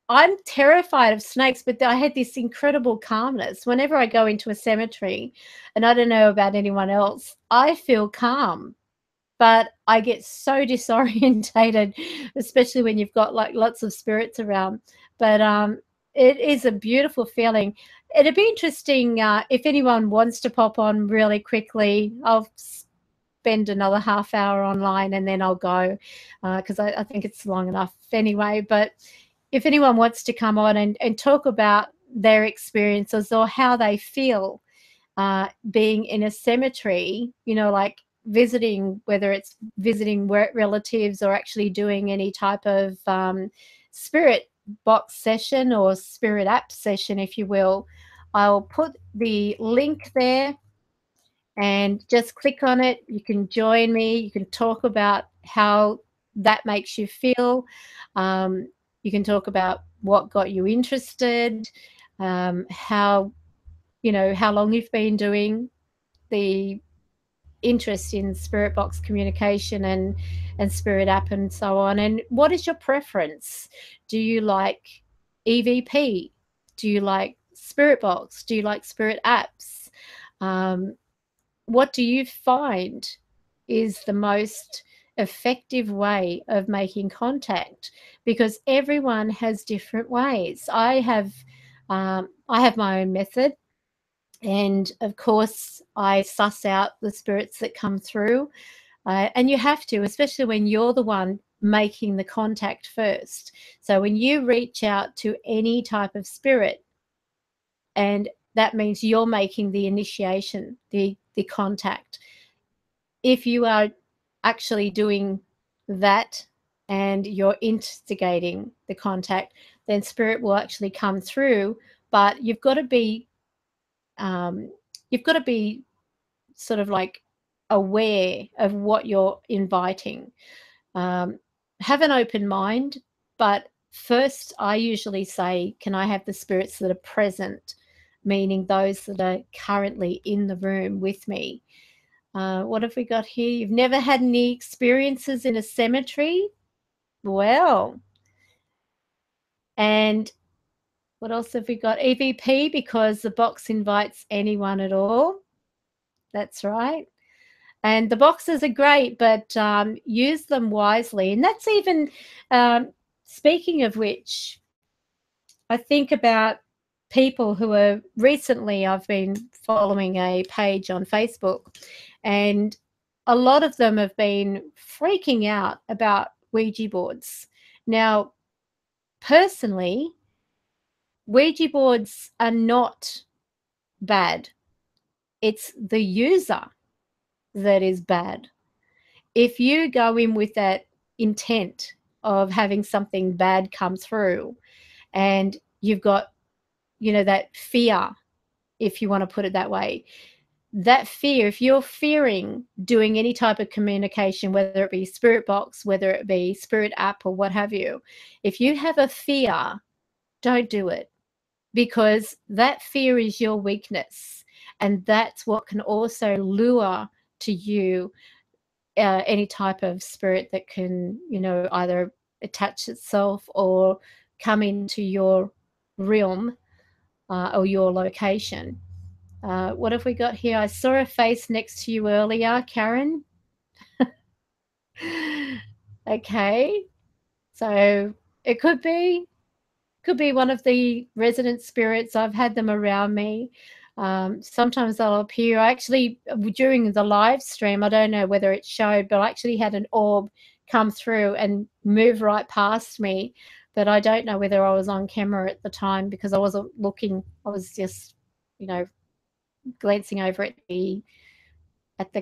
I'm terrified of snakes, but I had this incredible calmness. Whenever I go into a cemetery, and I don't know about anyone else, I feel calm. But I get so disorientated, especially when you've got like lots of spirits around. But it is a beautiful feeling. It'd be interesting if anyone wants to pop on really quickly. I'll spend another half hour online and then I'll go because I think it's long enough anyway. But if anyone wants to come on and talk about their experiences or how they feel being in a cemetery, you know, like visiting, whether it's visiting relatives or actually doing any type of spirit box session or spirit app session, if you will, I'll put the link there and just click on it. You can join me. You can talk about how that makes you feel. You can talk about what got you interested, how, you know, how long you've been doing the interest in spirit box communication and spirit app and so on. And what is your preference? Do you like EVP? Do you like spirit box? Do you like spirit apps? What do you find is the most effective way of making contact? Because everyone has different ways. I have my own method. And of course, I suss out the spirits that come through. And you have to, especially when you're the one making the contact first. So when you reach out to any type of spirit, and that means you're making the initiation, the contact. If you are actually doing that and you're instigating the contact, then spirit will actually come through. But you've got to be sort of like aware of what you're inviting. Have an open mind, but first I usually say, can I have the spirits that are present, meaning those that are currently in the room with me? What have we got here? You've never had any experiences in a cemetery? Well, and what else have we got? EVP, because the box invites anyone at all. That's right. And the boxes are great, but use them wisely. And that's even, speaking of which, I think about people who are recently, I've been following a page on Facebook, and a lot of them have been freaking out about Ouija boards. Now, personally, Ouija boards are not bad. It's the user that is bad. If you go in with that intent of having something bad come through, and you've got, you know, that fear, if you want to put it that way, that fear, if you're fearing doing any type of communication, whether it be spirit box, whether it be spirit app or what have you, if you have a fear, don't do it, because that fear is your weakness. And that's what can also lure to you any type of spirit that can, you know, either attach itself or come into your realm or your location. What have we got here? I saw a face next to you earlier, Karen. Okay, so it could be one of the resident spirits. I've had them around me. Sometimes they'll appear. I actually, during the live stream, I don't know whether it showed, but I actually had an orb come through and move right past me. But I don't know whether I was on camera at the time because I wasn't looking. I was just, you know, glancing over at the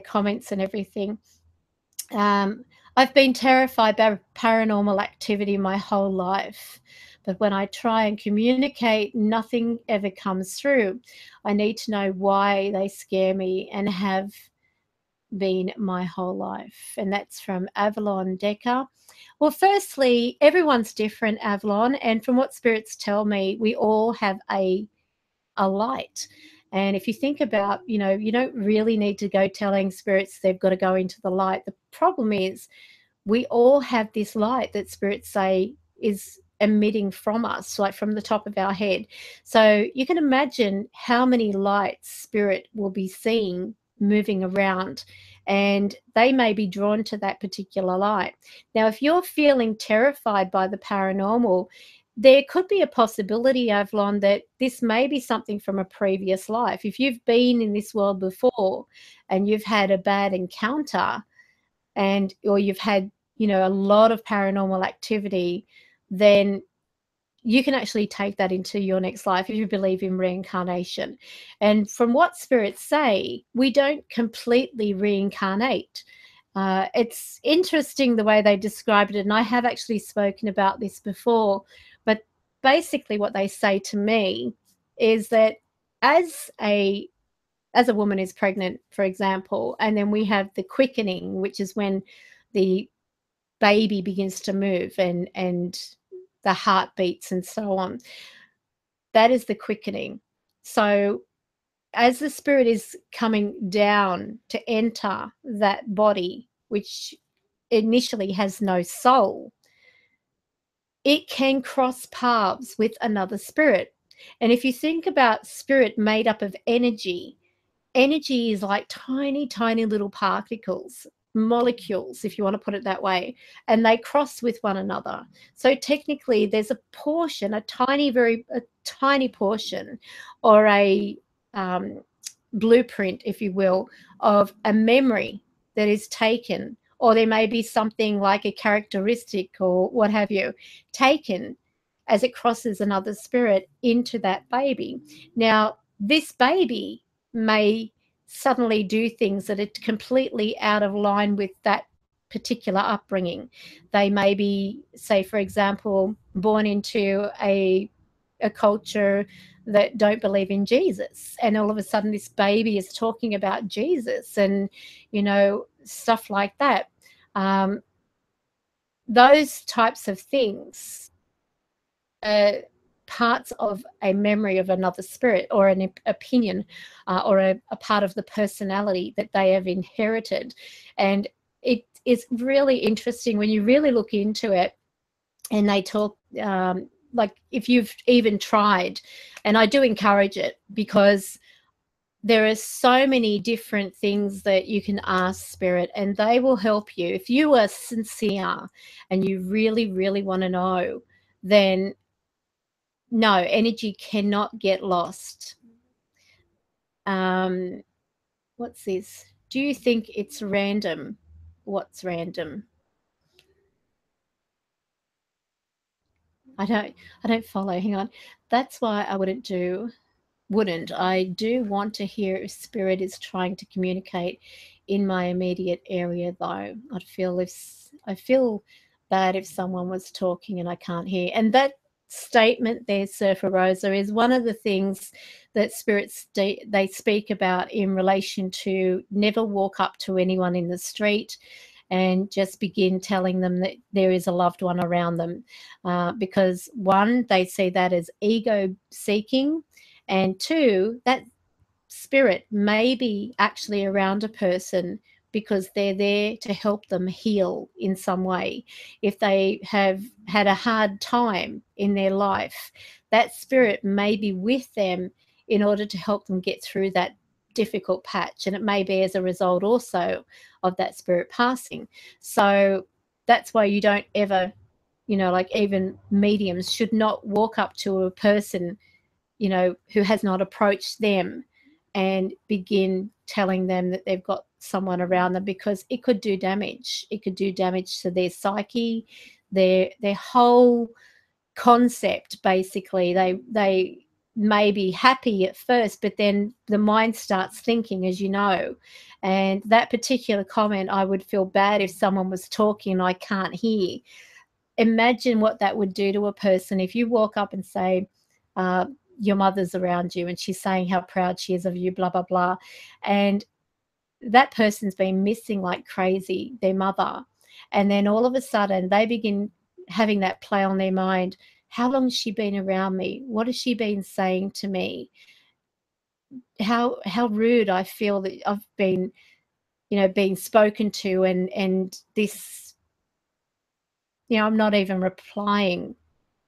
comments and everything. I've been terrified by paranormal activity my whole life, but when I try and communicate, nothing ever comes through. I need to know why they scare me and have been my whole life. And that's from Avalon Decker. Well, firstly, everyone's different, Avalon, and from what spirits tell me, we all have a light. And if you think about, you know, you don't really need to go telling spirits they've got to go into the light. The problem is we all have this light that spirits say is emitting from us, like from the top of our head. So you can imagine how many lights spirit will be seeing moving around, and they may be drawn to that particular light. Now, if you're feeling terrified by the paranormal, there could be a possibility, Avalon, that this may be something from a previous life. If you've been in this world before and you've had a bad encounter, and or you've had, you know, a lot of paranormal activity, then you can actually take that into your next life if you believe in reincarnation. And from what spirits say, we don't completely reincarnate. It's interesting the way they describe it, and I have actually spoken about this before, but basically what they say to me is that as a woman is pregnant, for example, and then we have the quickening, which is when the baby begins to move and the heart beats and so on. That is the quickening. So as the spirit is coming down to enter that body, which initially has no soul, it can cross paths with another spirit. And if you think about spirit made up of energy, energy is like tiny, tiny little particles, molecules, if you want to put it that way, and they cross with one another. So technically there's a portion, a tiny portion, or a blueprint, if you will, of a memory that is taken, or there may be something like a characteristic or what have you, taken as it crosses another spirit into that baby. Now, this baby may suddenly do things that are completely out of line with that particular upbringing. They may be, say, for example, born into a culture that don't believe in Jesus, and all of a sudden this baby is talking about Jesus and, you know, stuff like that. Those types of things are parts of a memory of another spirit, or an opinion, or a part of the personality that they have inherited. And it is really interesting when you really look into it, and they talk, like if you've even tried, and I do encourage it, because there are so many different things that you can ask spirit, and they will help you. If you are sincere and you really, really want to know, then no, energy cannot get lost. What's this? Do you think it's random? What's random? I don't follow. Hang on. That's why I wouldn't. I do want to hear if spirit is trying to communicate in my immediate area, though. I feel bad if someone was talking and I can't hear. And that statement there, Surfer Rosa, is one of the things that spirits they speak about in relation to never walk up to anyone in the street and just begin telling them that there is a loved one around them, because one, they see that as ego seeking, and two, that spirit may be actually around a person because they're there to help them heal in some way. If they have had a hard time in their life, that spirit may be with them in order to help them get through that difficult patch. And it may be as a result also of that spirit passing. So that's why you don't ever, you know, like even mediums should not walk up to a person, you know, who has not approached them and begin telling them that they've got someone around them, because it could do damage. It could do damage to their psyche, their whole concept. Basically, they may be happy at first, but then the mind starts thinking, as you know. And that particular comment, I would feel bad if someone was talking and I can't hear. Imagine what that would do to a person if you walk up and say, your mother's around you and she's saying how proud she is of you, blah, blah, blah. And that person's been missing like crazy, their mother. And then all of a sudden they begin having that play on their mind. How long has she been around me? What has she been saying to me? How rude I feel that I've been, being spoken to, and this, I'm not even replying,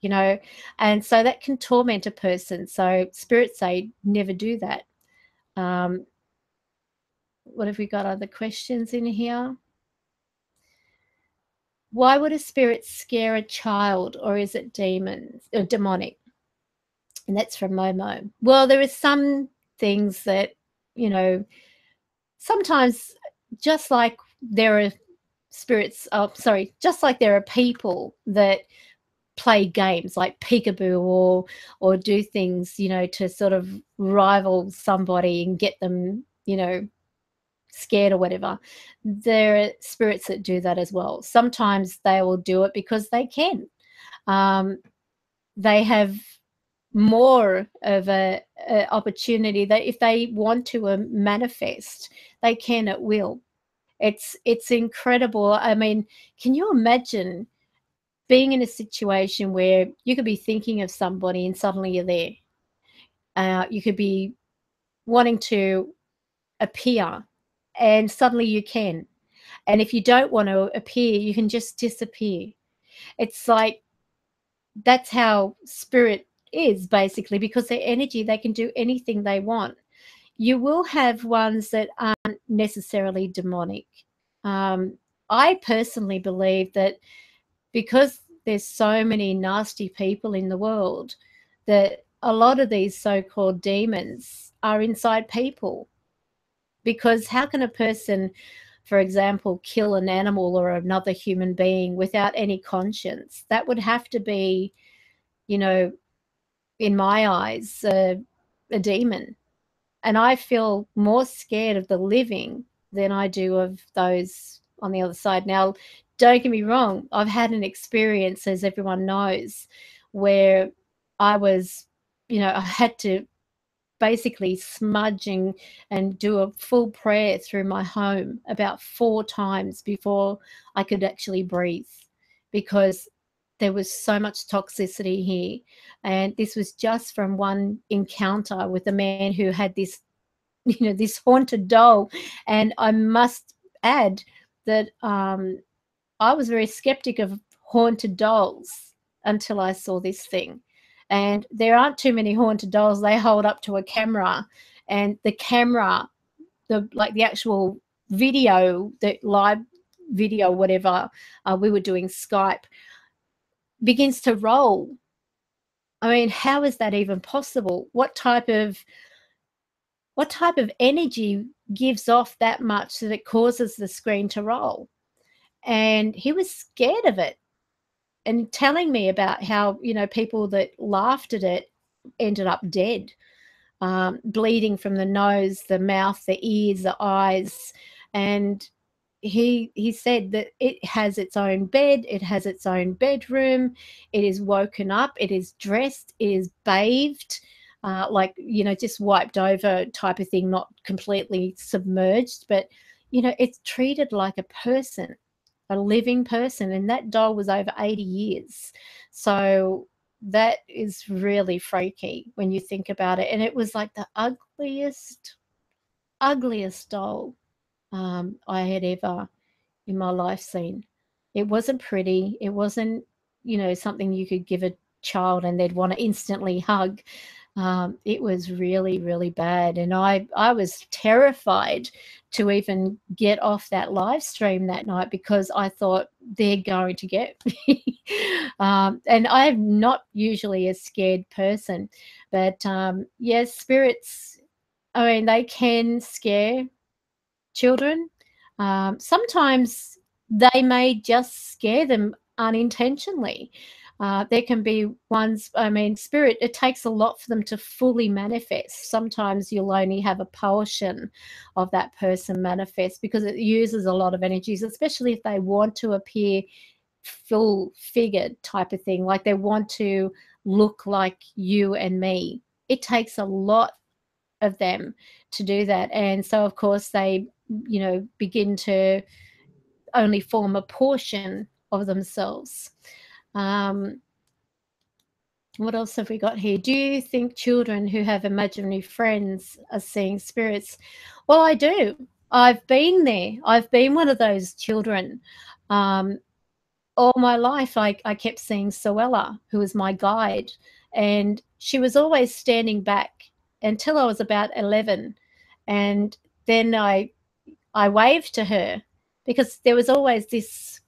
and so that can torment a person. So spirits say never do that. What have we got? Other questions in here? Why would a spirit scare a child, or is it demons or demonic? And that's from Momo. Well, there are some things that, sometimes, just like there are spirits, just like there are people that play games like peekaboo or do things, to sort of rival somebody and get them, scared or whatever. There are spirits that do that as well. Sometimes they will do it because they can. They have more of a opportunity that if they want to manifest, they can at will. It's incredible. I mean, can you imagine being in a situation where you could be thinking of somebody and suddenly you're there? You could be wanting to appear and suddenly you can. And if you don't want to appear, you can just disappear. It's like, that's how spirit is, basically, because their energy, they can do anything they want. You will have ones that aren't necessarily demonic. I personally believe that because there's so many nasty people in the world, that a lot of these so-called demons are inside people. Because how can a person, for example, kill an animal or another human being without any conscience? That would have to be, in my eyes, a demon. And I feel more scared of the living than I do of those on the other side. Now, don't get me wrong, I've had an experience, as everyone knows, where I was, I had to basically smudging and do a full prayer through my home about 4 times before I could actually breathe, because there was so much toxicity here. And this was just from one encounter with a man who had this, this haunted doll. And I must add that I was very skeptic of haunted dolls until I saw this thing. And there aren't too many haunted dolls. They hold up to a camera, and the camera, the actual video, the live video, whatever, we were doing Skype, begins to roll. I mean, how is that even possible? What type of energy gives off that much that it causes the screen to roll? And he was scared of it, and telling me about how, people that laughed at it ended up dead, bleeding from the nose, the mouth, the ears, the eyes. And he said that it has its own bed, it has its own bedroom, it is woken up, it is dressed, it is bathed, just wiped over type of thing, not completely submerged, but, it's treated like a person, a living person. And that doll was over 80 years. So that is really freaky when you think about it. And it was like the ugliest doll I had ever in my life seen. It wasn't pretty. It wasn't, something you could give a child and they'd want to instantly hug. It was really, really bad. And I was terrified to even get off that live stream that night, because I thought they're going to get me. And I'm not usually a scared person, but yes, spirits, I mean, they can scare children. Sometimes they may just scare them unintentionally. There can be ones, I mean, spirit, it takes a lot for them to fully manifest. Sometimes you'll only have a portion of that person manifest because it uses a lot of energies, especially if they want to appear full figured type of thing, like they want to look like you and me. It takes a lot of them to do that. And so, of course, they, you know, begin to only form a portion of themselves. What else have we got here? Do you think children who have imaginary friends are seeing spirits? Well, I do. I've been there. I've been one of those children. All my life, I kept seeing Suella, who was my guide, and she was always standing back until I was about 11. And then I waved to her because there was always this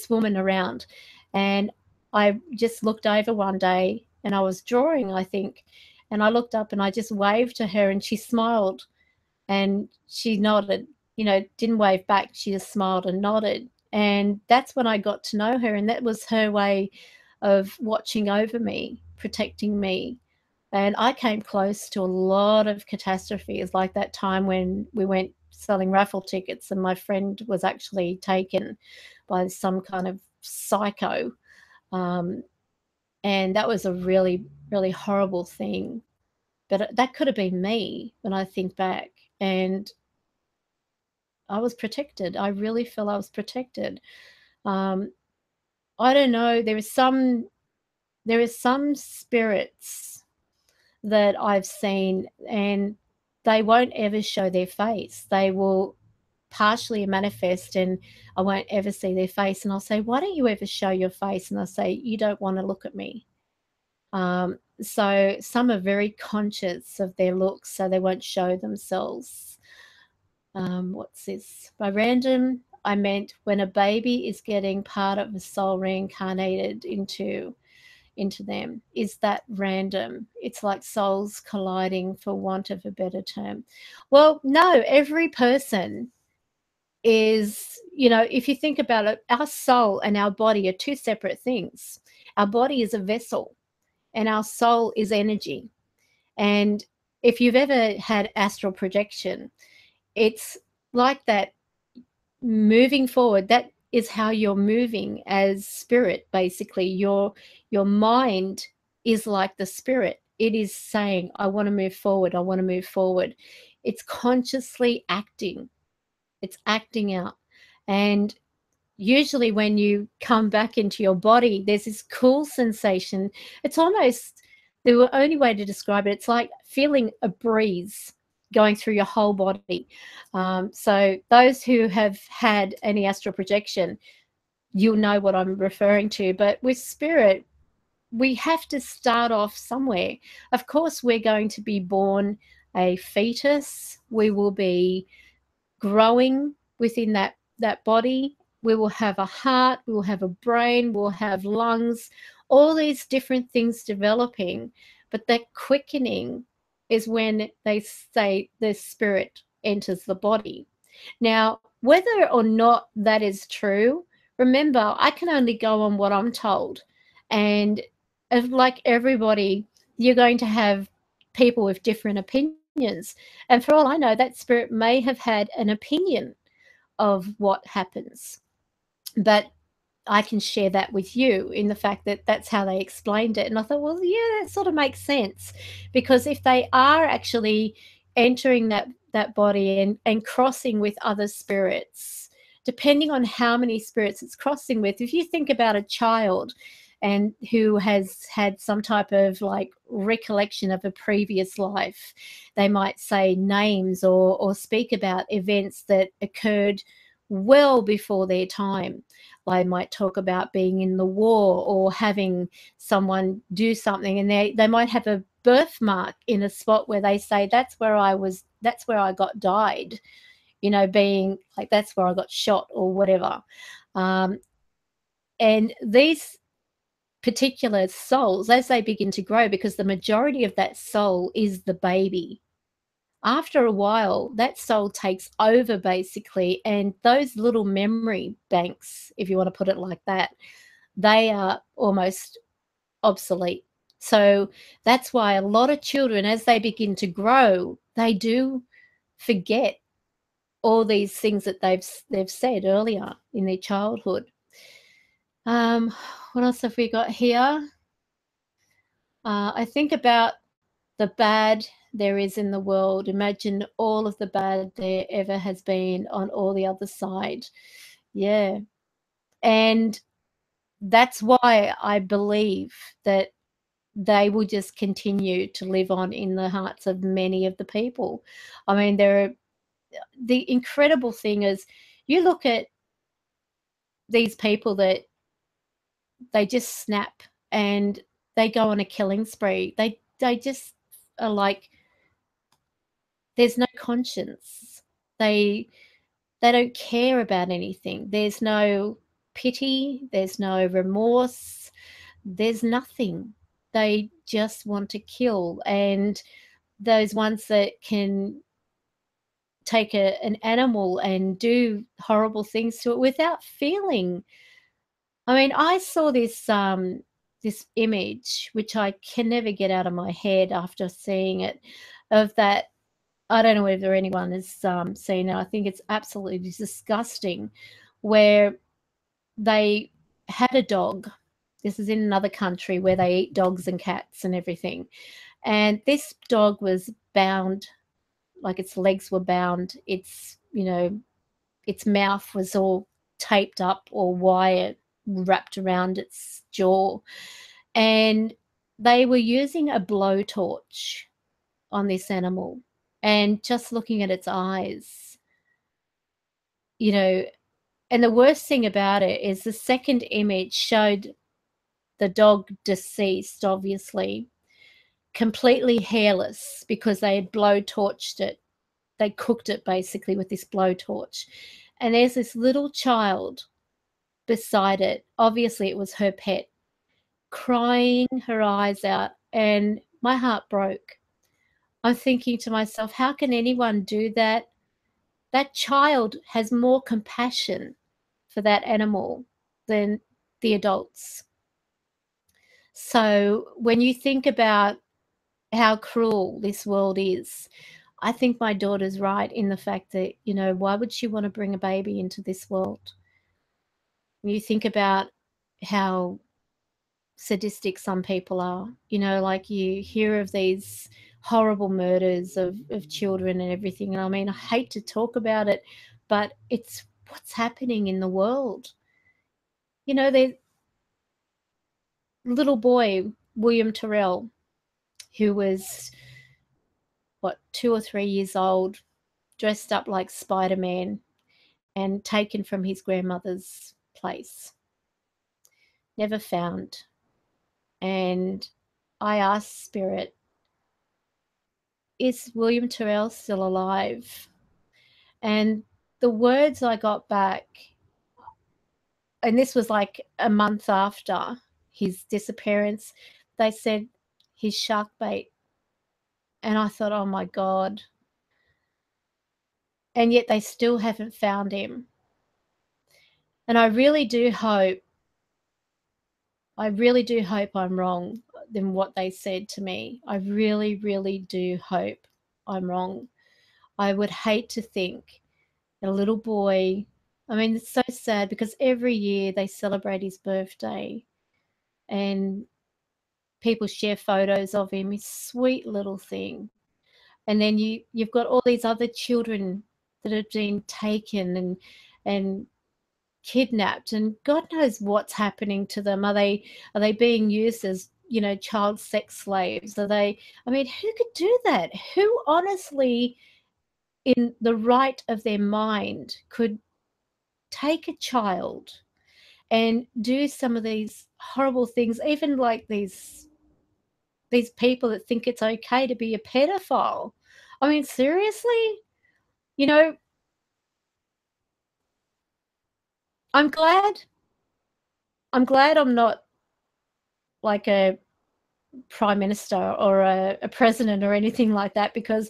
woman around. And I just looked over one day and I was drawing, I think, and I looked up and I just waved to her and she smiled and she nodded, you know, didn't wave back. She just smiled and nodded. And that's when I got to know her. And that was her way of watching over me, protecting me. And I came close to a lot of catastrophes, like that time when we went selling raffle tickets and my friend was actually taken by some kind of psycho. And that was a really, really horrible thing. But that could have been me when I think back. And I was protected. I really feel I was protected. I don't know. There is some spirits that I've seen, and they won't ever show their face. They will partially manifest, and I won't ever see their face. And I'll say, "Why don't you ever show your face?" And they'll say, "You don't want to look at me." So some are very conscious of their looks, so they won't show themselves. What's this? By random, I meant when a baby is getting part of a soul reincarnated into them. Is that random? It's like souls colliding, for want of a better term. Well, no, every person is, you know, if you think about it, our soul and our body are two separate things. Our body is a vessel and our soul is energy. And if you've ever had astral projection, it's like that moving forward. That is how you're moving as spirit, basically. Your mind is like the spirit. It is saying, I want to move forward. I want to move forward. It's consciously acting. It's acting out. And usually when you come back into your body, there's this cool sensation. It's almost the only way to describe it. It's like feeling a breeze going through your whole body. So those who have had any astral projection, you'll know what I'm referring to. But with spirit, we have to start off somewhere. Of course, we're going to be born a fetus. We will be growing within that body. We will have a heart, we will have a brain, we'll have lungs, all these different things developing. But that quickening is when they say the spirit enters the body. Now, whether or not that is true, remember, I can only go on what I'm told. And like everybody, you're going to have people with different opinions. And for all I know, that spirit may have had an opinion of what happens. But I can share that with you in the fact that that's how they explained it. And I thought, well, yeah, that sort of makes sense. Because if they are actually entering that body and crossing with other spirits, depending on how many spirits it's crossing with, if you think about a child and who has had some type of like recollection of a previous life, they might say names or speak about events that occurred well before their time. They might talk about being in the war or having someone do something, and they might have a birthmark in a spot where they say, that's where I got died, you know, being like, that's where I got shot or whatever. And these particular souls, as they begin to grow, because the majority of that soul is the baby, after a while, that soul takes over basically, and those little memory banks, if you want to put it like that, they are almost obsolete. So that's why a lot of children, as they begin to grow, they do forget all these things that they've said earlier in their childhood. What else have we got here? I think about the bad there is in the world. Imagine all of the bad there ever has been on all the other side. Yeah. And that's why I believe that they will just continue to live on in the hearts of many of the people. I mean, the incredible thing is, you look at these people that they just snap and they go on a killing spree. They just are like, there's no conscience. They don't care about anything. There's no pity. There's no remorse. There's nothing. They just want to kill. And those ones that can take an animal and do horrible things to it without feeling. I mean, I saw this this image, which I can never get out of my head after seeing it, of that. I don't know whether anyone has seen it. I think it's absolutely disgusting, where they had a dog. This is in another country where they eat dogs and cats and everything. And this dog was bound, like its legs were bound. Its, you know, its mouth was all taped up or wire wrapped around its jaw. And they were using a blowtorch on this animal and just looking at its eyes, you know. And the worst thing about it is the second image showed the dog deceased, obviously, completely hairless, because they had blowtorched it. They cooked it basically with this blowtorch. And there's this little child beside it. Obviously, it was her pet, crying her eyes out. And my heart broke. I'm thinking to myself, how can anyone do that? That child has more compassion for that animal than the adults. So when you think about how cruel this world is, I think my daughter's right in the fact that, you know, why would she want to bring a baby into this world? When you think about how sadistic some people are, you know, like you hear of these horrible murders of children and everything. And I mean, I hate to talk about it, but it's what's happening in the world. You know, the little boy, William Terrell, who was, 2 or 3 years old, dressed up like Spider-Man and taken from his grandmother's place. Never found. And I asked Spirit, is William Terrell still alive? And the words I got back, and this was like a month after his disappearance, they said he's shark bait. And I thought, oh my God. And yet they still haven't found him. And I really do hope I'm wrong than what they said to me. I really, really do hope I'm wrong. I would hate to think that a little boy, I mean, it's so sad because every year they celebrate his birthday and people share photos of him, his sweet little thing. And then you've got all these other children that have been taken and kidnapped, and God knows what's happening to them. Are they being used as, you know, child sex slaves? Are they, I mean, who could do that? Who honestly in the right of their mind could take a child and do some of these horrible things, even like these people that think it's okay to be a pedophile? I mean, seriously? You know, I'm glad I'm not like a prime minister or a president or anything like that, because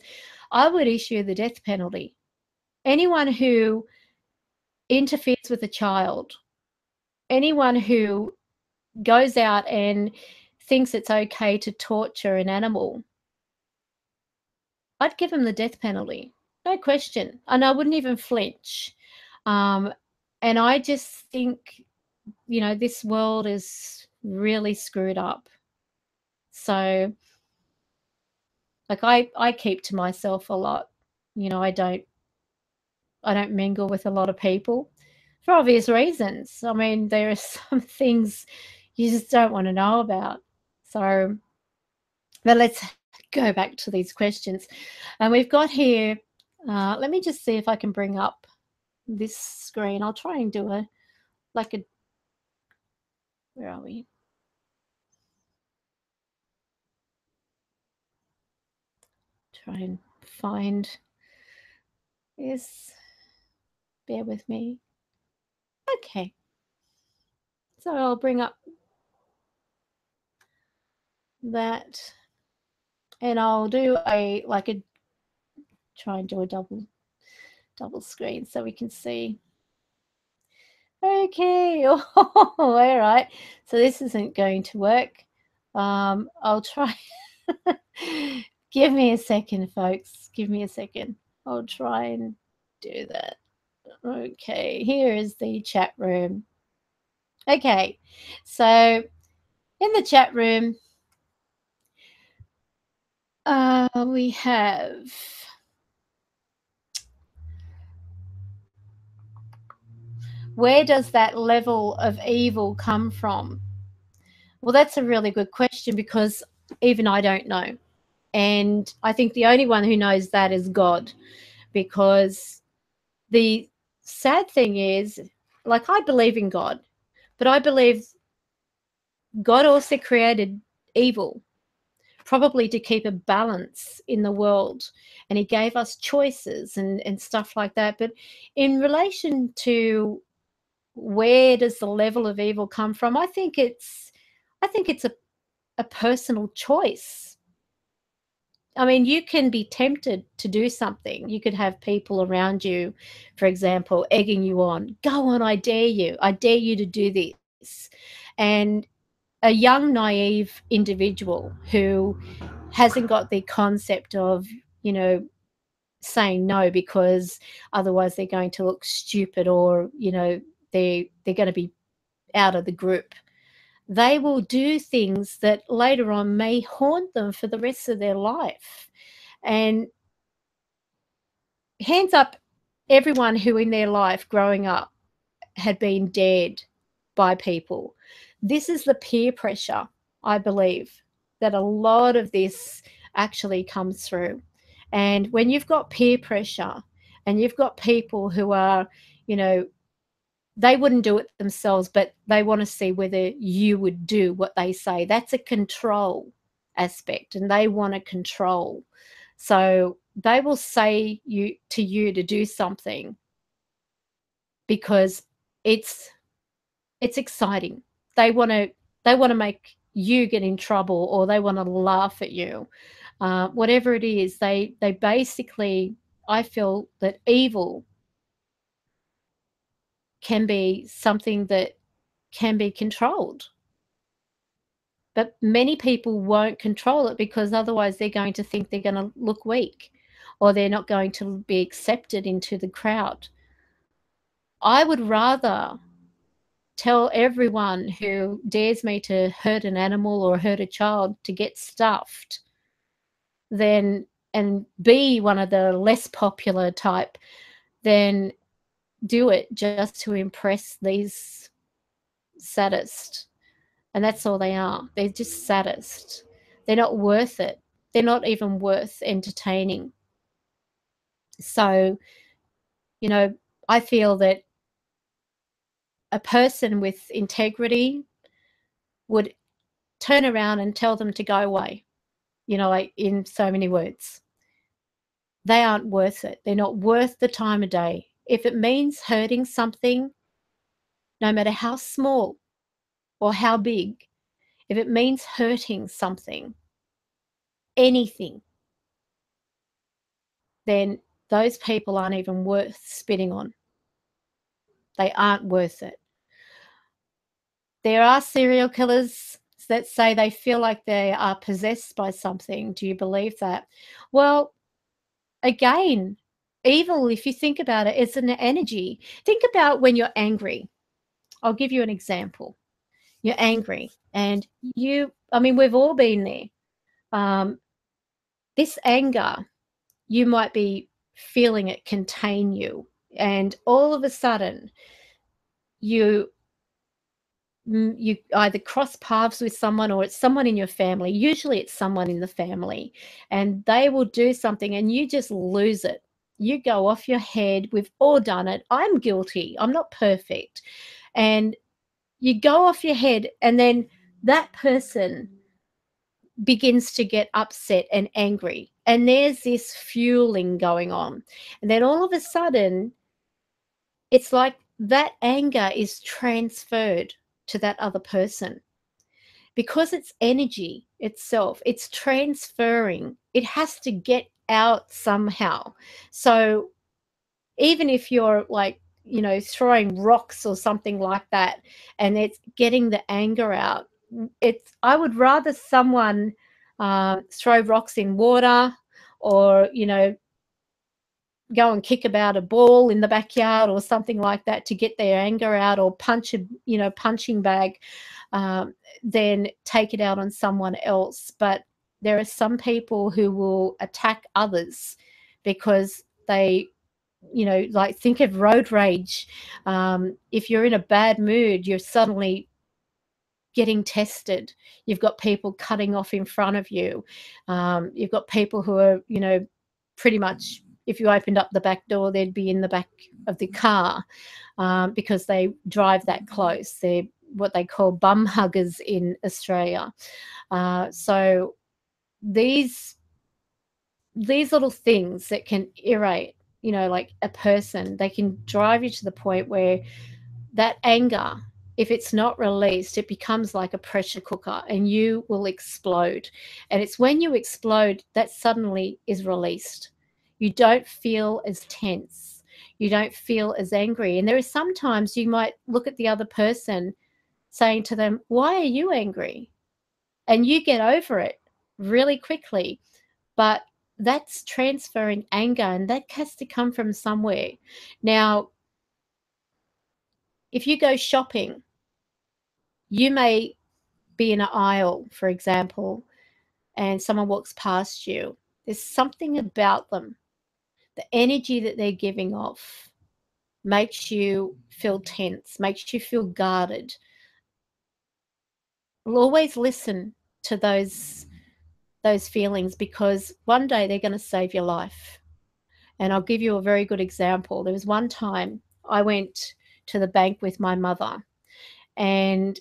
I would issue the death penalty. Anyone who interferes with a child, anyone who goes out and thinks it's okay to torture an animal, I'd give him the death penalty, no question, and I wouldn't even flinch. And I just think, you know, this world is really screwed up. So, like, I keep to myself a lot. You know, I don't mingle with a lot of people for obvious reasons. I mean, there are some things you just don't want to know about. So, but let's go back to these questions. And we've got here, let me just see if I can bring up this screen. I'll try and do where are we? Try and find this. Bear with me. Okay. So I'll bring up that, and I'll do try and do a double screen so we can see. Okay. Oh, all right. So this isn't going to work. I'll try. Give me a second, folks. Give me a second. I'll try and do that. Okay, here is the chat room. Okay, so in the chat room, we have where does that level of evil come from? Well, that's a really good question, because even I don't know. And I think the only one who knows that is God, because the sad thing is, like, I believe in God, but I believe God also created evil, probably to keep a balance in the world. And he gave us choices and stuff like that. But in relation to where does the level of evil come from, I think it's a personal choice. I mean, you can be tempted to do something. You could have people around you, for example, egging you on. Go on, I dare you. I dare you to do this. And a young, naive individual who hasn't got the concept of, you know, saying no because otherwise they're going to look stupid, or, you know, they're going to be out of the group. They will do things that later on may haunt them for the rest of their life. And hands up, everyone who in their life growing up had been dared by people. This is the peer pressure, I believe, that a lot of this actually comes through. And when you've got peer pressure and you've got people who are, you know, they wouldn't do it themselves, but they want to see whether you would do what they say. That's a control aspect, and they want to control. So they will say to you to do something because it's exciting. They want to make you get in trouble, or they want to laugh at you. Whatever it is, they basically, I feel that evil can be something that can be controlled. But many people won't control it because otherwise they're going to think they're going to look weak, or they're not going to be accepted into the crowd. I would rather tell everyone who dares me to hurt an animal or hurt a child to get stuffed and be one of the less popular type than do it just to impress these sadists. And that's all they are. They're just sadists. They're not worth it. They're not even worth entertaining. So, you know, I feel that a person with integrity would turn around and tell them to go away, you know, like in so many words. They aren't worth it. They're not worth the time of day. If it means hurting something, no matter how small or how big, if it means hurting something, anything, then those people aren't even worth spitting on. They aren't worth it. There are serial killers that say they feel like they are possessed by something. Do you believe that? Well, again, evil, if you think about it, it's an energy. Think about when you're angry. I'll give you an example. You're angry and I mean, we've all been there. This anger, you might be feeling it contain you, and all of a sudden you either cross paths with someone, or it's someone in your family. Usually it's someone in the family, and they will do something and you just lose it. You go off your head. We've all done it. I'm guilty. I'm not perfect. And you go off your head, and then that person begins to get upset and angry, and there's this fueling going on, and then all of a sudden it's like that anger is transferred to that other person. Because it's energy itself, it's transferring. It has to get out somehow. So even if you're like, throwing rocks or something like that, and it's getting the anger out, I would rather someone throw rocks in water, or go and kick about a ball in the backyard or something like that to get their anger out, or punch a punching bag, then take it out on someone else. But there are some people who will attack others because they, like, think of road rage. If you're in a bad mood, you're suddenly getting tested. You've got people cutting off in front of you. You've got people who are, pretty much, if you opened up the back door, they'd be in the back of the car, because they drive that close. They're what they call bum huggers in Australia. So these little things that can irrate, like a person, they can drive you to the point where that anger, if it's not released, it becomes like a pressure cooker and you will explode. And it's when you explode that suddenly is released. You don't feel as tense. You don't feel as angry. And there is sometimes you might look at the other person saying to them, "Why are you angry?" And you get over it really quickly. But that's transferring anger, and that has to come from somewhere. Now, if you go shopping, you may be in an aisle, for example, and someone walks past you. There's something about them. The energy that they're giving off makes you feel tense, makes you feel guarded. We'll always listen to those feelings, because one day they're going to save your life. And I'll give you a very good example. There was one time I went to the bank with my mother, and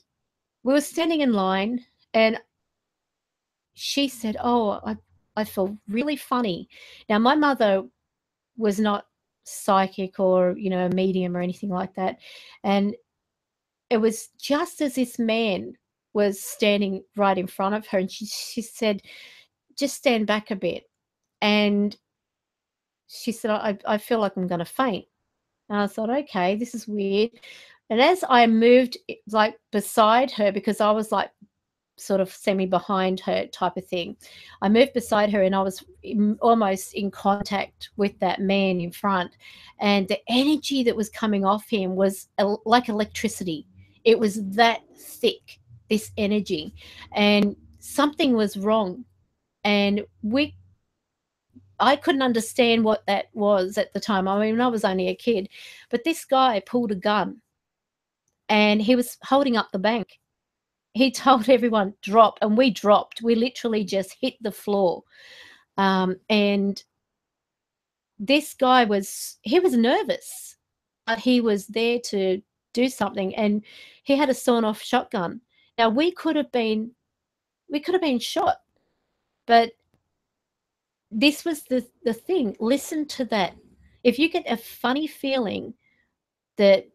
we were standing in line, and she said, "Oh, I feel really funny." Now, my mother was not psychic or, a medium or anything like that. And it was just as this man was standing right in front of her, and she said, "Just stand back a bit." And she said, I feel like I'm going to faint. And I thought, okay, this is weird. And as I moved like beside her, because I was like sort of semi behind her type of thing, I moved beside her, and I was almost in contact with that man in front. And the energy that was coming off him was like electricity. It was that thick, this energy. And something was wrong. And I couldn't understand what that was at the time. I mean, I was only a kid. But this guy pulled a gun, and he was holding up the bank. He told everyone, drop, and we dropped. We literally just hit the floor. And this guy was nervous, but he was there to do something, and he had a sawn-off shotgun. Now, we could have been shot, but this was the thing. Listen to that. If you get a funny feeling that,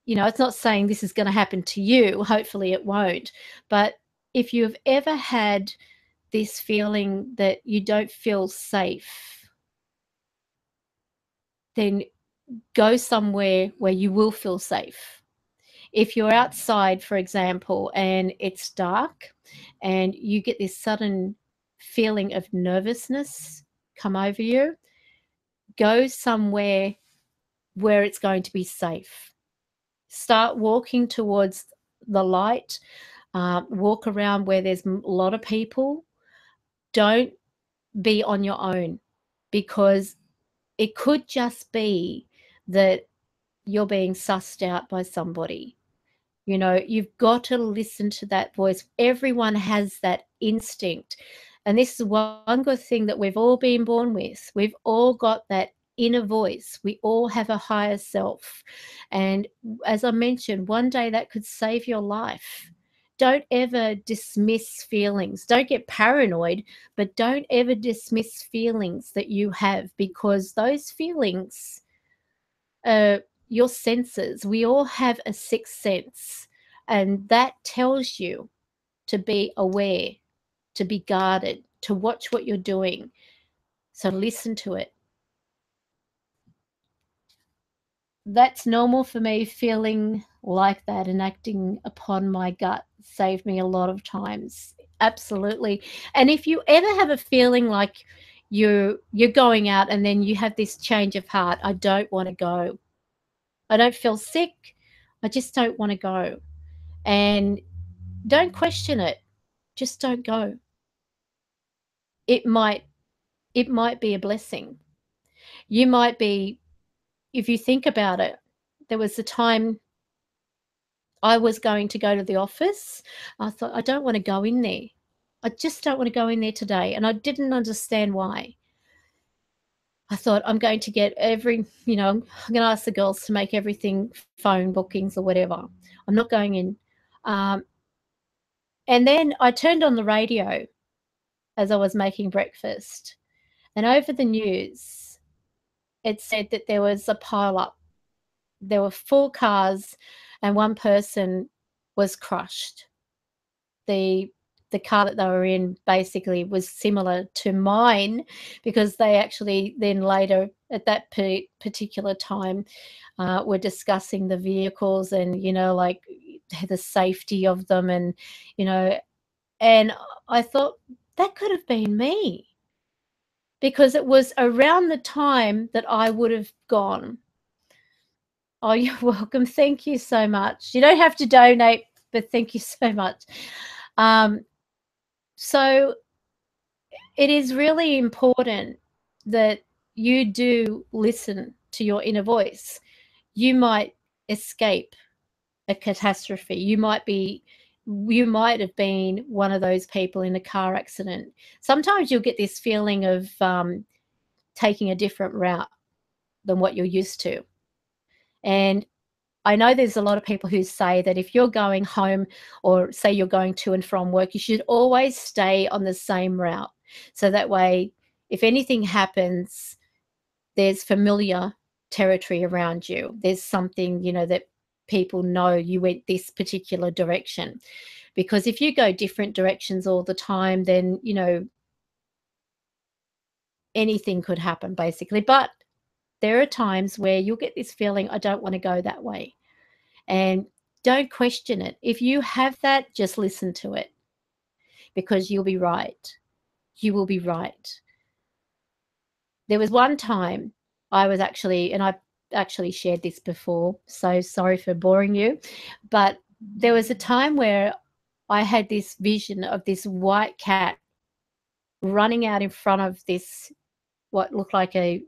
it's not saying this is going to happen to you, hopefully it won't, but if you've ever had this feeling that you don't feel safe, then go somewhere where you will feel safe. if you're outside, for example, and it's dark and you get this sudden feeling of nervousness come over you, go somewhere where it's going to be safe. Start walking towards the light. Walk around where there's a lot of people. Don't be on your own, because it could just be that you're being sussed out by somebody. You know, you've got to listen to that voice. Everyone has that instinct. And this is one good thing that we've all been born with. We've all got that inner voice. We all have a higher self. And as I mentioned, one day that could save your life. Don't ever dismiss feelings. Don't get paranoid, but don't ever dismiss feelings that you have, because those feelings, your senses, we all have a sixth sense, and that tells you to be aware, to be guarded, to watch what you're doing. So listen to it. That's normal for me. Feeling like that and acting upon my gut saved me a lot of times. Absolutely. And if you ever have a feeling like you're going out and then you have this change of heart, I don't want to go, I don't feel sick, I just don't want to go, and don't question it, just don't go. It might be a blessing. You might be, if you think about it, there was a time I was going to go to the office. I thought, I don't want to go in there. I just don't want to go in there today. And I didn't understand why. I thought, I'm going to get I'm going to ask the girls to make everything phone bookings or whatever. I'm not going in. And then I turned on the radio as I was making breakfast. And over the news, it said that there was a pile-up. There were 4 cars and one person was crushed. The car that they were in basically was similar to mine, because they actually then later at that particular time were discussing the vehicles and, like the safety of them, and, and I thought that could have been me, because it was around the time that I would have gone. Oh, you're welcome. Thank you so much. You don't have to donate, but thank you so much. So it is really important that you do listen to your inner voice. You might escape a catastrophe. You might have been one of those people in a car accident. Sometimes you'll get this feeling of taking a different route than what you're used to. And I know there's a lot of people who say that if you're going home, or say you're going to and from work, you should always stay on the same route. So that way, if anything happens, there's familiar territory around you. There's something, that people know you went this particular direction. Because if you go different directions all the time, then, anything could happen basically. But there are times where you'll get this feeling, I don't want to go that way. And don't question it. If you have that, just listen to it, because you'll be right. You will be right. There was one time I was actually, and I've actually shared this before, so sorry for boring you, but there was a time where I had this vision of this white cat running out in front of this, what looked like a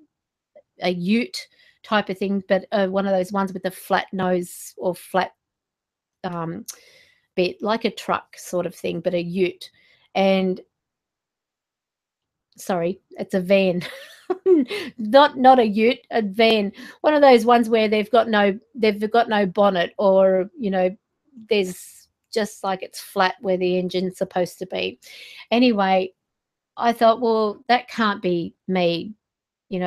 ute type of thing, but one of those ones with the flat nose or flat bit, like a truck sort of thing, but a ute. And sorry, it's a van. not a ute, a van. One of those ones where they've got no bonnet, or there's just like it's flat where the engine's supposed to be. Anyway, I thought, well, that can't be me,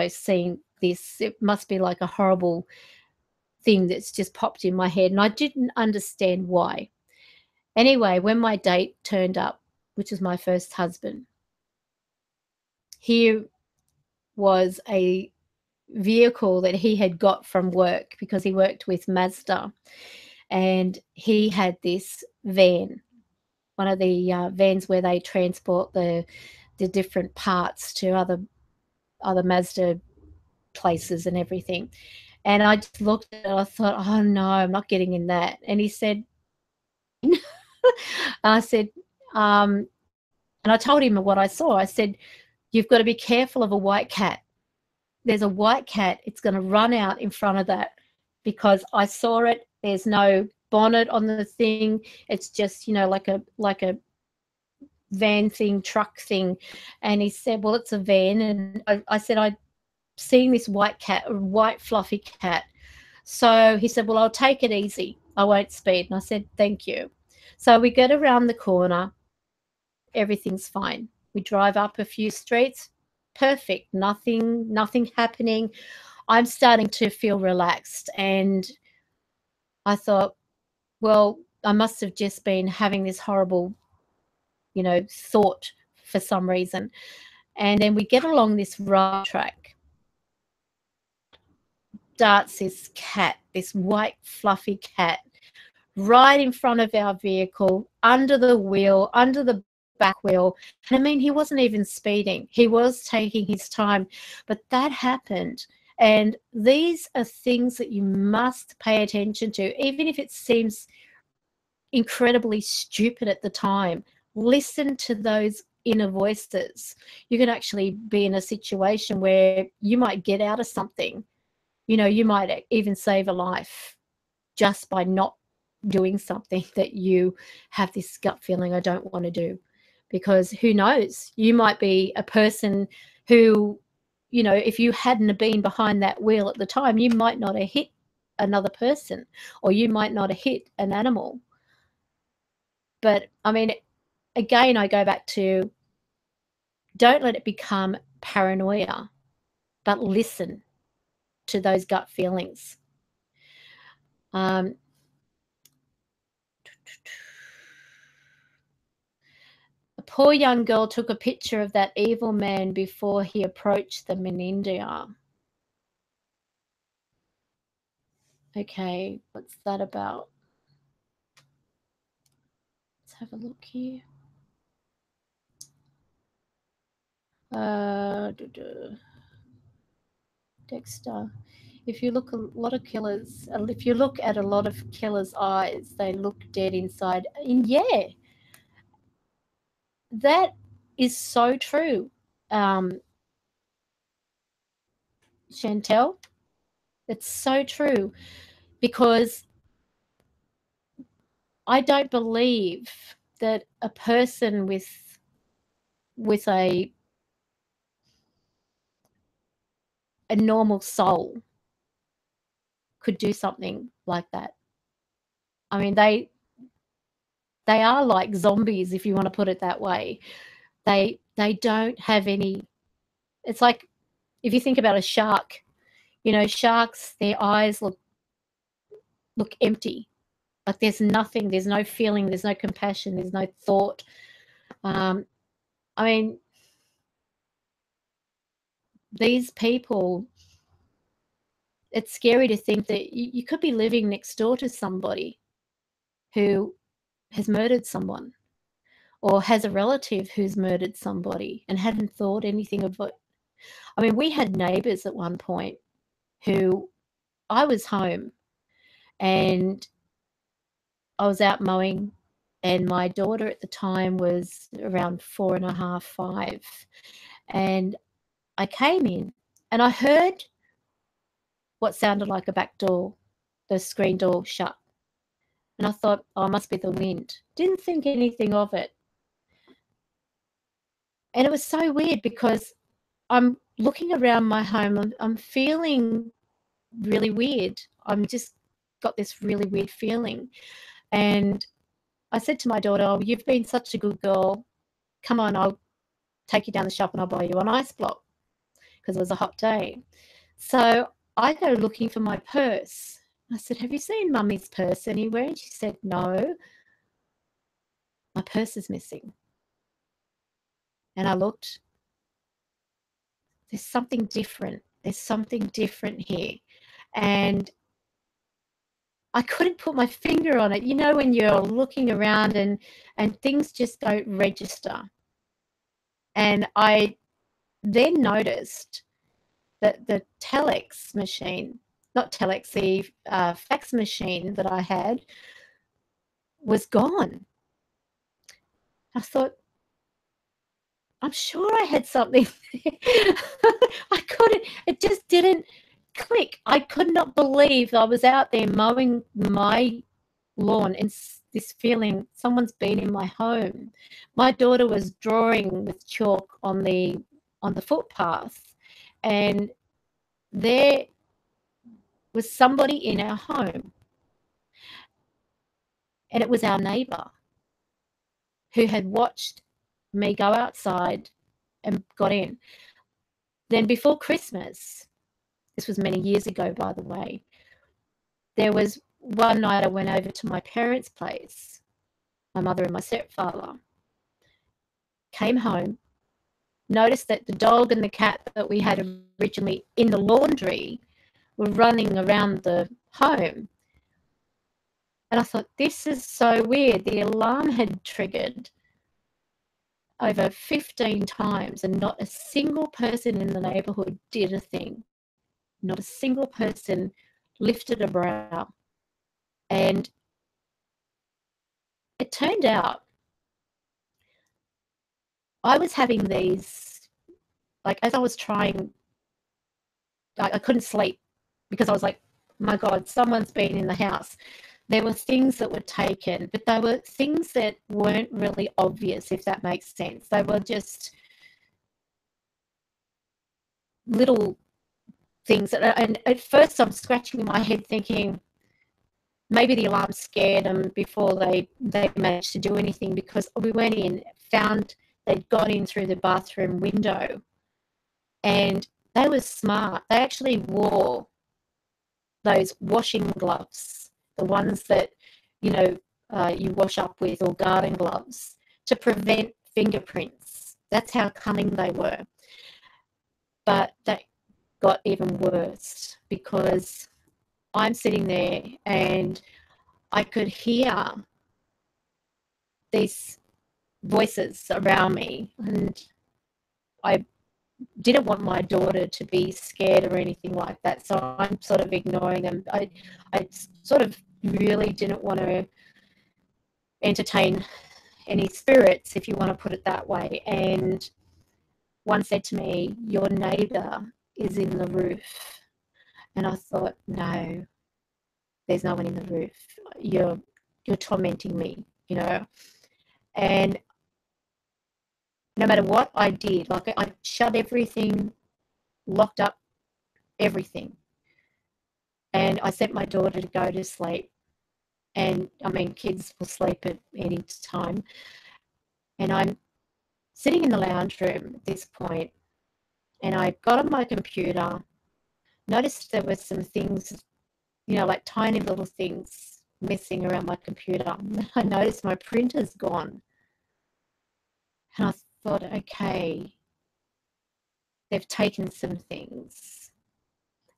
seeing this. It must be like a horrible thing that's just popped in my head, and I didn't understand why. Anyway, when my date turned up, which was my first husband, here was a vehicle that he had got from work, because he worked with Mazda, and he had this van, one of the vans where they transport the different parts to other Mazda places and everything. And I just looked at it, I thought, oh no, I'm not getting in that. And he said, I said, and I told him what I saw. I said, you've got to be careful of a white cat. There's a white cat. It's going to run out in front of that, because I saw it. There's no bonnet on the thing. It's just, like a van thing, truck thing. And he said, well, it's a van. And I said, I'd seen this white cat, a white fluffy cat. So he said, well, I'll take it easy. I won't speed. And I said, thank you. So we get around the corner. Everything's fine. We drive up a few streets. Perfect. Nothing happening. I'm starting to feel relaxed. And I thought, well, I must have just been having this horrible, thought for some reason. And then we get along this road track. Darts this cat, this white fluffy cat, right in front of our vehicle, under the wheel, under the back wheel. And I mean, he wasn't even speeding. He was taking his time, but that happened. And these are things that you must pay attention to, even if it seems incredibly stupid at the time. Listen to those inner voices. You can actually be in a situation where you might get out of something. You might even save a life just by not doing something that you have this gut feeling, I don't want to do. Because who knows? You might be a person who, if you hadn't been behind that wheel at the time, you might not have hit another person, or you might not have hit an animal. But I mean, again, I go back to, don't let it become paranoia, but listen to those gut feelings. A poor young girl took a picture of that evil man before he approached them in India. Okay, what's that about? Let's have a look here. Dexter. If you look at a lot of killers' eyes, they look dead inside. And yeah, that is so true. Chantel, it's so true, because I don't believe that a person with a normal soul could do something like that. I mean, they are like zombies, if you want to put it that way. They don't have any. It's like, if you think about a shark, sharks, their eyes look empty. Like there's nothing, there's no feeling, there's no compassion, there's no thought. I mean, these people, it's scary to think that you could be living next door to somebody who has murdered someone, or has a relative who's murdered somebody and hadn't thought anything of it. I mean, we had neighbours at one point who, I was home and I was out mowing, and my daughter at the time was around 4.5, 5. And I came in and I heard what sounded like a back door, the screen door shut. And I thought, oh, it must be the wind. Didn't think anything of it. And it was so weird, because I'm looking around my home, I'm feeling really weird. I'm just got this really weird feeling. And I said to my daughter, oh, you've been such a good girl. Come on, I'll take you down the shop and I'll buy you an ice block, because it was a hot day. So I go looking for my purse. I said, have you seen Mummy's purse anywhere? And she said, no, my purse is missing. And I looked. There's something different. There's something different here. And I couldn't put my finger on it. You know, when you're looking around and things just don't register. And I then noticed that the telex machine, not telex, the fax machine that I had was gone. I thought, I'm sure I had something. I couldn't, it just didn't click. I could not believe I was out there mowing my lawn and this feeling someone's been in my home. My daughter was drawing with chalk on the footpath, and there was somebody in our home, and it was our neighbour who had watched me go outside and got in. Then before Christmas, this was many years ago, by the way, there was one night I went over to my parents' place, my mother and my stepfather, came home, noticed that the dog and the cat that we had originally in the laundry were running around the home. And I thought, this is so weird. The alarm had triggered over 15 times and not a single person in the neighbourhood did a thing. Not a single person lifted a brow. And it turned out I was having these, like, as I was trying, I couldn't sleep because I was like, my God, someone's been in the house. There were things that were taken, but they were things that weren't really obvious, if that makes sense. They were just little things. And at first I'm scratching my head thinking, maybe the alarm scared them before they managed to do anything, because we went in, found they'd got in through the bathroom window, and they were smart. They actually wore those washing gloves, the ones that, you know, you wash up with, or garden gloves, to prevent fingerprints. That's how cunning they were. But that got even worse, because I'm sitting there and I could hear these voices around me, and I didn't want my daughter to be scared or anything like that, so I'm sort of ignoring them. I sort of really didn't want to entertain any spirits, if you want to put it that way. And one said to me, your neighbour is in the roof. And I thought, no, there's no one in the roof. You're tormenting me, you know. And no matter what I did, like, I shut everything, locked up everything. And I sent my daughter to go to sleep. And I mean, kids will sleep at any time. And I'm sitting in the lounge room at this point, and I got on my computer, noticed there were some things, you know, like tiny little things messing around my computer. I noticed my printer's gone. And I thought, okay, they've taken some things.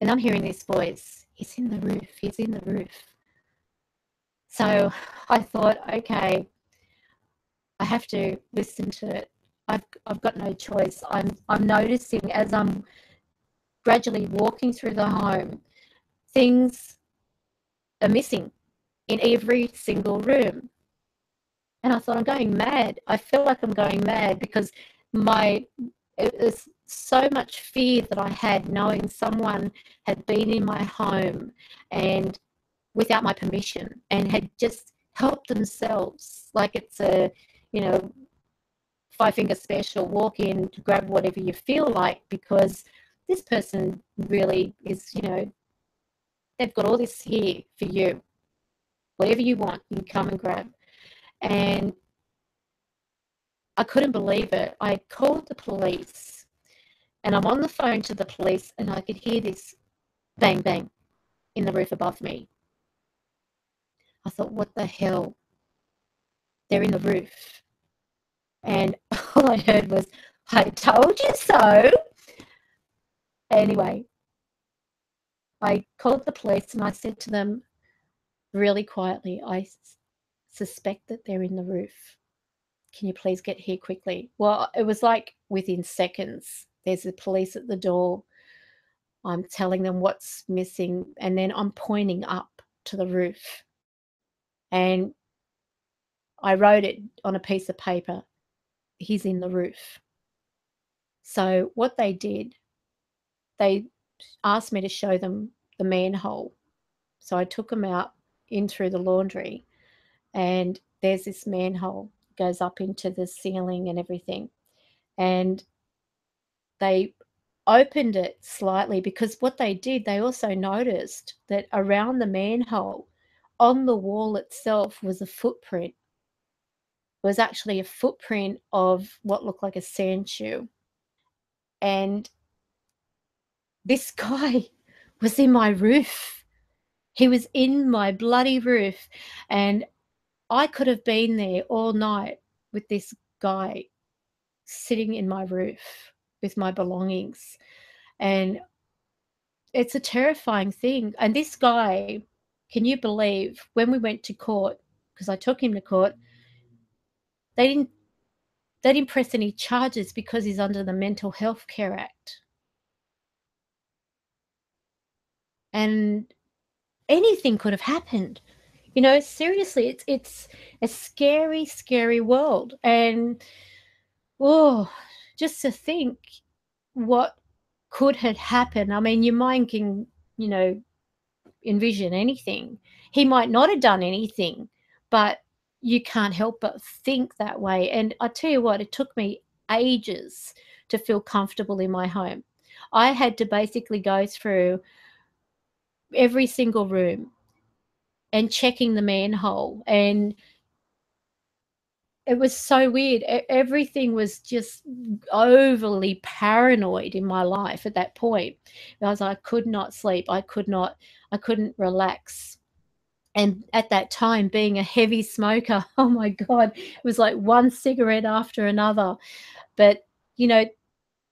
And I'm hearing this voice, he's in the roof, he's in the roof. So I thought, okay, I have to listen to it. I've got no choice. I'm noticing, as I'm gradually walking through the home, things are missing in every single room. And I thought, I'm going mad. I feel like I'm going mad, because it was so much fear that I had, knowing someone had been in my home and without my permission, and had just helped themselves, like it's a, you know, 5-finger special, walk in, grab whatever you feel like, because this person really is, you know, they've got all this here for you. Whatever you want, you come and grab. And I couldn't believe it. I called the police, and I'm on the phone to the police, and I could hear this bang, bang in the roof above me. I thought, what the hell? They're in the roof. And all I heard was, I told you so. Anyway, I called the police and I said to them, really quietly, I suspect that they're in the roof. Can you please get here quickly? Well, it was like within seconds. There's the police at the door. I'm telling them what's missing, and then I'm pointing up to the roof. And I wrote it on a piece of paper. He's in the roof. So what they did, they asked me to show them the manhole. So I took them out in through the laundry, and there's this manhole, goes up into the ceiling and everything. And they opened it slightly, because what they did, they also noticed that around the manhole, on the wall itself, was a footprint. It was actually a footprint of what looked like a sand shoe. And this guy was in my roof. He was in my bloody roof. And I could have been there all night with this guy sitting in my roof with my belongings. And it's a terrifying thing. And this guy, can you believe, when we went to court, because I took him to court, they didn't press any charges because he's under the Mental Health Care Act. And anything could have happened. You know, seriously, it's a scary, scary world. And, oh, just to think what could have happened. I mean, your mind can, you know, envision anything. He might not have done anything, but you can't help but think that way. And I tell you what, it took me ages to feel comfortable in my home. I had to basically go through every single room and checking the manhole, and it was so weird. Everything was just overly paranoid in my life at that point, because I could not sleep. I couldn't relax. And at that time, being a heavy smoker, oh my God, it was like one cigarette after another. But, you know,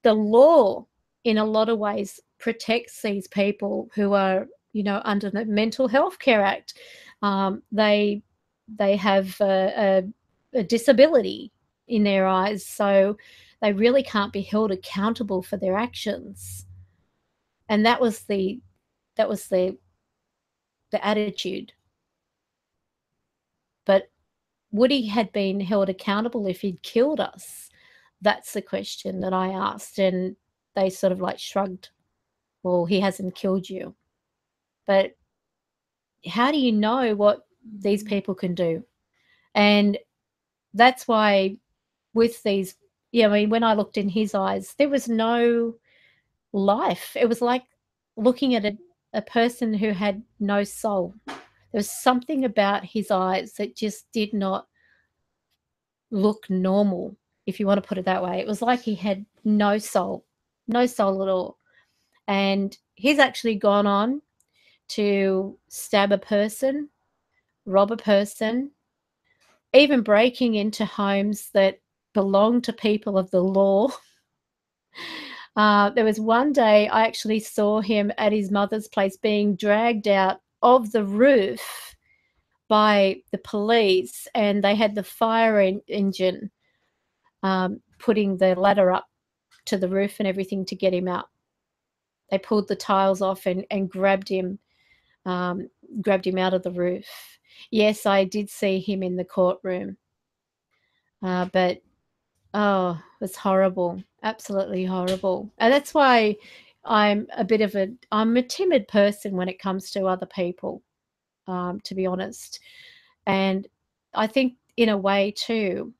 the law in a lot of ways protects these people who are, you know, under the Mental Health Care Act. They have a disability in their eyes, so they really can't be held accountable for their actions. And that was the attitude. But would he had been held accountable if he'd killed us? That's the question that I asked, and they sort of like shrugged. Well, he hasn't killed you. But how do you know what these people can do? And that's why with these, yeah, I mean, when I looked in his eyes, there was no life. It was like looking at a person who had no soul. There was something about his eyes that just did not look normal, if you want to put it that way. It was like he had no soul at all. And he's actually gone on to stab a person, rob a person, even breaking into homes that belong to people of the law. There was one day I actually saw him at his mother's place being dragged out of the roof by the police, and they had the fire engine putting the ladder up to the roof and everything to get him out. They pulled the tiles off and grabbed him out of the roof. Yes, I did see him in the courtroom, but oh, it was horrible, absolutely horrible. And that's why I'm a timid person when it comes to other people, to be honest. And I think in a way too,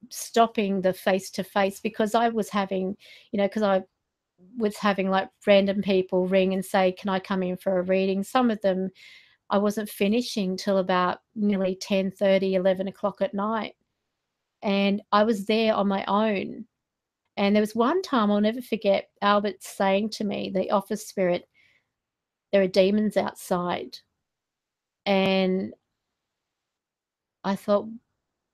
stopping the face-to-face, because I was having, because I was having like random people ring and say, can I come in for a reading? Some of them I wasn't finishing till about nearly 10:30, 11 o'clock at night. And I was there on my own. And there was one time I'll never forget Albert saying to me, the office spirit, there are demons outside. And I thought,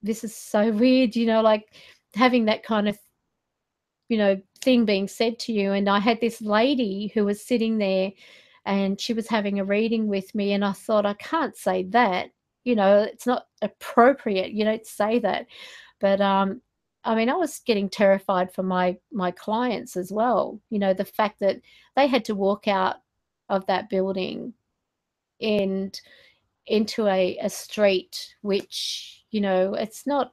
this is so weird, like having that kind of, thing being said to you. And I had this lady who was sitting there and she was having a reading with me, and I thought, I can't say that, you know, it's not appropriate, you don't say that. But I mean, I was getting terrified for my clients as well, you know, the fact that they had to walk out of that building and into a street which, you know, it's not,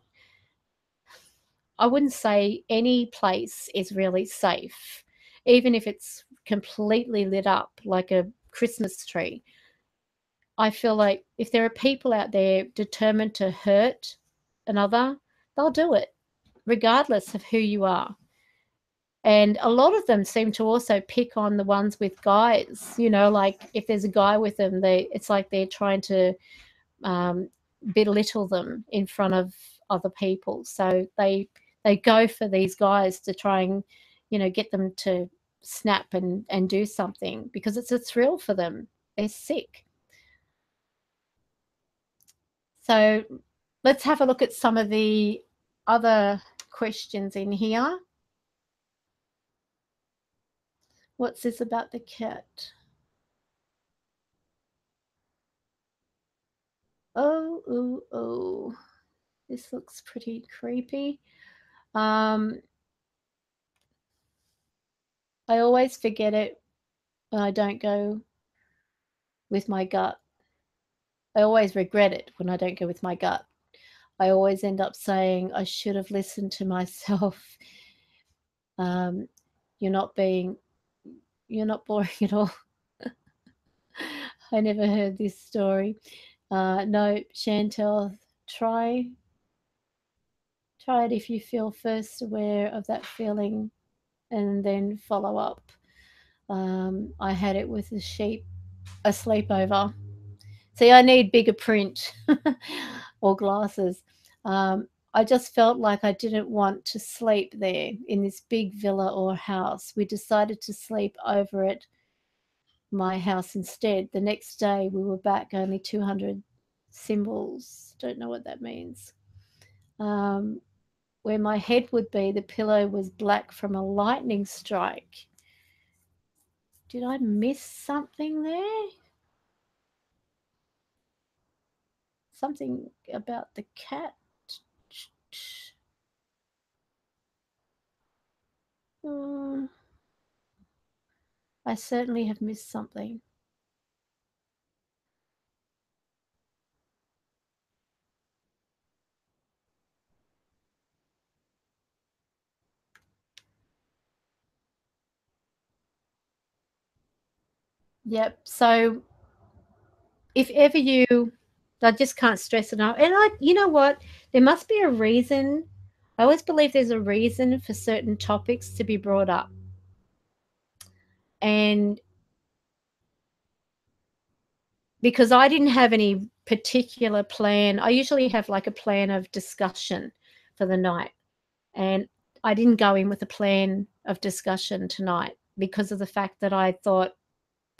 I wouldn't say any place is really safe, even if it's completely lit up like a Christmas tree. I feel like if there are people out there determined to hurt another, they'll do it, regardless of who you are. And a lot of them seem to also pick on the ones with guys, you know, like if there's a guy with them, it's like they're trying to belittle them in front of other people. So they go for these guys to try and, you know, get them to snap and do something, because it's a thrill for them. They're sick. So let's have a look at some of the other questions in here. What's this about the cat? Oh, this looks pretty creepy. I always forget it when I don't go with my gut. I always regret it when I don't go with my gut. I always end up saying, I should have listened to myself. You're not boring at all. I never heard this story. No, Chantel, try it if you feel first aware of that feeling and then follow up. I had it with a sleepover. See, I need bigger print or glasses. I just felt like I didn't want to sleep there in this big villa or house. We decided to sleep over at my house instead. The next day we were back, only 200 symbols. Don't know what that means. Where my head would be, the pillow was black from a lightning strike. Did I miss something there? Something about the cat. I certainly have missed something. Yep. So if ever I just can't stress enough. And you know what? There must be a reason. I always believe there's a reason for certain topics to be brought up. And because I didn't have any particular plan, I usually have like a plan of discussion for the night. And I didn't go in with a plan of discussion tonight because of the fact that I thought,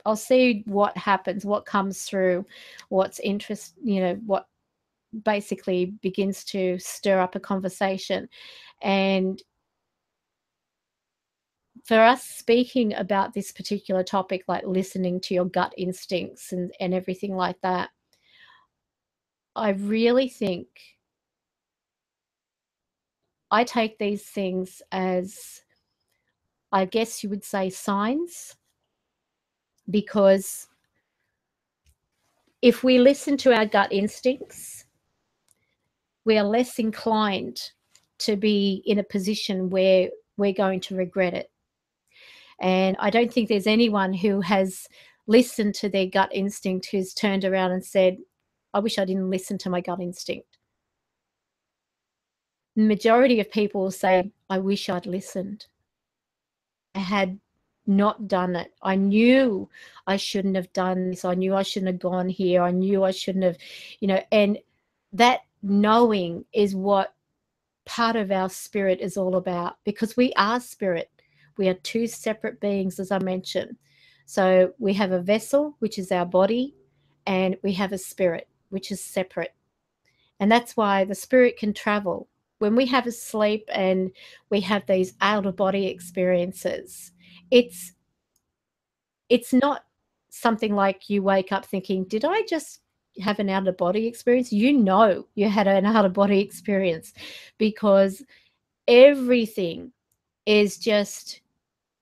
I'll see what happens, what comes through, what's interest, you know, what basically begins to stir up a conversation. And for us speaking about this particular topic, like listening to your gut instincts and everything like that, I really think I take these things as, I guess you would say, signs. Because if we listen to our gut instincts, we are less inclined to be in a position where we're going to regret it. And I don't think there's anyone who has listened to their gut instinct who's turned around and said, I wish I didn't listen to my gut instinct. The majority of people will say, I wish I'd listened. I had not done it. I knew I shouldn't have done this. I knew I shouldn't have gone here. I knew I shouldn't have, you know, and that knowing is what part of our spirit is all about, because we are spirit. We are two separate beings, as I mentioned. So we have a vessel, which is our body, and we have a spirit, which is separate. And that's why the spirit can travel. When we have a sleep and we have these out-of-body experiences, it's not something like you wake up thinking, did I just have an out-of-body experience? You know you had an out-of-body experience, because everything is just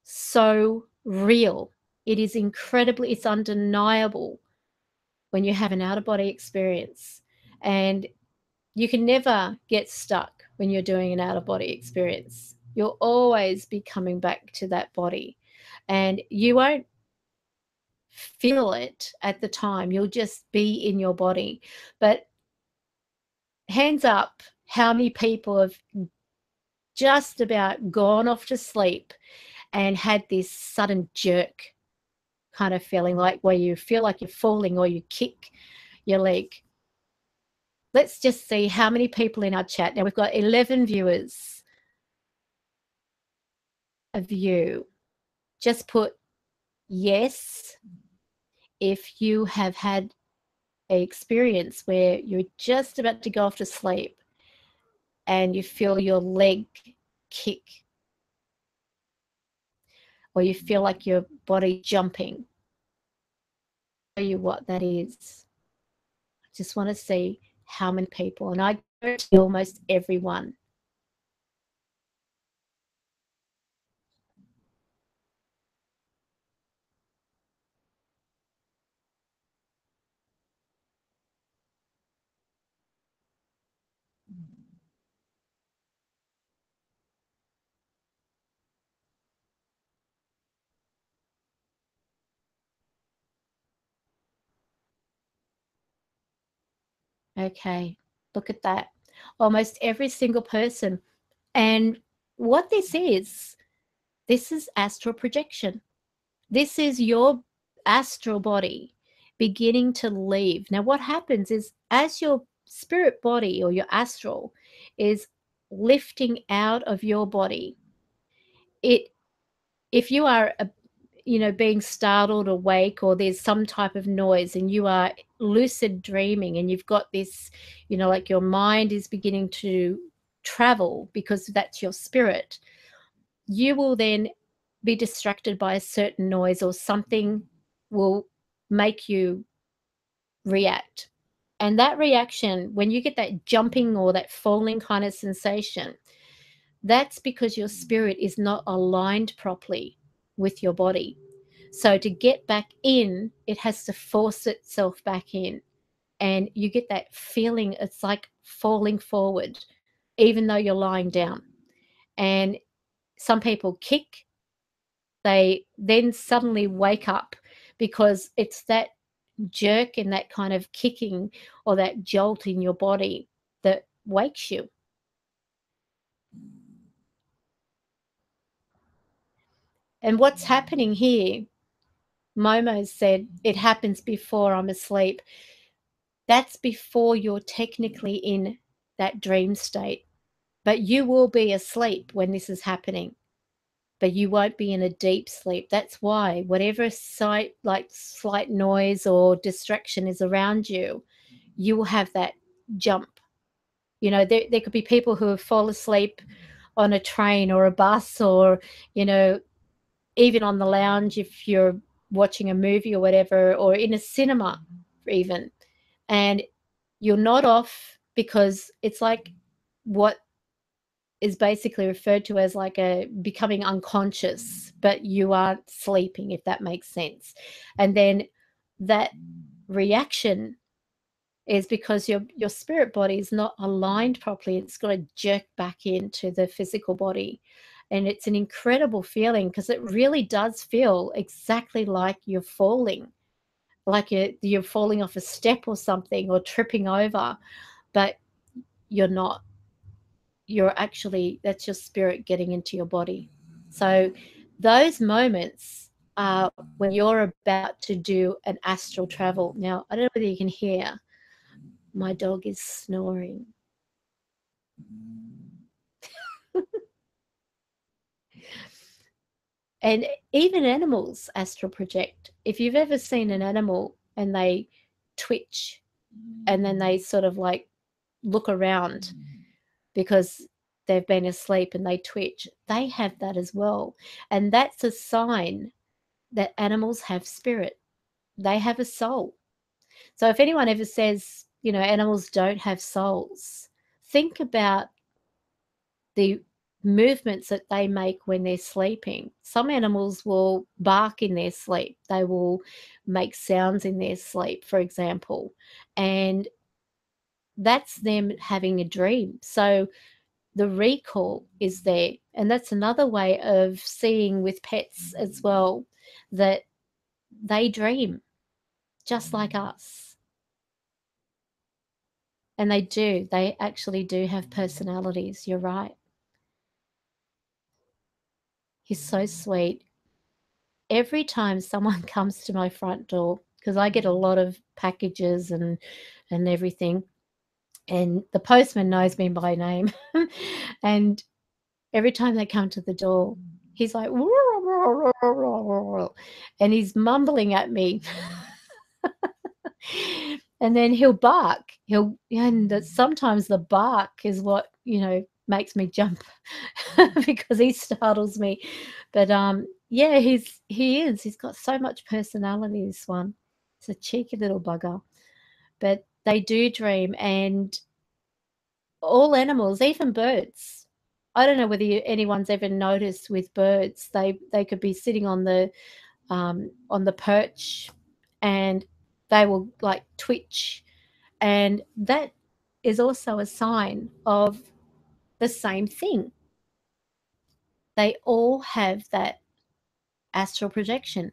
so real. It is incredibly, it's undeniable when you have an out-of-body experience. And you can never get stuck when you're doing an out-of-body experience. You'll always be coming back to that body, and you won't feel it at the time. You'll just be in your body. But hands up, how many people have just about gone off to sleep and had this sudden jerk kind of feeling, like where you feel like you're falling or you kick your leg? Let's just see how many people in our chat. Now we've got 11 viewers. Of you, just put yes if you have had an experience where you're just about to go off to sleep and you feel your leg kick, or you feel like your body jumping. I'll tell you what that is. I just want to see how many people, and I guarantee almost everyone. Okay, look at that. Almost every single person. And what this is astral projection. This is your astral body beginning to leave. Now, what happens is, as your spirit body or your astral is lifting out of your body, if you are being startled awake, or there's some type of noise and you are lucid dreaming and you've got this, like your mind is beginning to travel because that's your spirit, you will then be distracted by a certain noise, or something will make you react. And that reaction, when you get that jumping or that falling kind of sensation, that's because your spirit is not aligned properly with your body. So to get back in, it has to force itself back in. And you get that feeling, it's like falling forward, even though you're lying down. And some people kick, they then suddenly wake up, because it's that jerk and that kind of kicking or that jolt in your body that wakes you. And what's happening here, Momo said, it happens before I'm asleep. That's before you're technically in that dream state. But you will be asleep when this is happening. But you won't be in a deep sleep. That's why whatever slight noise or distraction is around you, you will have that jump. There could be people who have fallen asleep on a train or a bus, or, even on the lounge if you're watching a movie or whatever, or in a cinema even. And you'll nod off, because it's like what is basically referred to as like a becoming unconscious, but you aren't sleeping, if that makes sense. And then that reaction is because your spirit body is not aligned properly. It's got to jerk back into the physical body. And it's an incredible feeling, because it really does feel exactly like you're falling, like you're falling off a step or something, or tripping over, but you're not. You're actually, that's your spirit getting into your body. So those moments are when you're about to do an astral travel. Now, I don't know whether you can hear, my dog is snoring. And even animals astral project. If you've ever seen an animal and they twitch and then they sort of like look around because they've been asleep and they twitch, they have that as well. And that's a sign that animals have spirit. they have a soul. So if anyone ever says, you know, animals don't have souls, think about the movements that they make when they're sleeping. Some animals will bark in their sleep. They will make sounds in their sleep, for example. And that's them having a dream. So the recall is there. And that's another way of seeing with pets as well, that they dream just like us. And they do. They actually do have personalities. You're right. He's so sweet. Every time someone comes to my front door, because I get a lot of packages and everything, and the postman knows me by name, and every time they come to the door, he's like, and he's mumbling at me. And then he'll bark. And sometimes the bark is what, you know, makes me jump because he startles me. But yeah, he's got so much personality, this one. It's a cheeky little bugger. But they do dream, and all animals, even birds. I don't know whether anyone's ever noticed with birds, they could be sitting on the perch, and they will like twitch, and that is also a sign of the same thing. They all have that astral projection,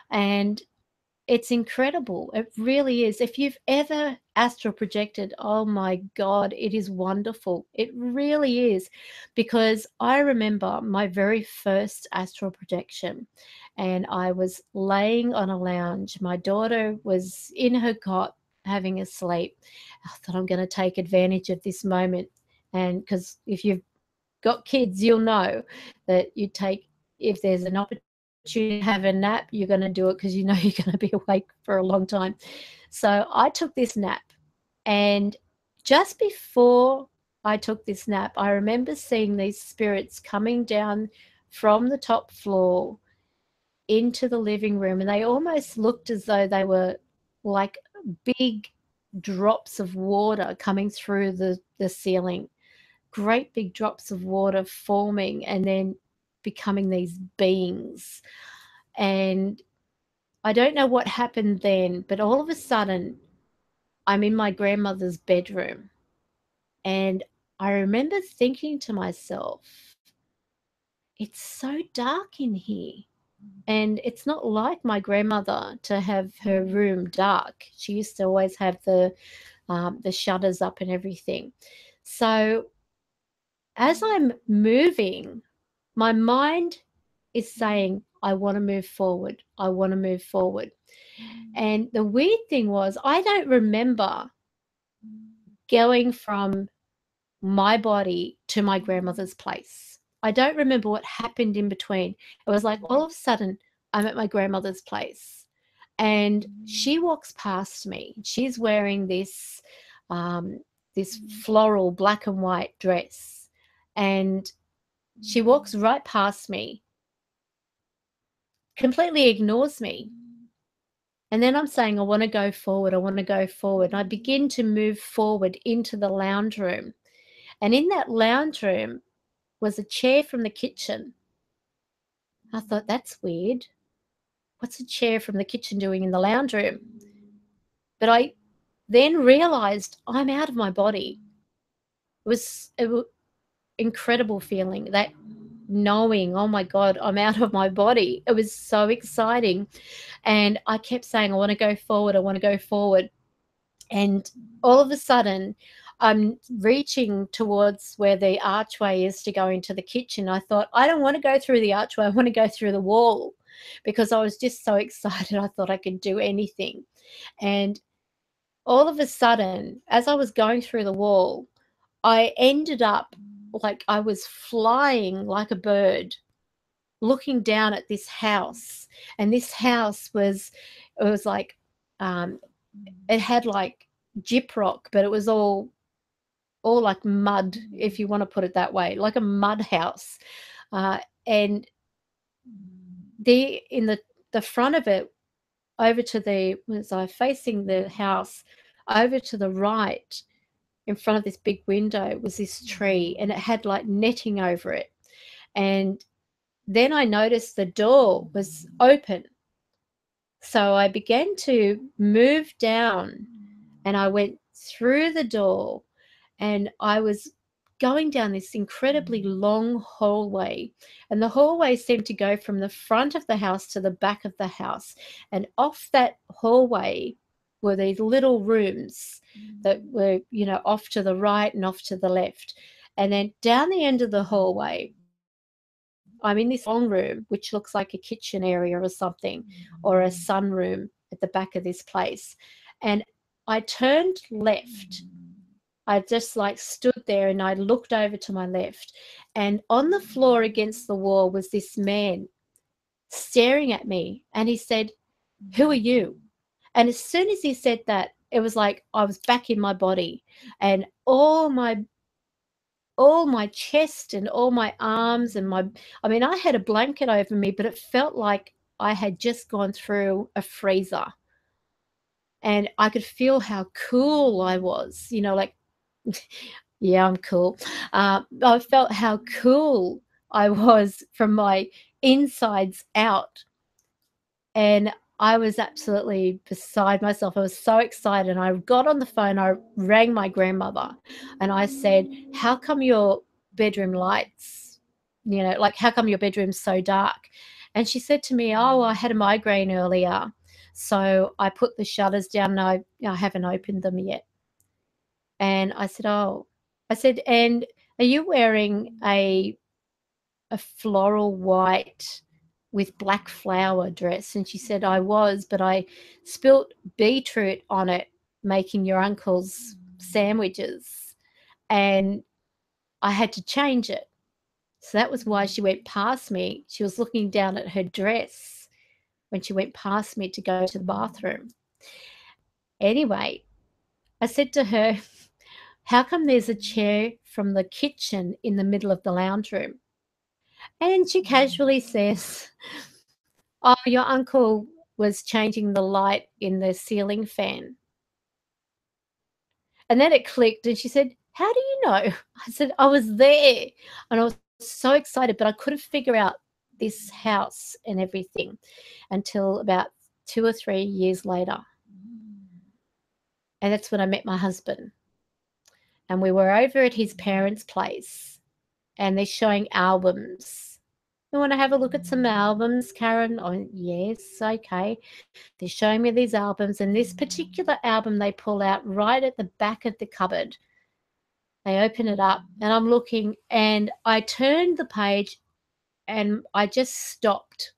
and it's incredible. It really is. If you've ever astral projected, oh my God, it is wonderful. It really is. Because I remember my very first astral projection, and I was laying on a lounge. My daughter was in her cot having a sleep. I thought, I'm going to take advantage of this moment. And because if you've got kids, you'll know that if there's an opportunity to have a nap, you're going to do it because you know you're going to be awake for a long time. So I took this nap, and just before I took this nap, I remember seeing these spirits coming down from the top floor into the living room, and they almost looked as though they were like big drops of water coming through the ceiling. Great big drops of water forming and then becoming these beings. And I don't know what happened then, but all of a sudden I'm in my grandmother's bedroom, and I remember thinking to myself, it's so dark in here. And it's not like my grandmother to have her room dark. She used to always have the shutters up and everything. So as I'm moving, my mind is saying, I want to move forward. I want to move forward. And the weird thing was, I don't remember going from my body to my grandmother's place. I don't remember what happened in between. It was like all of a sudden I'm at my grandmother's place, and she walks past me. She's wearing this floral black and white dress, and she walks right past me, completely ignores me. And then I'm saying, I want to go forward. I want to go forward. And I begin to move forward into the lounge room. And in that lounge room was a chair from the kitchen. I thought, that's weird. What's a chair from the kitchen doing in the lounge room? But I then realized I'm out of my body. It was an incredible feeling, that knowing, oh my God, I'm out of my body. It was so exciting. And I kept saying, I want to go forward. I want to go forward. And all of a sudden, I'm reaching towards where the archway is to go into the kitchen. I thought, I don't want to go through the archway. I want to go through the wall, because I was just so excited. I thought I could do anything. And all of a sudden, as I was going through the wall, I ended up like I was flying like a bird, looking down at this house. And this house was like, it had like gyprock, but it was all like mud, if you want to put it that way, like a mud house. And in the front of it, over to the, was I facing the house, over to the right, in front of this big window was this tree, and it had like netting over it. And then I noticed the door was open. So I began to move down, and I went through the door, and I was going down this incredibly long hallway, and the hallway seemed to go from the front of the house to the back of the house, and off that hallway were these little rooms that were, you know, off to the right and off to the left. And then down the end of the hallway, I'm in this long room, which looks like a kitchen area or something, or a sunroom at the back of this place. And I turned left. I just like stood there, and I looked over to my left, and on the floor against the wall was this man staring at me, and he said, "Who are you?" And as soon as he said that, it was like I was back in my body, and all my chest and all my arms and I mean, I had a blanket over me, but it felt like I had just gone through a freezer. And I could feel how cool I was, you know, like, yeah, I'm cool. I felt how cool I was from my insides out. And I was absolutely beside myself. I was so excited. And I got on the phone, I rang my grandmother, and I said, "How come your bedroom lights, you know, like, how come your bedroom's so dark?" And she said to me, "Oh, I had a migraine earlier, so I put the shutters down, and I haven't opened them yet." And I said, "Oh," I said, "And are you wearing a floral white with black flower dress?" And she said, "I was, but I spilt beetroot on it making your uncle's sandwiches, and I had to change it." So that was why she went past me. She was looking down at her dress when she went past me to go to the bathroom. Anyway, I said to her, "How come there's a chair from the kitchen in the middle of the lounge room?" And she casually says, "Oh, your uncle was changing the light in the ceiling fan." And then it clicked, and she said, "How do you know?" I said, "I was there." And I was so excited, but I couldn't figure out this house and everything until about 2 or 3 years later. And that's when I met my husband. And we were over at his parents' place, and they're showing albums. "You want to have a look at some albums, Karen?" "Oh, yes, okay." They're showing me these albums, and this particular album they pull out right at the back of the cupboard. They open it up, and I'm looking, and I turned the page, and I just stopped,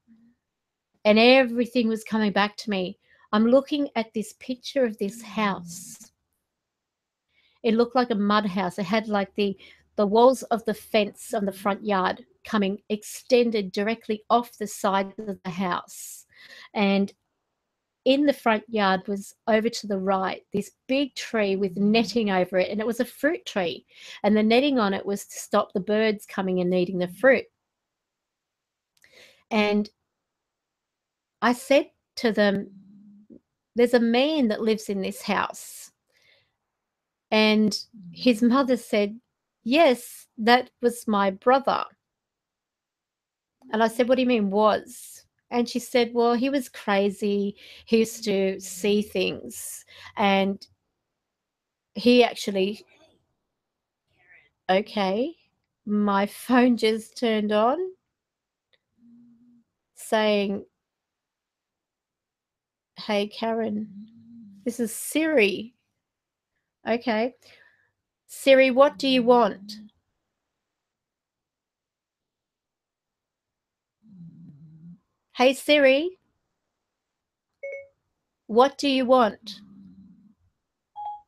and everything was coming back to me. I'm looking at this picture of this house. It looked like a mud house. It had like the walls of the fence on the front yard coming extended directly off the side of the house. And in the front yard was over to the right, this big tree with netting over it. And it was a fruit tree. And the netting on it was to stop the birds coming and eating the fruit. And I said to them, "There's a man that lives in this house." And his mother said, "Yes, that was my brother." And I said, "What do you mean was?" And she said, "Well, he was crazy. He used to see things. And he actually..." Okay. My phone just turned on saying, "Hey, Karen, this is Siri." Okay. "Siri, what do you want?" "Hey, Siri, what do you want?"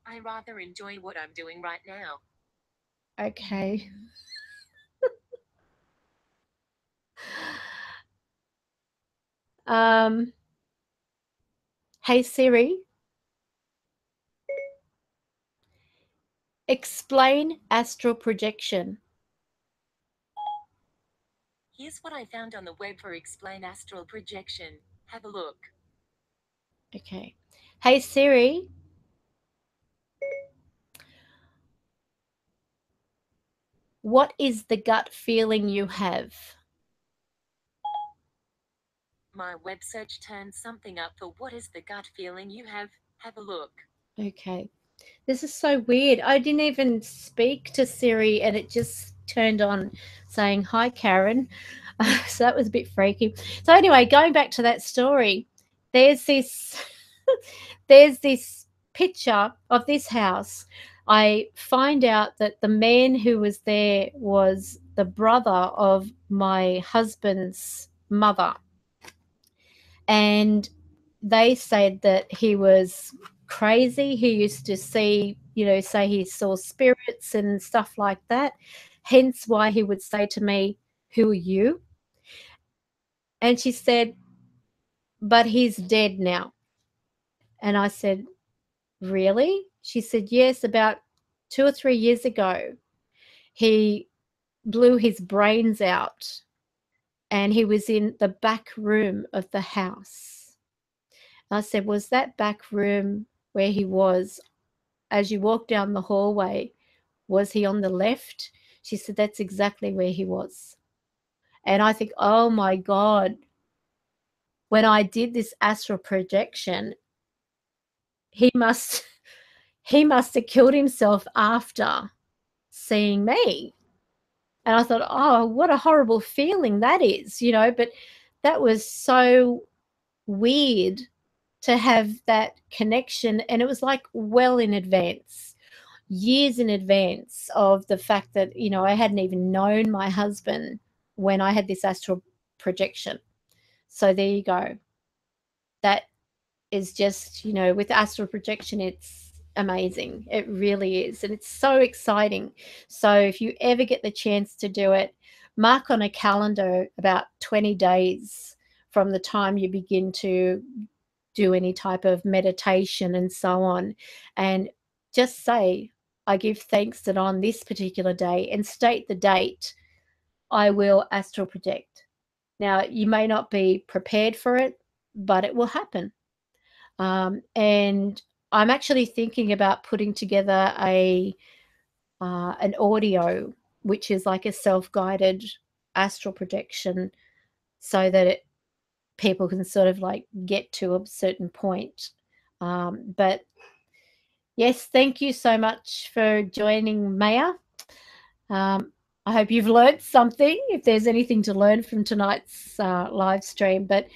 "I rather enjoy what I'm doing right now." Okay. Hey, Siri, explain astral projection. "Here's what I found on the web for explain astral projection. Have a look." Okay. Hey Siri. What is the gut feeling you have? My web search turned something up for what is the gut feeling you have. Have a look. Okay. This is so weird. I didn't even speak to Siri and it just turned on saying, hi, Karen. So that was a bit freaky. So anyway, going back to that story, there's this there's this picture of this house. I find out that the man who was there was the brother of my husband's mother. And they said that he was crazy. He used to see, say he saw spirits and stuff like that. Hence why he would say to me, who are you? And she said, but he's dead now. And I said, really? She said, yes, about 2 or 3 years ago, he blew his brains out and he was in the back room of the house. I said, was that back room where he was, as you walk down the hallway, was he on the left? She said, that's exactly where he was. And I think, oh my God, when I did this astral projection, he must have killed himself after seeing me. And I thought, oh, what a horrible feeling that is, but that was so weird to have that connection. And it was like well in advance, years in advance of the fact that, I hadn't even known my husband when I had this astral projection. So there you go. That is just, with astral projection, it's amazing. It really is. And it's so exciting. So if you ever get the chance to do it, mark on a calendar about 20 days from the time you begin to do any type of meditation and so on, and just say, I give thanks that on this particular day, and state the date, I will astral project. Now, you may not be prepared for it, but it will happen. And I'm actually thinking about putting together an audio, which is like a self-guided astral projection, so that people can sort of like get to a certain point. But yes, thank you so much for joining, Maya. I hope you've learned something, if there's anything to learn from tonight's live stream, but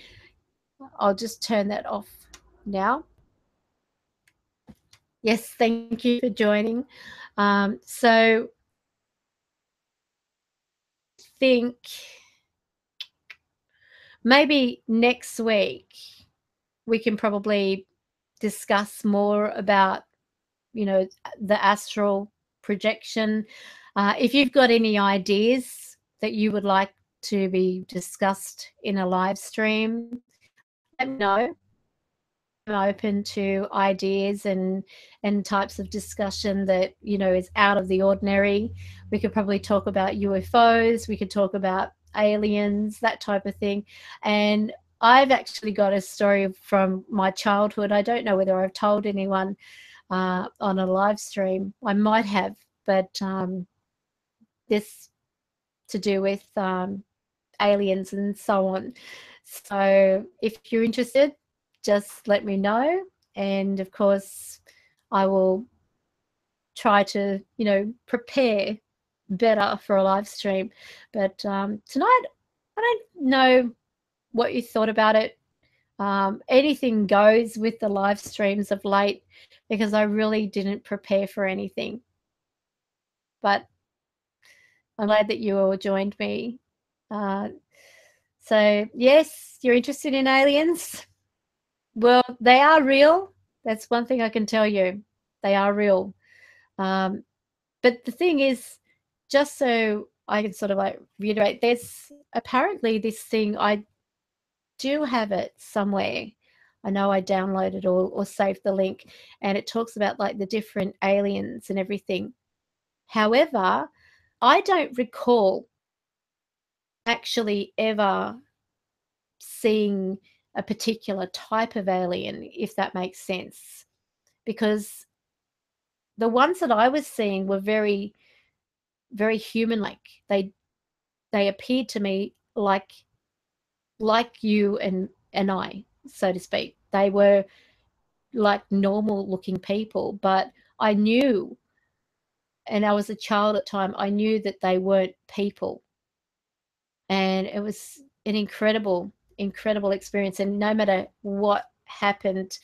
I'll just turn that off now. Yes, thank you for joining. So I think maybe next week we can probably discuss more about, the astral projection. If you've got any ideas that you would like to be discussed in a live stream, let me know. I'm open to ideas and types of discussion that, is out of the ordinary. We could probably talk about UFOs. We could talk about aliens, that type of thing. And I've actually got a story from my childhood. I don't know whether I've told anyone on a live stream. I might have, but this to do with aliens and so on. So if you're interested, just let me know. And of course, I will try to, prepare better for a live stream. But tonight, I don't know what you thought about it. Anything goes with the live streams of late, because I really didn't prepare for anything. But I'm glad that you all joined me. So yes, you're interested in aliens? Well, they are real. That's one thing I can tell you. They are real. But the thing is, just so I can sort of like reiterate, there's apparently this thing, I do have it somewhere. I know I downloaded or saved the link, and it talks about like the different aliens and everything. However, I don't recall actually ever seeing a particular type of alien, if that makes sense, because the ones that I was seeing were very, very human-like. They appeared to me like you and I, so to speak. They were like normal-looking people, but I knew, and I was a child at the time, I knew that they weren't people. And it was an incredible experience. And no matter what happened,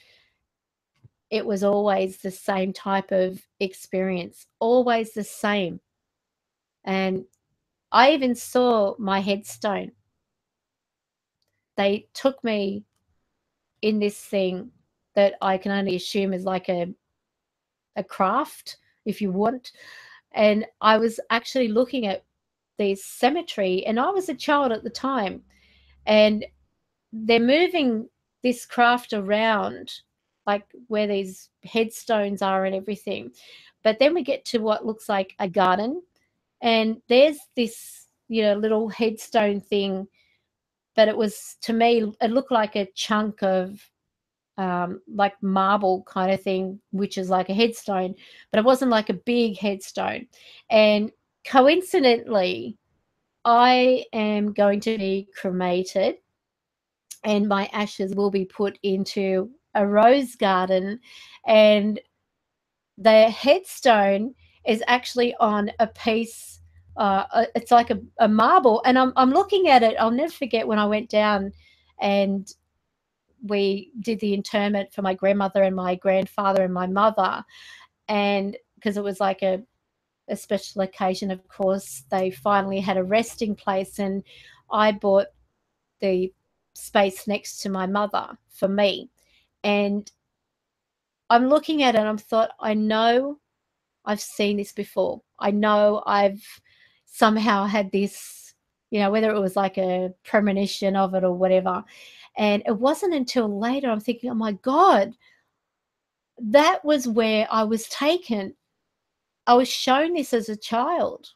it was always the same type of experience, always the same. And I even saw my headstone. They took me in this thing that I can only assume is like a craft, if you want. And I was actually looking at this cemetery, and I was a child at the time, and they're moving this craft around, like where these headstones are and everything. But then we get to what looks like a garden, and there's this, little headstone thing, but it was, to me, it looked like a chunk of like marble kind of thing, which is like a headstone, but it wasn't like a big headstone. And coincidentally, I am going to be cremated, and my ashes will be put into a rose garden, and the headstone is actually on a piece, it's like a marble, and I'm looking at it. I'll never forget when I went down and we did the interment for my grandmother and my grandfather and my mother, and because it was like a special occasion, of course, they finally had a resting place, and I bought the space next to my mother for me. And I'm looking at it and I'm thought, I know I've seen this before. I know I've somehow had this, whether it was like a premonition of it or whatever. And it wasn't until later I'm thinking, oh my God, that was where I was taken. I was shown this as a child.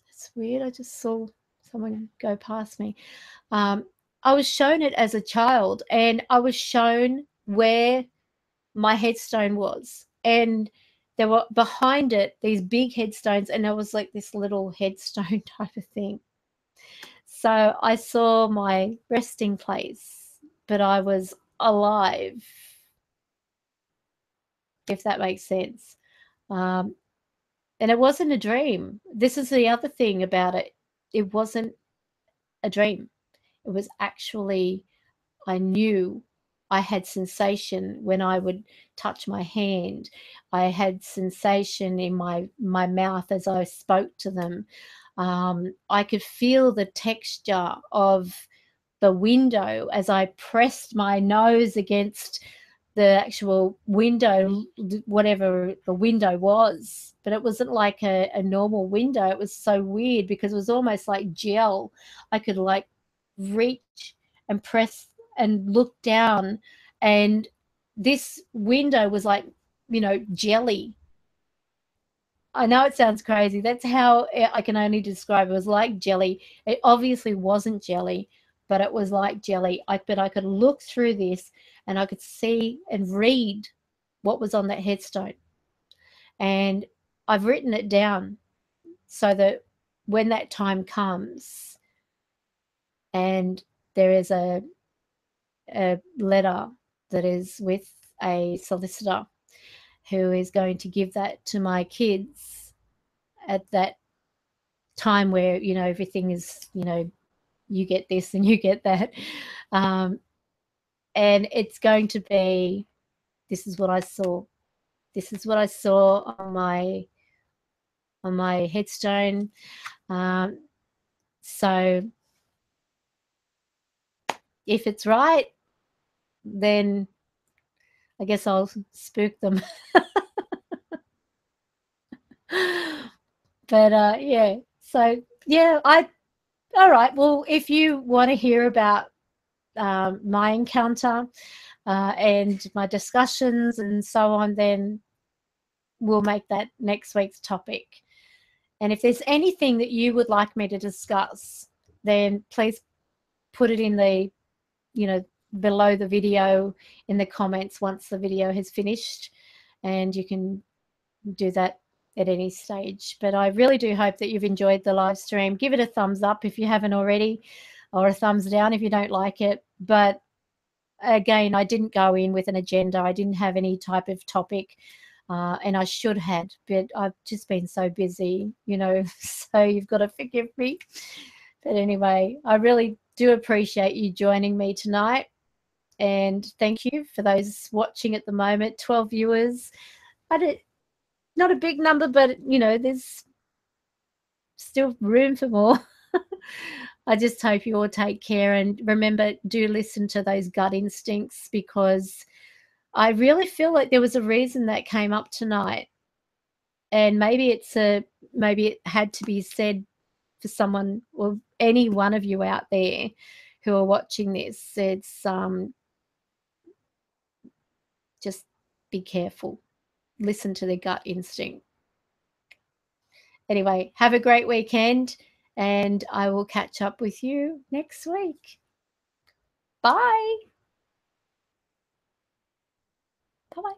It's weird. I just saw someone go past me. I was shown it as a child, and I was shown where my headstone was. And there were behind it these big headstones, and there was like this little headstone type of thing. So I saw my resting place, but I was alive, if that makes sense. And it wasn't a dream. This is the other thing about it. It wasn't a dream. It was actually, I knew I had sensation when I would touch my hand. I had sensation in my mouth as I spoke to them. I could feel the texture of the window as I pressed my nose against the actual window, whatever the window was. But it wasn't like a normal window. It was so weird because it was almost like gel. I could like reach and press and look down, and this window was like, jelly. I know it sounds crazy. That's how I can only describe it. It was like jelly. It obviously wasn't jelly, but it was like jelly. But I could look through this and I could see and read what was on that headstone. And I've written it down so that when that time comes and there is a letter that is with a solicitor who is going to give that to my kids at that time where, everything is, you get this and you get that. And it's going to be, this is what I saw. This is what I saw on my headstone. So if it's right, then I guess I'll spook them. But yeah, so yeah, all right. Well, if you want to hear about my encounter and my discussions and so on, then we'll make that next week's topic. And if there's anything that you would like me to discuss, then please put it in the, you know, below the video in the comments once the video has finished, and you can do that at any stage. But I really do hope that you've enjoyed the live stream. Give it a thumbs up if you haven't already, or a thumbs down if you don't like it. But again, I didn't go in with an agenda. I didn't have any type of topic, and I should have, but I've just been so busy, you know, so you've got to forgive me. But anyway, I really do appreciate you joining me tonight. And thank you for those watching at the moment. 12 viewers. Not a big number, but, you know, there's still room for more. I just hope you all take care, and remember, do listen to those gut instincts, because I really feel like there was a reason that came up tonight, and maybe it had to be said for someone, or any one of you out there who are watching this. It's just be careful. Listen to the gut instinct. Anyway, have a great weekend, and I will catch up with you next week. Bye. Bye-bye.